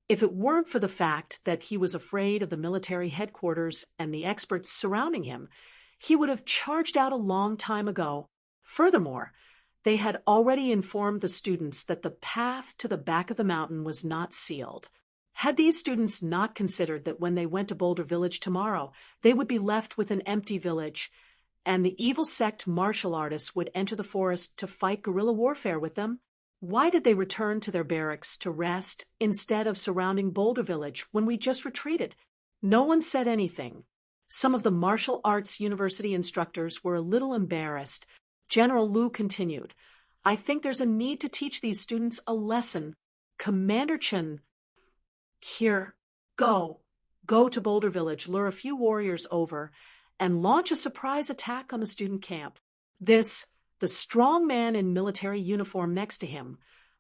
If it weren't for the fact that he was afraid of the military headquarters and the experts surrounding him, he would have charged out a long time ago. Furthermore, they had already informed the students that the path to the back of the mountain was not sealed. Had these students not considered that when they went to Boulder Village tomorrow, they would be left with an empty village, and the evil sect martial artists would enter the forest to fight guerrilla warfare with them? Why did they return to their barracks to rest instead of surrounding Boulder Village when we just retreated? No one said anything. Some of the martial arts university instructors were a little embarrassed. General Lu continued, "I think there's a need to teach these students a lesson. Commander Chen, here, go to Boulder Village, lure a few warriors over, and launch a surprise attack on the student camp." The strong man in military uniform next to him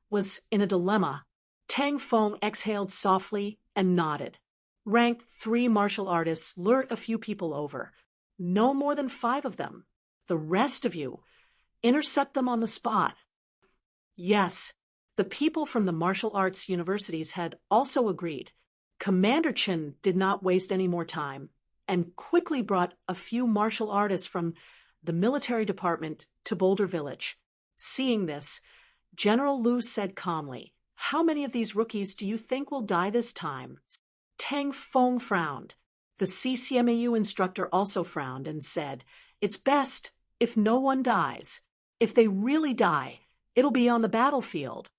was in a dilemma. Tang Feng exhaled softly and nodded. Rank 3 martial artists lured a few people over. No more than 5 of them. The rest of you, intercept them on the spot. Yes, the people from the martial arts universities had also agreed. Commander Chen did not waste any more time and quickly brought a few martial artists from the military department to Boulder Village. Seeing this, General Lu said calmly, "How many of these rookies do you think will die this time?" Tang Feng frowned. The CCMAU instructor also frowned and said, "It's best if no one dies. If they really die, it'll be on the battlefield.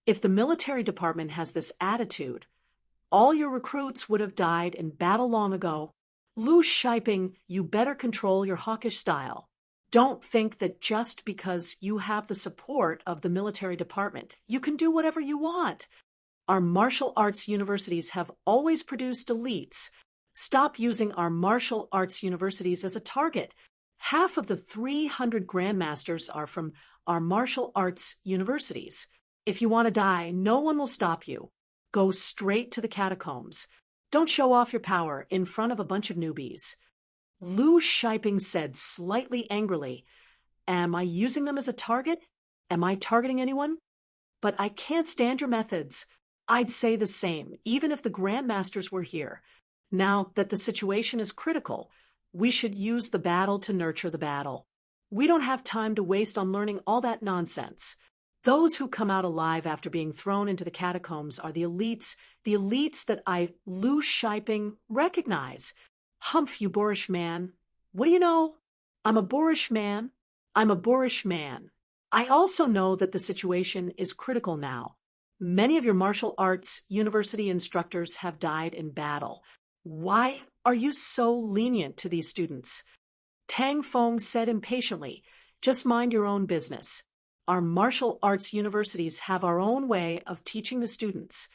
If the military department has this attitude, all your recruits would have died in battle long ago. Lu Shiping, you better control your hawkish style. Don't think that just because you have the support of the military department, you can do whatever you want. Our martial arts universities have always produced elites. Stop using our martial arts universities as a target. Half of the 300 grandmasters are from our martial arts universities. If you want to die, no one will stop you. Go straight to the catacombs. Don't show off your power in front of a bunch of newbies." Lu Shiping said slightly angrily, "Am I using them as a target? Am I targeting anyone? But I can't stand your methods. I'd say the same, even if the grandmasters were here. Now that the situation is critical, we should use the battle to nurture the battle. We don't have time to waste on learning all that nonsense. Those who come out alive after being thrown into the catacombs are the elites that I, Lu Shiping, recognize. Humph, you boorish man. What do you know? I'm a boorish man. I also know that the situation is critical now. Many of your martial arts university instructors have died in battle. Why are you so lenient to these students? Tang Feng said impatiently, just mind your own business. Our martial arts universities have our own way of teaching the students.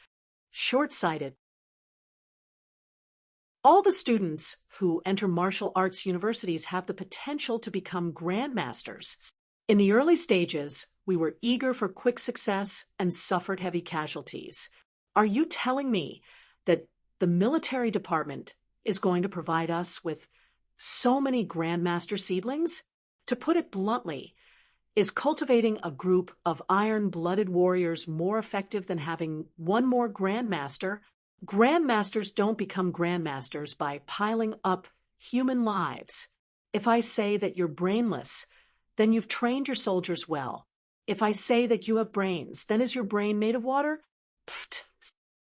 Short-sighted. All the students who enter martial arts universities have the potential to become grandmasters. In the early stages, we were eager for quick success and suffered heavy casualties. Are you telling me that the military department is going to provide us with so many grandmaster seedlings? To put it bluntly, is cultivating a group of iron-blooded warriors more effective than having one more grandmaster? Grandmasters don't become grandmasters by piling up human lives. If I say that you're brainless, then you've trained your soldiers well. If I say that you have brains, then is your brain made of water? Pfft.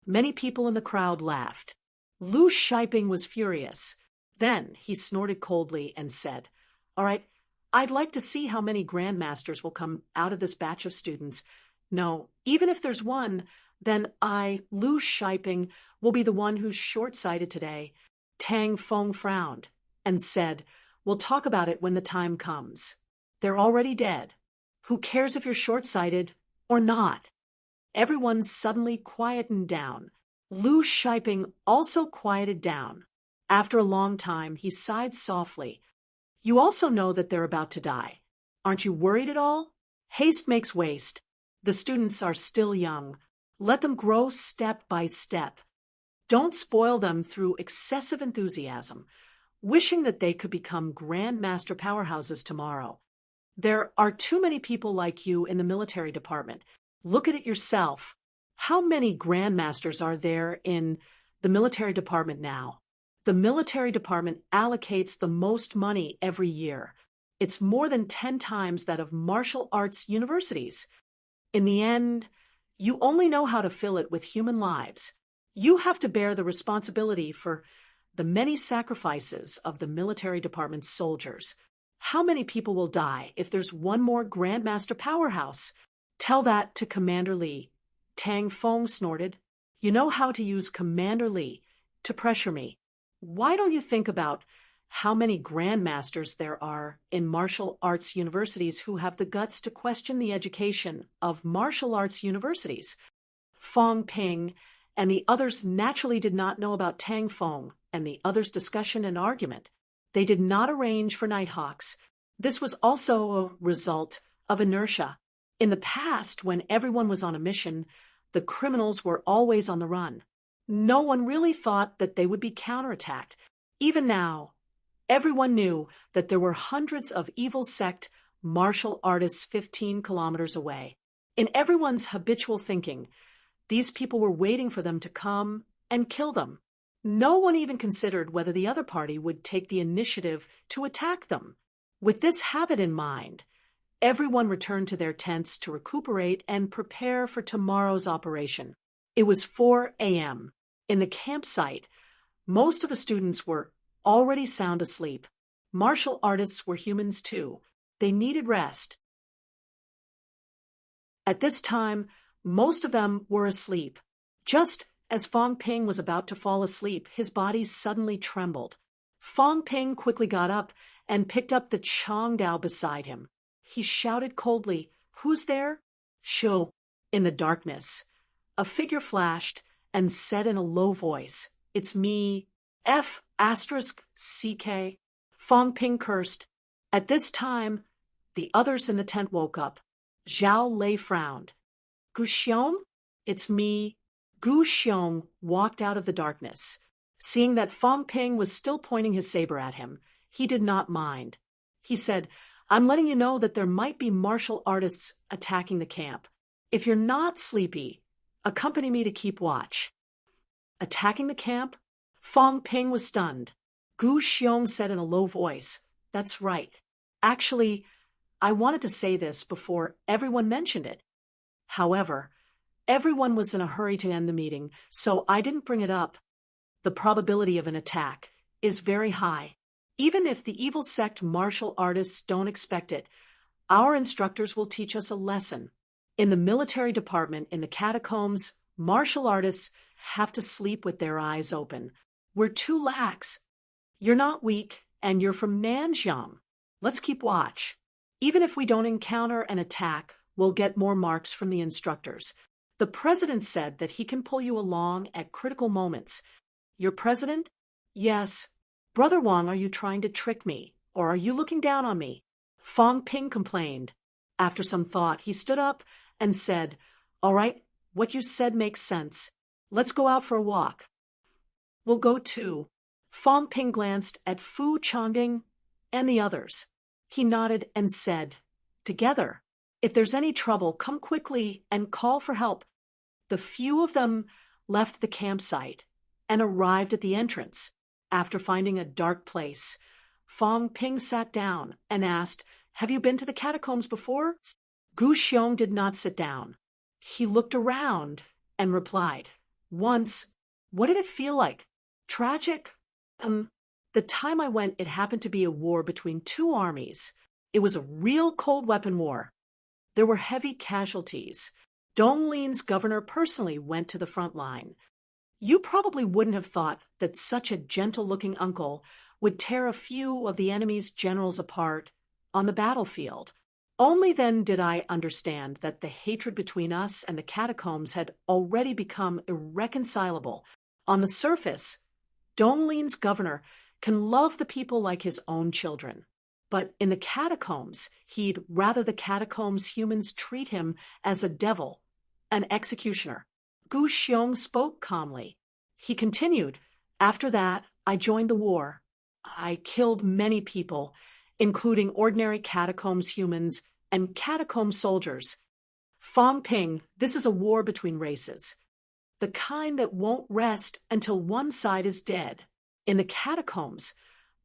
Many people in the crowd laughed. Lu Shiping was furious. Then he snorted coldly and said, "All right, I'd like to see how many grandmasters will come out of this batch of students. No, even if there's one, then I, Lu Shiping, will be the one who's short-sighted today." Tang Feng frowned and said, "We'll talk about it when the time comes. They're already dead. Who cares if you're short-sighted or not?" Everyone suddenly quietened down. Lu Shiping also quieted down. After a long time, he sighed softly. "You also know that they're about to die. Aren't you worried at all? Haste makes waste. The students are still young. Let them grow step by step. Don't spoil them through excessive enthusiasm, wishing that they could become grandmaster powerhouses tomorrow. There are too many people like you in the military department. Look at it yourself. How many grandmasters are there in the military department now? The military department allocates the most money every year. It's more than 10 times that of martial arts universities. In the end, you only know how to fill it with human lives. You have to bear the responsibility for the many sacrifices of the military department's soldiers. How many people will die if there's one more grandmaster powerhouse? Tell that to Commander Li." Tang Feng snorted. "You know how to use Commander Li to pressure me. Why don't you think about how many grandmasters there are in martial arts universities who have the guts to question the education of martial arts universities?" Fong Ping and the others naturally did not know about Tang Feng and the others' discussion and argument. They did not arrange for Nighthawks. This was also a result of inertia. In the past, when everyone was on a mission, the criminals were always on the run. No one really thought that they would be counterattacked. Even now, everyone knew that there were hundreds of evil sect martial artists 15 kilometers away. In everyone's habitual thinking, these people were waiting for them to come and kill them. No one even considered whether the other party would take the initiative to attack them. With this habit in mind, everyone returned to their tents to recuperate and prepare for tomorrow's operation. It was 4 a.m. In the campsite, most of the students were already sound asleep. Martial artists were humans too. They needed rest. At this time, most of them were asleep. Just as Fong Ping was about to fall asleep, his body suddenly trembled. Fong Ping quickly got up and picked up the Chongdao beside him. He shouted coldly, "Who's there?" "Shoo." In the darkness, a figure flashed and said in a low voice, "It's me, F***CK. Fong Ping cursed. At this time, the others in the tent woke up. Zhao Lei frowned. "Gu Xiong? It's me." Gu Xiong walked out of the darkness. Seeing that Fong Ping was still pointing his saber at him, he did not mind. He said, "I'm letting you know that there might be martial artists attacking the camp. If you're not sleepy, accompany me to keep watch." Attacking the camp? Fong Ping was stunned. Gu Xiong said in a low voice, "That's right. Actually, I wanted to say this before everyone mentioned it. However, everyone was in a hurry to end the meeting, so I didn't bring it up. The probability of an attack is very high. Even if the evil sect martial artists don't expect it, our instructors will teach us a lesson. In the military department in the catacombs, martial artists have to sleep with their eyes open. We're too lax. You're not weak, and you're from Nanjiang. Let's keep watch. Even if we don't encounter an attack, we'll get more marks from the instructors. The president said that he can pull you along at critical moments. Your president? Yes. Brother Wang, are you trying to trick me? Or are you looking down on me? Fong Ping complained. After some thought, he stood up and said, All right, what you said makes sense. Let's go out for a walk. We'll go too. Fong Ping glanced at Fu Changding and the others. He nodded and said, Together. If there's any trouble, come quickly and call for help. The few of them left the campsite and arrived at the entrance. After finding a dark place, Fong Ping sat down and asked, Have you been to the catacombs before? Gu Xiong did not sit down. He looked around and replied, Once. What did it feel like? Tragic? The time I went, it happened to be a war between two armies. It was a real cold weapon war. There were heavy casualties. Donglin's governor personally went to the front line. You probably wouldn't have thought that such a gentle-looking uncle would tear a few of the enemy's generals apart on the battlefield. Only then did I understand that the hatred between us and the catacombs had already become irreconcilable. On the surface, Donglin's governor can love the people like his own children. But in the catacombs, he'd rather the catacombs humans treat him as a devil, an executioner. Gu Xiong spoke calmly. He continued, After that, I joined the war. I killed many people, including ordinary catacombs humans and catacomb soldiers. Fong Ping, this is a war between races. The kind that won't rest until one side is dead. In the catacombs,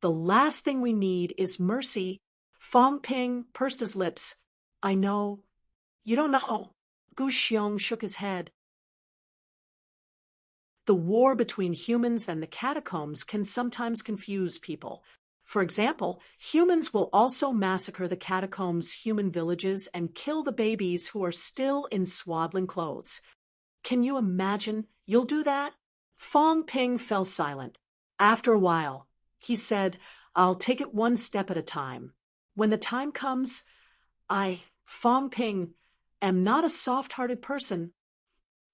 the last thing we need is mercy. Fong Ping pursed his lips. I know. You don't know. Gu Xiong shook his head. The war between humans and the catacombs can sometimes confuse people. For example, humans will also massacre the catacombs' human villages and kill the babies who are still in swaddling clothes. Can you imagine? You'll do that? Fong Ping fell silent. After a while, he said, I'll take it one step at a time. When the time comes, I, Fong Ping, am not a soft-hearted person.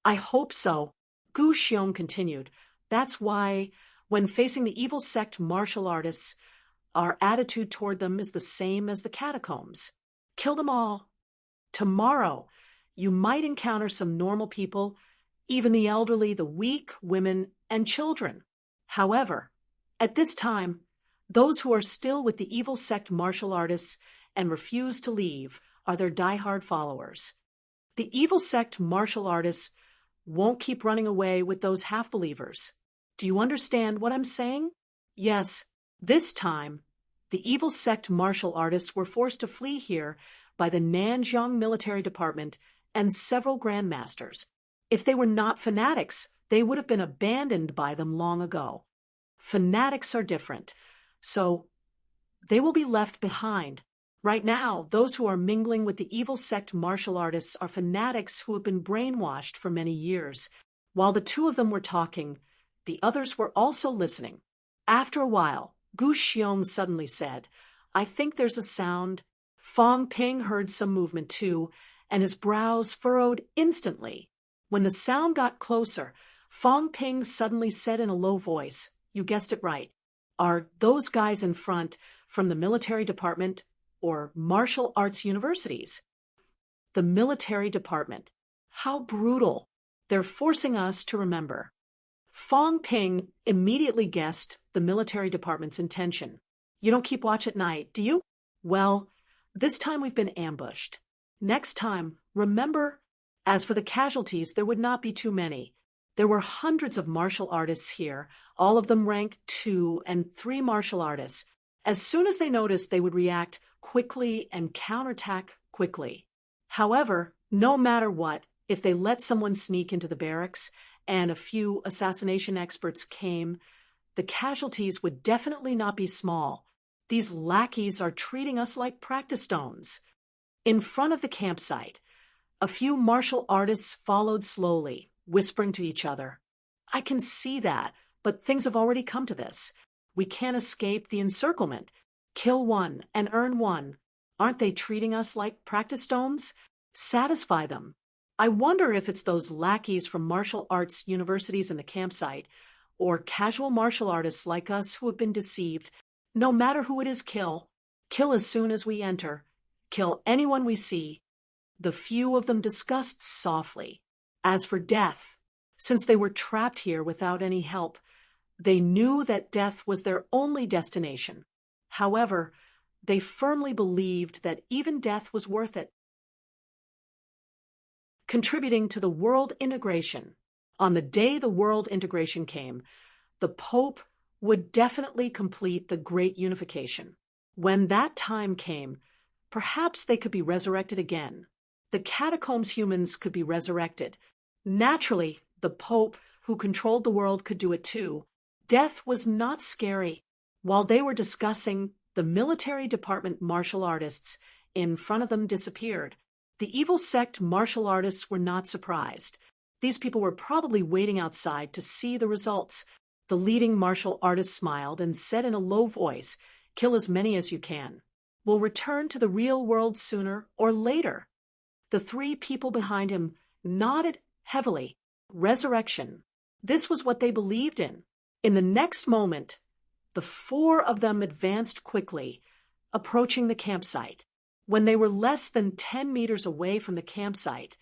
I hope so. Gu Xiong continued. That's why, when facing the evil sect martial artists, our attitude toward them is the same as the catacombs. Kill them all. Tomorrow, you might encounter some normal people, even the elderly, the weak, women, and children. However, at this time, those who are still with the evil sect martial artists and refuse to leave are their diehard followers. The evil sect martial artists won't keep running away with those half-believers. Do you understand what I'm saying? Yes, this time, the evil sect martial artists were forced to flee here by the Nanjiang military department and several grandmasters. If they were not fanatics, they would have been abandoned by them long ago. Fanatics are different, so they will be left behind. Right now, those who are mingling with the evil sect martial artists are fanatics who have been brainwashed for many years. While the two of them were talking, the others were also listening. After a while, Gu Xiong suddenly said, I think there's a sound. Fong Ping heard some movement too, and his brows furrowed instantly. When the sound got closer, Fong Ping suddenly said in a low voice, You guessed it right. Are those guys in front from the military department or martial arts universities? The military department. How brutal. They're forcing us to remember. Fong Ping immediately guessed the military department's intention. You don't keep watch at night, do you? Well, this time we've been ambushed. Next time, remember, as for the casualties, there would not be too many. There were hundreds of martial artists here, all of them rank 2 and 3 martial artists. As soon as they noticed, they would react quickly and counterattack quickly. However, no matter what, if they let someone sneak into the barracks and a few assassination experts came, the casualties would definitely not be small. These lackeys are treating us like practice stones. In front of the campsite, A few martial artists followed slowly, whispering to each other. I can see that, but things have already come to this. We can't escape the encirclement. Kill one and earn one. Aren't they treating us like practice stones? Satisfy them. I wonder if it's those lackeys from martial arts universities in the campsite, or casual martial artists like us who have been deceived. No matter who it is, kill. Kill as soon as we enter. Kill anyone we see. The few of them discussed softly. As for death, since they were trapped here without any help, they knew that death was their only destination. However, they firmly believed that even death was worth it. Contributing to the world integration. On the day the world integration came, the Pope would definitely complete the Great Unification. When that time came, perhaps they could be resurrected again. The catacombs humans could be resurrected. Naturally, the Pope, who controlled the world, could do it too. Death was not scary. While they were discussing, the military department martial artists in front of them disappeared. The evil sect martial artists were not surprised. These people were probably waiting outside to see the results. The leading martial artist smiled and said in a low voice, "Kill as many as you can. We'll return to the real world sooner or later." The three people behind him nodded heavily. Resurrection. This was what they believed in. In the next moment, the four of them advanced quickly, approaching the campsite. When they were less than 10 meters away from the campsite,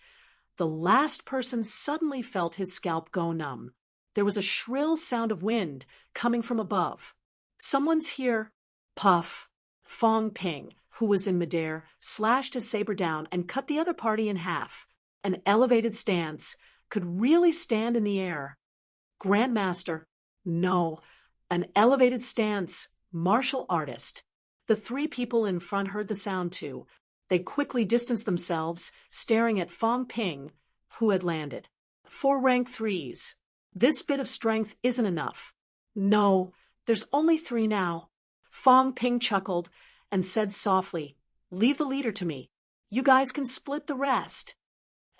the last person suddenly felt his scalp go numb. There was a shrill sound of wind coming from above. "Someone's here." Puff. Fong Ping, who was in midair, slashed his saber down and cut the other party in half. An elevated stance, could really stand in the air. Grandmaster. No. An elevated stance, martial artist. The three people in front heard the sound too. They quickly distanced themselves, staring at Fong Ping, who had landed. 4 rank 3s. This bit of strength isn't enough. No, there's only 3 now. Fong Ping chuckled and said softly, "Leave the leader to me. You guys can split the rest."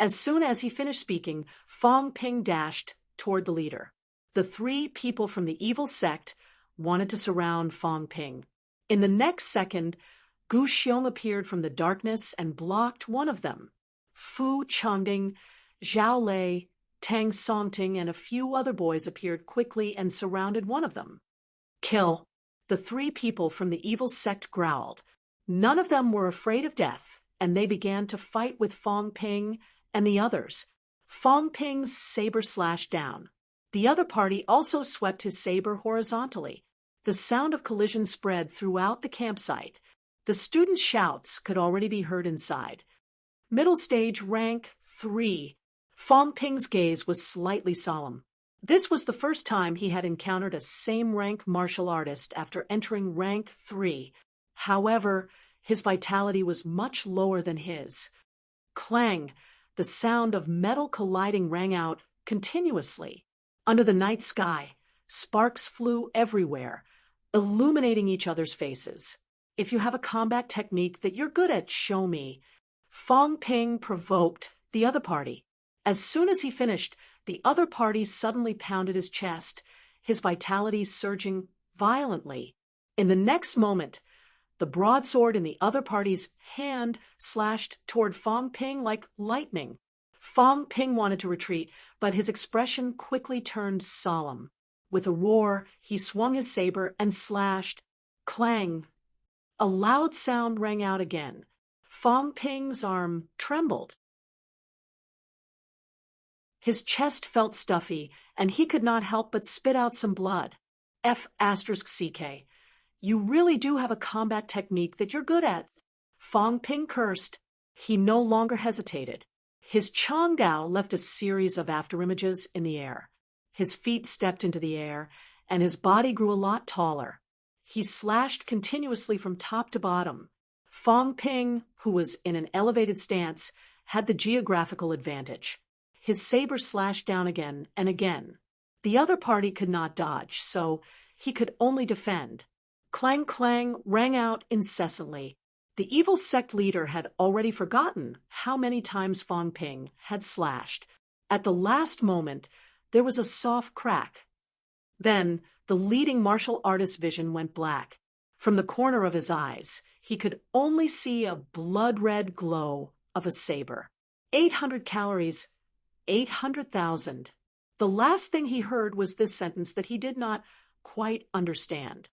As soon as he finished speaking, Fong Ping dashed toward the leader. The 3 people from the evil sect wanted to surround Fong Ping. In the next second, Gu Xiong appeared from the darkness and blocked one of them. Fu Changding, Zhao Lei, Tang Songting, and a few other boys appeared quickly and surrounded one of them. "Kill." The 3 people from the evil sect growled. None of them were afraid of death, and they began to fight with Fong Ping and the others. Fong Ping's saber slashed down. The other party also swept his saber horizontally. The sound of collision spread throughout the campsite. The students' shouts could already be heard inside. Middle stage rank 3. Fong Ping's gaze was slightly solemn. This was the first time he had encountered a same-rank martial artist after entering rank 3. However, his vitality was much lower than his. Clang! The sound of metal colliding rang out continuously. Under the night sky, sparks flew everywhere, illuminating each other's faces. "If you have a combat technique that you're good at, show me." Fong Ping provoked the other party. As soon as he finished, the other party suddenly pounded his chest, his vitality surging violently. In the next moment, the broadsword in the other party's hand slashed toward Fong Ping like lightning. Fong Ping wanted to retreat, but his expression quickly turned solemn. With a roar, he swung his saber and slashed. Clang! A loud sound rang out again. Fong Ping's arm trembled. His chest felt stuffy, and he could not help but spit out some blood. F***CK. You really do have a combat technique that you're good at. Fong Ping cursed. He no longer hesitated. His Changdao left a series of afterimages in the air. His feet stepped into the air, and his body grew a lot taller. He slashed continuously from top to bottom. Fong Ping, who was in an elevated stance, had the geographical advantage. His saber slashed down again and again. The other party could not dodge, so he could only defend. Clang clang rang out incessantly. The evil sect leader had already forgotten how many times Fong Ping had slashed. At the last moment, there was a soft crack. Then, the leading martial artist's vision went black. From the corner of his eyes, he could only see a blood-red glow of a saber. 800 calories, 800,000. The last thing he heard was this sentence that he did not quite understand.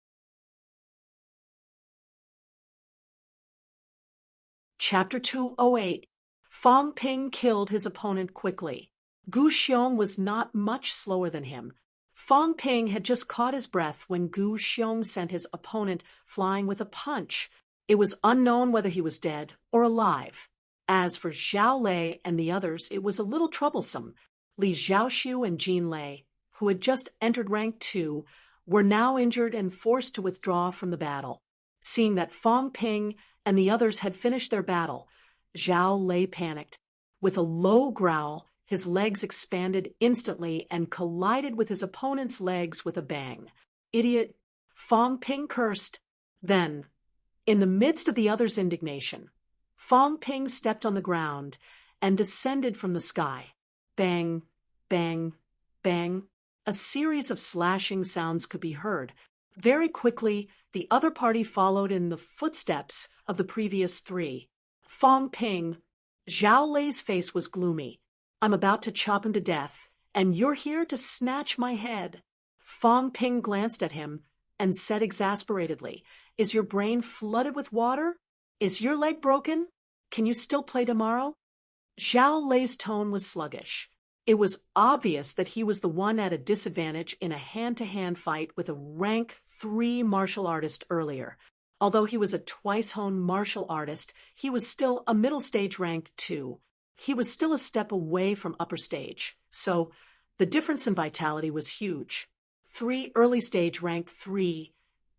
Chapter 208. Fong Ping killed his opponent quickly. Gu Xiong was not much slower than him. Fong Ping had just caught his breath when Gu Xiong sent his opponent flying with a punch. It was unknown whether he was dead or alive. As for Zhao Lei and the others, it was a little troublesome. Li Zhaoxiu and Jin Lei, who had just entered rank 2, were now injured and forced to withdraw from the battle. Seeing that Fong Ping and the others had finished their battle, Zhao Lei panicked. With a low growl, his legs expanded instantly and collided with his opponent's legs with a bang. Idiot! Fong Ping cursed. Then, in the midst of the others' indignation, Fong Ping stepped on the ground and descended from the sky. Bang, bang, bang. A series of slashing sounds could be heard. Very quickly, the other party followed in the footsteps of the previous 3. Fong Ping. Zhao Lei's face was gloomy. I'm about to chop him to death, and you're here to snatch my head. Fong Ping glanced at him and said exasperatedly, Is your brain flooded with water? Is your leg broken? Can you still play tomorrow? Zhao Lei's tone was sluggish. It was obvious that he was the one at a disadvantage in a hand-to-hand fight with a rank 3 martial artist earlier. Although he was a twice-honed martial artist, he was still a middle stage rank 2. He was still a step away from upper stage, so the difference in vitality was huge. 3 early stage rank 3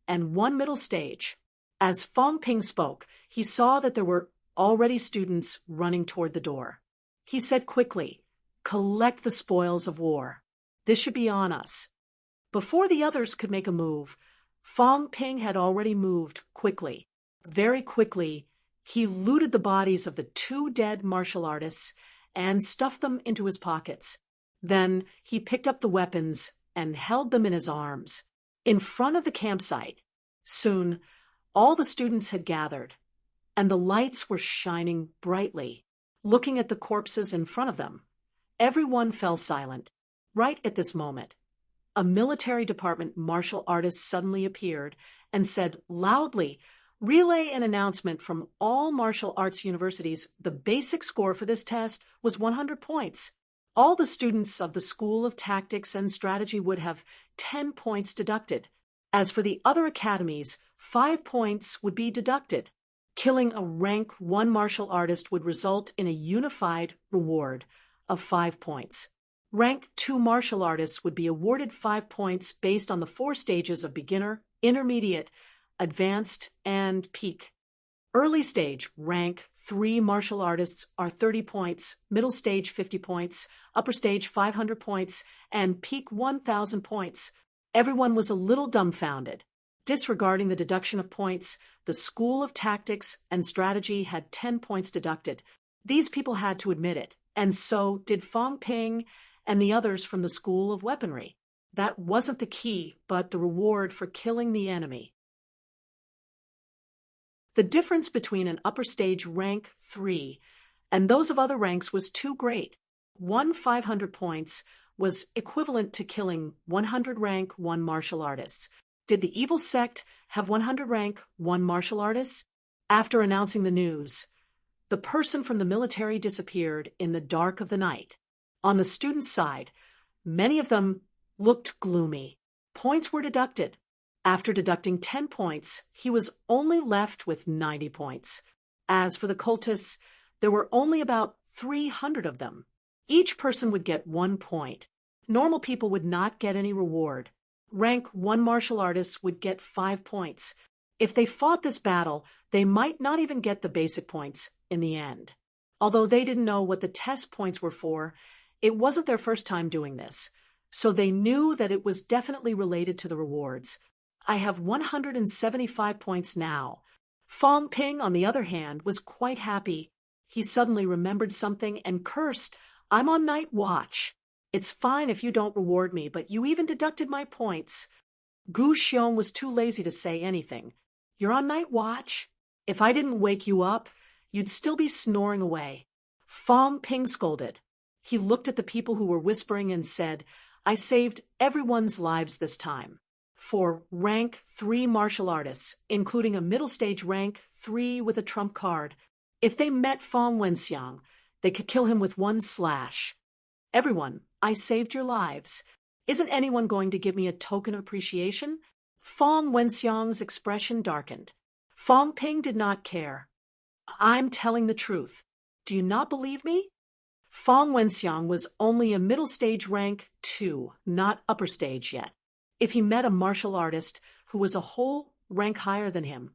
and 1 middle stage. As Fong Ping spoke, he saw that there were already students running toward the door. He said quickly, Collect the spoils of war. This should be on us. Before the others could make a move, Fong Ping had already moved quickly. Very quickly, he looted the bodies of the 2 dead martial artists and stuffed them into his pockets. Then he picked up the weapons and held them in his arms. In front of the campsite, soon, all the students had gathered, and the lights were shining brightly. Looking at the corpses in front of them, everyone fell silent. Right at this moment, a military department martial artist suddenly appeared and said loudly, Relay an announcement from all martial arts universities. The basic score for this test was 100 points. All the students of the School of Tactics and Strategy would have 10 points deducted. As for the other academies, 5 points would be deducted. Killing a rank 1 martial artist would result in a unified reward of 5 points. Rank 2 martial artists would be awarded 5 points based on the 4 stages of beginner, intermediate, advanced, and peak. Early stage, rank 3 martial artists are 30 points, middle stage 50 points, upper stage 500 points, and peak 1,000 points. Everyone was a little dumbfounded. Disregarding the deduction of points, the School of Tactics and Strategy had 10 points deducted. These people had to admit it, and so did Fong Ping and the others from the School of Weaponry. That wasn't the key, but the reward for killing the enemy. The difference between an upper stage rank 3 and those of other ranks was too great. 500 points was equivalent to killing 100 rank 1 martial artists. Did the evil sect have 100 rank 1 martial artists? After announcing the news, the person from the military disappeared in the dark of the night. On the students' side, many of them looked gloomy. Points were deducted. After deducting 10 points, he was only left with 90 points. As for the cultists, there were only about 300 of them. Each person would get 1 point. Normal people would not get any reward. Rank 1 martial artists would get 5 points. If they fought this battle, they might not even get the basic points in the end. Although they didn't know what the test points were for, it wasn't their first time doing this, so they knew that it was definitely related to the rewards. I have 175 points now. Fong Ping, on the other hand, was quite happy. He suddenly remembered something and cursed, "I'm on night watch. It's fine if you don't reward me, but you even deducted my points." Gu Xiong was too lazy to say anything. "You're on night watch? If I didn't wake you up, you'd still be snoring away." Fong Ping scolded. He looked at the people who were whispering and said, "I saved everyone's lives this time. For rank 3 martial artists, including a middle stage rank 3 with a trump card. If they met Fong Wenxiang, they could kill him with one slash. Everyone, I saved your lives. Isn't anyone going to give me a token of appreciation?" Fong Wenxiang's expression darkened. Fong Ping did not care. "I'm telling the truth. Do you not believe me?" Fong Wenxiang was only a middle stage rank 2, not upper stage yet. If he met a martial artist who was a whole rank higher than him,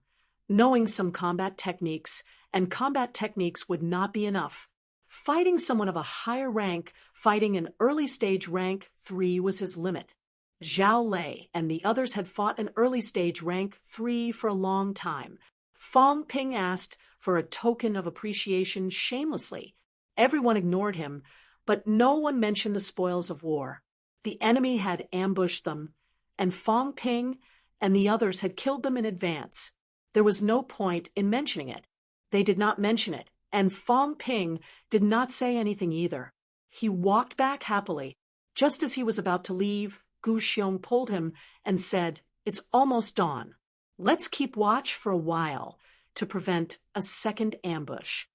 knowing some combat techniques, and combat techniques would not be enough. Fighting someone of a higher rank, fighting an early stage rank 3 was his limit. Zhao Lei and the others had fought an early stage rank 3 for a long time. Fong Ping asked for a token of appreciation shamelessly. Everyone ignored him, but no one mentioned the spoils of war. The enemy had ambushed them, and Fong Ping and the others had killed them in advance. There was no point in mentioning it. They did not mention it, and Fong Ping did not say anything either. He walked back happily. Just as he was about to leave, Gu Xiong pulled him and said, "It's almost dawn. Let's keep watch for a while to prevent a second ambush."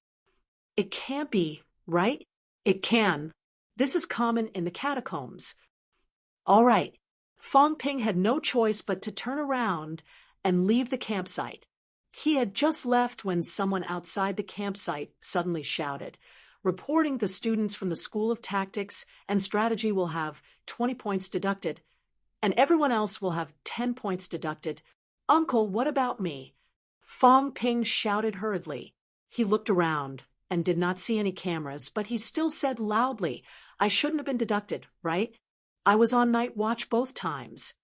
"It can't be, right?" "It can. This is common in the catacombs." "All right." Fong Ping had no choice but to turn around and leave the campsite. He had just left when someone outside the campsite suddenly shouted, reporting the students from the School of Tactics and Strategy will have 20 points deducted, and everyone else will have 10 points deducted. "Uncle, what about me?" Fong Ping shouted hurriedly. He looked around and did not see any cameras, but he still said loudly, "I shouldn't have been deducted, right? I was on night watch both times."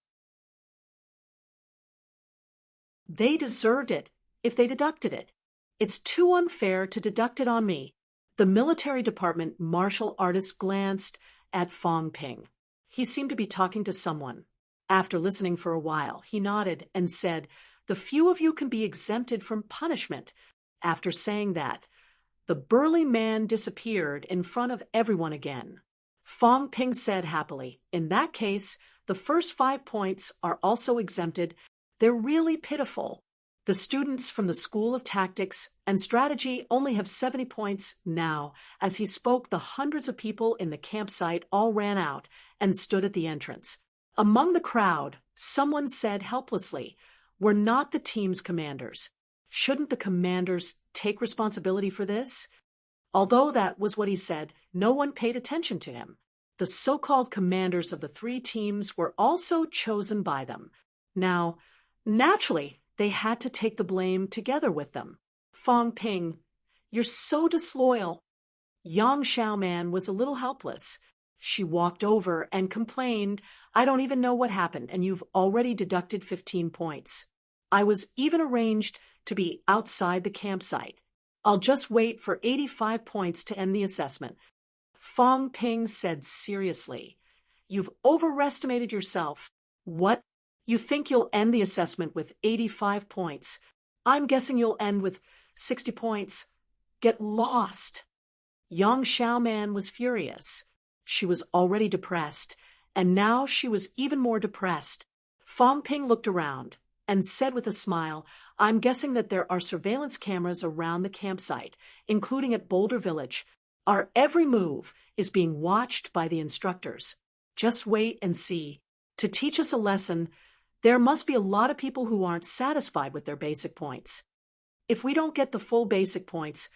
They deserved it if they deducted it. It's too unfair to deduct it on me. The military department martial artist glanced at Fong Ping. He seemed to be talking to someone. After listening for a while, he nodded and said, "The few of you can be exempted from punishment." After saying that, the burly man disappeared in front of everyone again. Fong Ping said happily, "In that case, the first 5 points are also exempted. They're really pitiful. The students from the School of Tactics and Strategy only have 70 points now." As he spoke, the hundreds of people in the campsite all ran out and stood at the entrance. Among the crowd, someone said helplessly, "We're not the team's commanders. Shouldn't the commanders take responsibility for this?" Although that was what he said, no one paid attention to him. The so-called commanders of the 3 teams were also chosen by them. Now, naturally, they had to take the blame together with them. "Fong Ping, you're so disloyal." Yang Xiaoman was a little helpless. She walked over and complained, "I don't even know what happened, and you've already deducted 15 points. I was even arranged to be outside the campsite. I'll just wait for 85 points to end the assessment." Fong Ping said seriously, "You've overestimated yourself. What? You think you'll end the assessment with 85 points? I'm guessing you'll end with 60 points. Get lost." Yang Xiaoman was furious. She was already depressed, and now she was even more depressed. Fong Ping looked around and said with a smile, "I'm guessing that there are surveillance cameras around the campsite, including at Boulder Village. Our every move is being watched by the instructors. Just wait and see. To teach us a lesson, there must be a lot of people who aren't satisfied with their basic points. If we don't get the full basic points,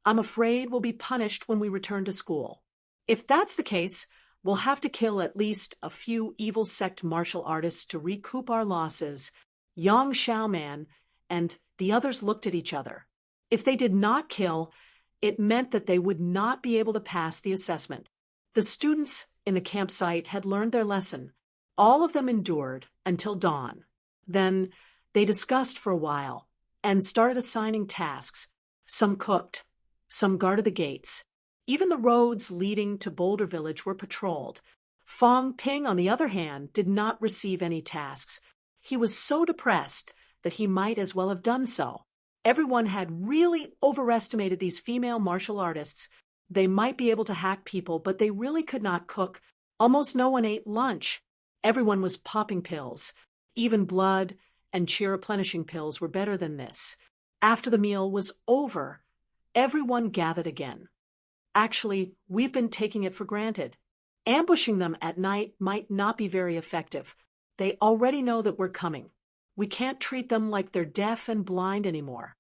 I'm afraid we'll be punished when we return to school. If that's the case, we'll have to kill at least a few evil sect martial artists to recoup our losses." Yang Xiaoman and the others looked at each other. If they did not kill, it meant that they would not be able to pass the assessment. The students in the campsite had learned their lesson. All of them endured until dawn. Then they discussed for a while, and started assigning tasks. Some cooked, some guarded the gates. Even the roads leading to Boulder Village were patrolled. Fong Ping, on the other hand, did not receive any tasks. He was so depressed that he might as well have done so. Everyone had really overestimated these female martial artists. They might be able to hack people, but they really could not cook. Almost no one ate lunch. Everyone was popping pills. Even blood and chi replenishing pills were better than this. After the meal was over, everyone gathered again. Actually, we've been taking it for granted. Ambushing them at night might not be very effective. They already know that we're coming. We can't treat them like they're deaf and blind anymore.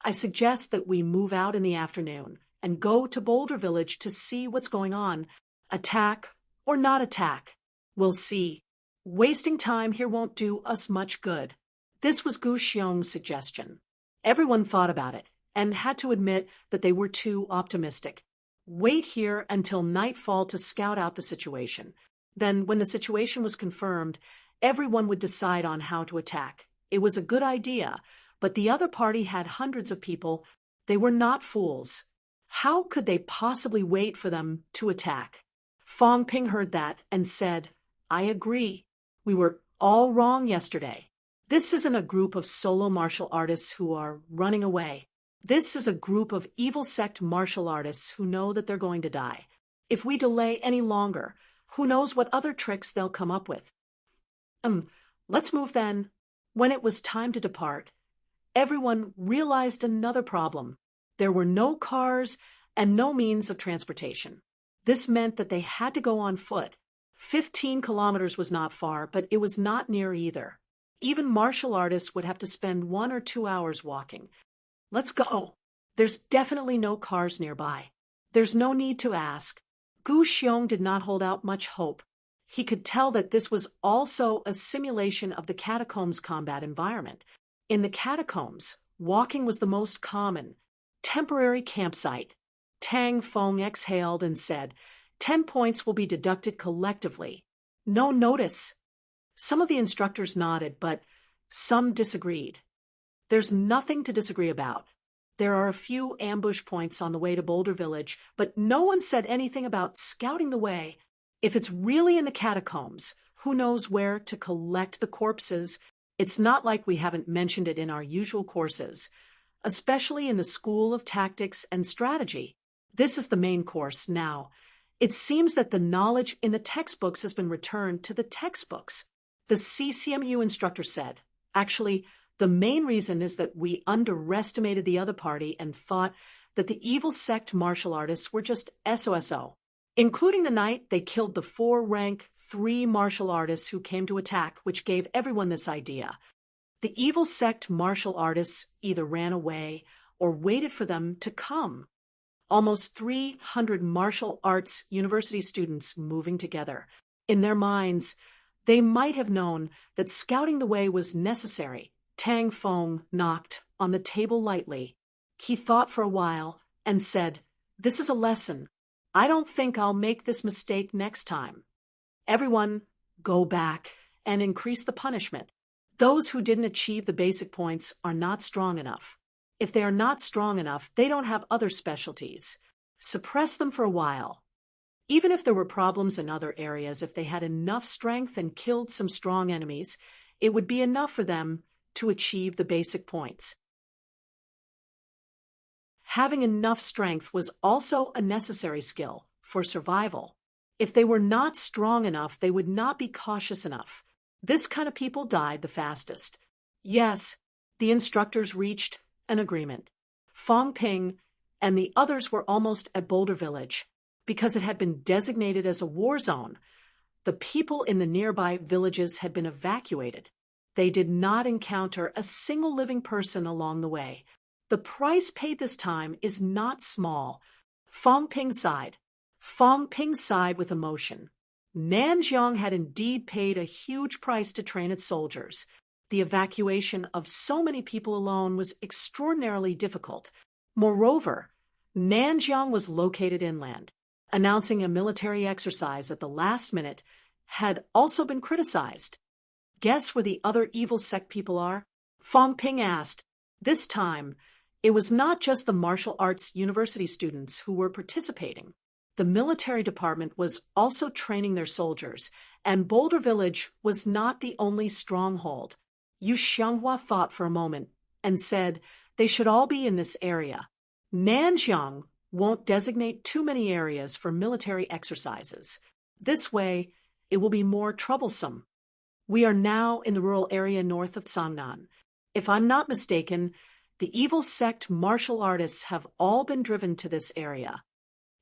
I suggest that we move out in the afternoon and go to Boulder Village to see what's going on. Attack or not attack. We'll see. Wasting time here won't do us much good. This was Gu Xiong's suggestion. Everyone thought about it and had to admit that they were too optimistic. Wait here until nightfall to scout out the situation. Then, when the situation was confirmed, everyone would decide on how to attack. It was a good idea, but the other party had hundreds of people. They were not fools. How could they possibly wait for them to attack? Fong Ping heard that and said, I agree. We were all wrong yesterday. This isn't a group of solo martial artists who are running away. This is a group of evil sect martial artists who know that they're going to die. If we delay any longer, who knows what other tricks they'll come up with. Let's move then. When it was time to depart, everyone realized another problem. There were no cars and no means of transportation. This meant that they had to go on foot. 15 kilometers was not far, but it was not near either. Even martial artists would have to spend 1 or 2 hours walking. Let's go. There's definitely no cars nearby. There's no need to ask. Gu Xiong did not hold out much hope. He could tell that this was also a simulation of the catacombs combat environment. In the catacombs, walking was the most common. Temporary campsite. Tang Fong exhaled and said, 10 points will be deducted collectively. No notice. Some of the instructors nodded, but some disagreed. There's nothing to disagree about. There are a few ambush points on the way to Boulder Village, but no one said anything about scouting the way. If it's really in the catacombs, who knows where to collect the corpses? It's not like we haven't mentioned it in our usual courses, especially in the School of Tactics and Strategy. This is the main course now. It seems that the knowledge in the textbooks has been returned to the textbooks. The CCMU instructor said, actually, the main reason is that we underestimated the other party and thought that the evil sect martial artists were just SOSO. Including the night they killed the 4-rank 3 martial artists who came to attack, which gave everyone this idea. The evil sect martial artists either ran away or waited for them to come. Almost 300 martial arts university students moving together. In their minds, they might have known that scouting the way was necessary. Tang Fong knocked on the table lightly. He thought for a while and said, This is a lesson. I don't think I'll make this mistake next time. Everyone, go back and increase the punishment. Those who didn't achieve the basic points are not strong enough. If they are not strong enough, they don't have other specialties. Suppress them for a while. Even if there were problems in other areas, if they had enough strength and killed some strong enemies, it would be enough for them to achieve the basic points. Having enough strength was also a necessary skill for survival. If they were not strong enough, they would not be cautious enough. This kind of people died the fastest. Yes, the instructors reached an agreement. Fong Ping and the others were almost at Boulder Village. Because it had been designated as a war zone, the people in the nearby villages had been evacuated. They did not encounter a single living person along the way. The price paid this time is not small. Fong Ping sighed. Fong Ping sighed with emotion. Nanjiang had indeed paid a huge price to train its soldiers. The evacuation of so many people alone was extraordinarily difficult. Moreover, Nanjiang was located inland. Announcing a military exercise at the last minute had also been criticized. Guess where the other evil sect people are? Fong Ping asked. This time, it was not just the martial arts university students who were participating. The military department was also training their soldiers, and Boulder Village was not the only stronghold. Yu Xianghua thought for a moment and said they should all be in this area. Nanjiang won't designate too many areas for military exercises. This way, it will be more troublesome. We are now in the rural area north of Sangnan. If I'm not mistaken, the evil sect martial artists have all been driven to this area.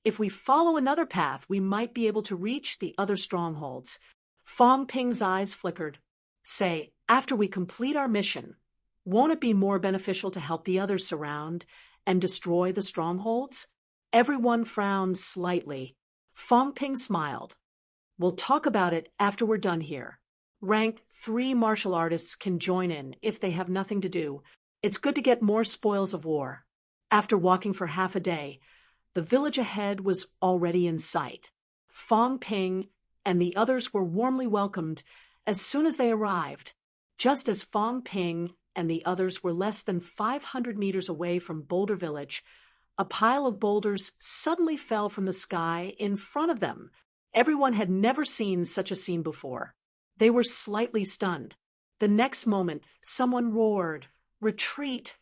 If we follow another path, we might be able to reach the other strongholds. Fong Ping's eyes flickered. Say, after we complete our mission, won't it be more beneficial to help the others surround and destroy the strongholds? Everyone frowned slightly. Fong Ping smiled. We'll talk about it after we're done here. Rank 3 martial artists can join in if they have nothing to do. It's good to get more spoils of war. After walking for half a day, the village ahead was already in sight. Fong Ping and the others were warmly welcomed as soon as they arrived. Just as Fong Ping and the others were less than 500 meters away from Boulder Village, a pile of boulders suddenly fell from the sky in front of them. Everyone had never seen such a scene before. They were slightly stunned. The next moment, someone roared, "Retreat!"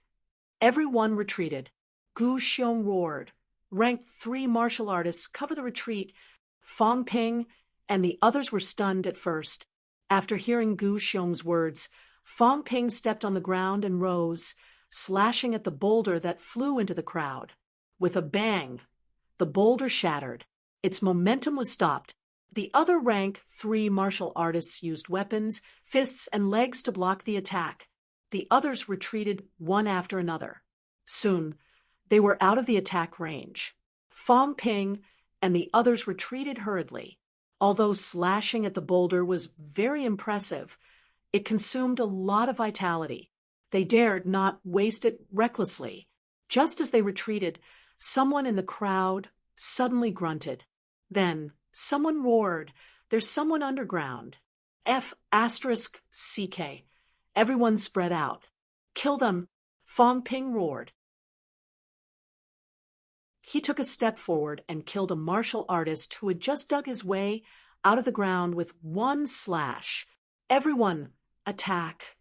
Everyone retreated. Gu Xiong roared. Rank 3 martial artists cover the retreat. Fong Ping and the others were stunned at first. After hearing Gu Xiong's words, Fong Ping stepped on the ground and rose, slashing at the boulder that flew into the crowd. With a bang, the boulder shattered. Its momentum was stopped. The other rank 3 martial artists used weapons, fists, and legs to block the attack. The others retreated one after another. Soon, they were out of the attack range. Fong Ping and the others retreated hurriedly. Although slashing at the boulder was very impressive, it consumed a lot of vitality. They dared not waste it recklessly. Just as they retreated, someone in the crowd suddenly grunted. Then someone roared, "There's someone underground." F***CK. Everyone spread out. "Kill them!" Fong Ping roared. He took a step forward and killed a martial artist who had just dug his way out of the ground with one slash. Everyone, attack!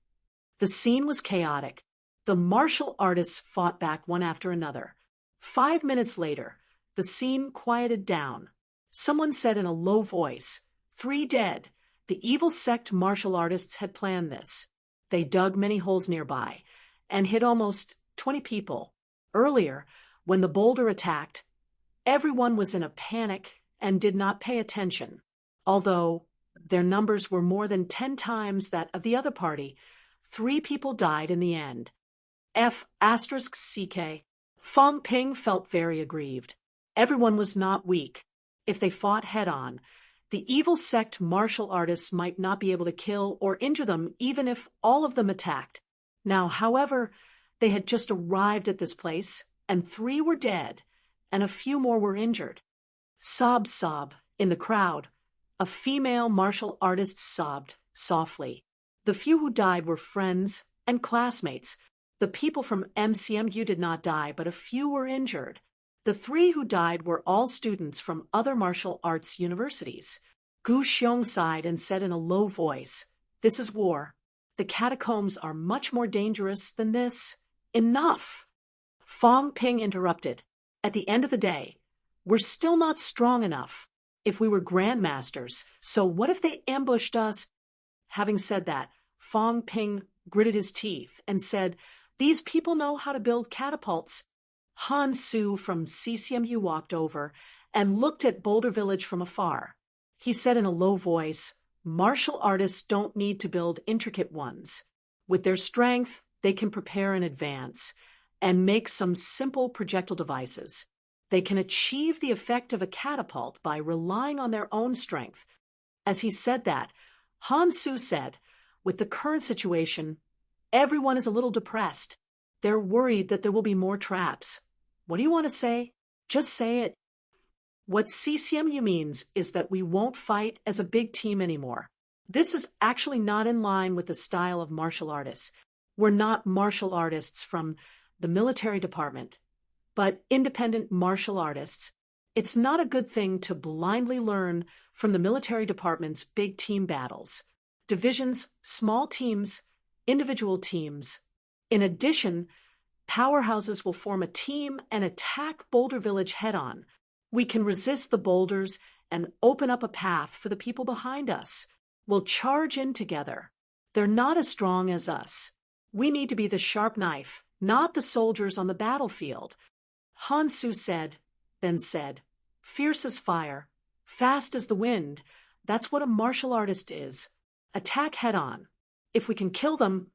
The scene was chaotic. The martial artists fought back one after another. 5 minutes later, the scene quieted down. Someone said in a low voice, "3 dead." The evil sect martial artists had planned this. They dug many holes nearby and hit almost 20 people. Earlier, when the boulder attacked, everyone was in a panic and did not pay attention. Although their numbers were more than 10 times that of the other party, 3 people died in the end. F***CK. Fong Ping felt very aggrieved. Everyone was not weak. If they fought head-on, the evil sect martial artists might not be able to kill or injure them even if all of them attacked. Now, however, they had just arrived at this place, and 3 were dead, and a few more were injured. Sob, sob, in the crowd. A female martial artist sobbed softly. The few who died were friends and classmates. The people from MCMU did not die, but a few were injured. The 3 who died were all students from other martial arts universities. Gu Xiong sighed and said in a low voice, "This is war. The catacombs are much more dangerous than this. Enough!" Fong Ping interrupted. "At the end of the day, we're still not strong enough. If we were grandmasters, so what if they ambushed us?" Having said that, Fong Ping gritted his teeth and said, "These people know how to build catapults." Han Su from CCMU walked over and looked at Boulder Village from afar. He said in a low voice, "Martial artists don't need to build intricate ones. With their strength, they can prepare in advance and make some simple projectile devices. They can achieve the effect of a catapult by relying on their own strength." As he said that, Han Su said, "With the current situation, everyone is a little depressed. They're worried that there will be more traps. What do you want to say? Just say it." What CCMU means is that we won't fight as a big team anymore. This is actually not in line with the style of martial artists. We're not martial artists from the military department, but independent martial artists. It's not a good thing to blindly learn from the military department's big team battles. Divisions, small teams, individual teams. In addition, powerhouses will form a team and attack Boulder Village head-on. We can resist the boulders and open up a path for the people behind us. We'll charge in together. They're not as strong as us. We need to be the sharp knife, not the soldiers on the battlefield. Han Su said, then said, fierce as fire, fast as the wind. That's what a martial artist is. Attack head-on. If we can kill them,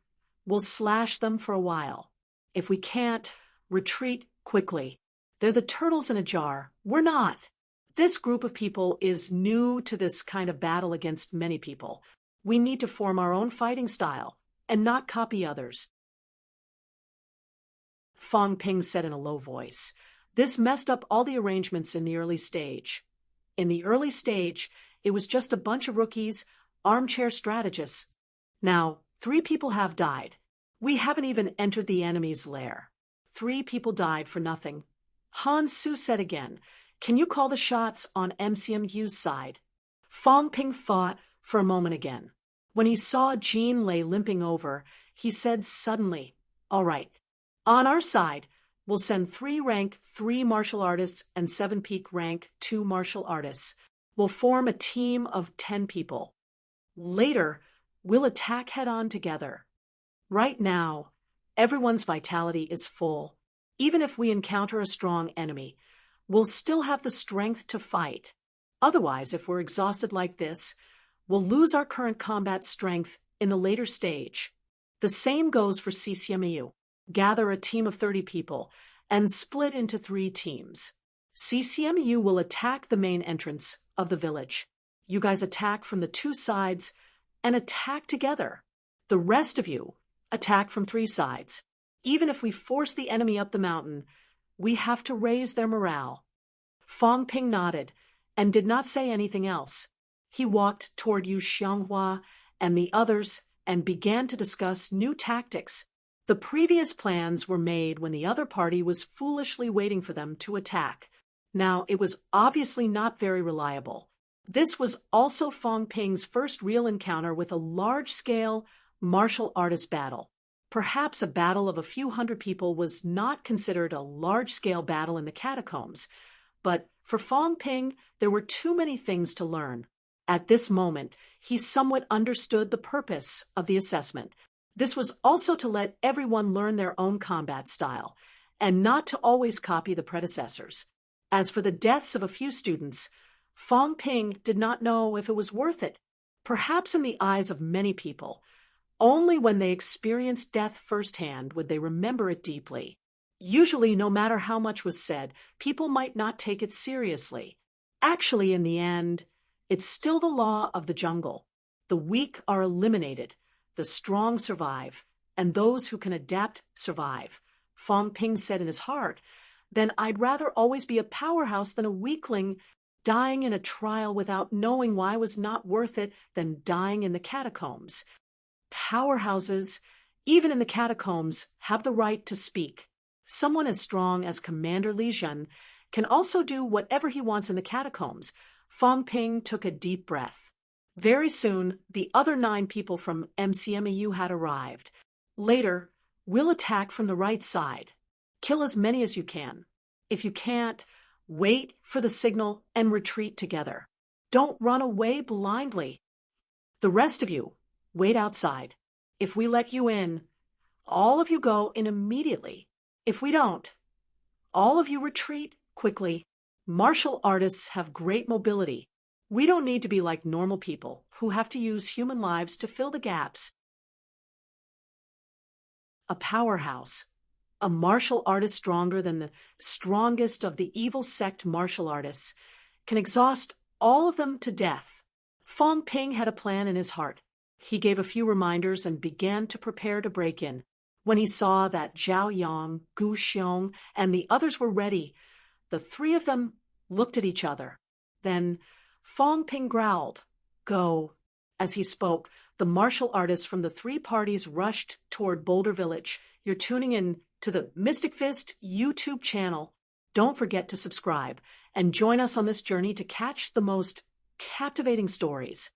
we'll slash them for a while. If we can't, retreat quickly. They're the turtles in a jar. We're not. This group of people is new to this kind of battle against many people. We need to form our own fighting style and not copy others. Fong Ping said in a low voice. This messed up all the arrangements in the early stage. In the early stage, it was just a bunch of rookies, armchair strategists. Now, 3 people have died. We haven't even entered the enemy's lair. 3 people died for nothing. Han Su said again, can you call the shots on MCMU's side? Fong Ping thought for a moment again. When he saw Jean lay limping over, he said suddenly, all right, on our side, we'll send 3 rank 3 martial artists and 7 peak rank 2 martial artists. We'll form a team of 10 people. Later, we'll attack head-on together. Right now, everyone's vitality is full. Even if we encounter a strong enemy, we'll still have the strength to fight. Otherwise, if we're exhausted like this, we'll lose our current combat strength in the later stage. The same goes for CCMU. Gather a team of 30 people and split into 3 teams. CCMU will attack the main entrance of the village. You guys attack from the 2 sides and attack together. The rest of you attack from 3 sides. Even if we force the enemy up the mountain, we have to raise their morale. Fong Ping nodded and did not say anything else. He walked toward Yu Xianghua and the others and began to discuss new tactics. The previous plans were made when the other party was foolishly waiting for them to attack. Now, it was obviously not very reliable. This was also Fong Ping's first real encounter with a large-scale martial artist battle. Perhaps a battle of a few hundred people was not considered a large-scale battle in the catacombs, but for Fong Ping, there were too many things to learn. At this moment, he somewhat understood the purpose of the assessment. This was also to let everyone learn their own combat style, and not to always copy the predecessors. As for the deaths of a few students, Fong Ping did not know if it was worth it. Perhaps in the eyes of many people, only when they experienced death firsthand would they remember it deeply. Usually, no matter how much was said, people might not take it seriously. Actually, in the end, it's still the law of the jungle. The weak are eliminated, the strong survive, and those who can adapt survive. Fong Ping said in his heart, then I'd rather always be a powerhouse than a weakling dying in a trial without knowing why was not worth it than dying in the catacombs. Powerhouses, even in the catacombs, have the right to speak. Someone as strong as Commander Li Zhen can also do whatever he wants in the catacombs. Fong Ping took a deep breath. Very soon, the other 9 people from MCMEU had arrived. Later, we'll attack from the right side. Kill as many as you can. If you can't, wait for the signal and retreat together. Don't run away blindly. The rest of you, wait outside. If we let you in, all of you go in immediately. If we don't, all of you retreat quickly. Martial artists have great mobility. We don't need to be like normal people who have to use human lives to fill the gaps. A powerhouse, a martial artist stronger than the strongest of the evil sect martial artists, can exhaust all of them to death. Fong Ping had a plan in his heart. He gave a few reminders and began to prepare to break in. When he saw that Zhao Yang, Gu Xiong, and the others were ready, the 3 of them looked at each other. Then Fong Ping growled, "Go." As he spoke, The martial artists from the three parties rushed toward Boulder Village. You're tuning in to the Mystic Fist YouTube channel. Don't forget to subscribe and join us on this journey to catch the most captivating stories.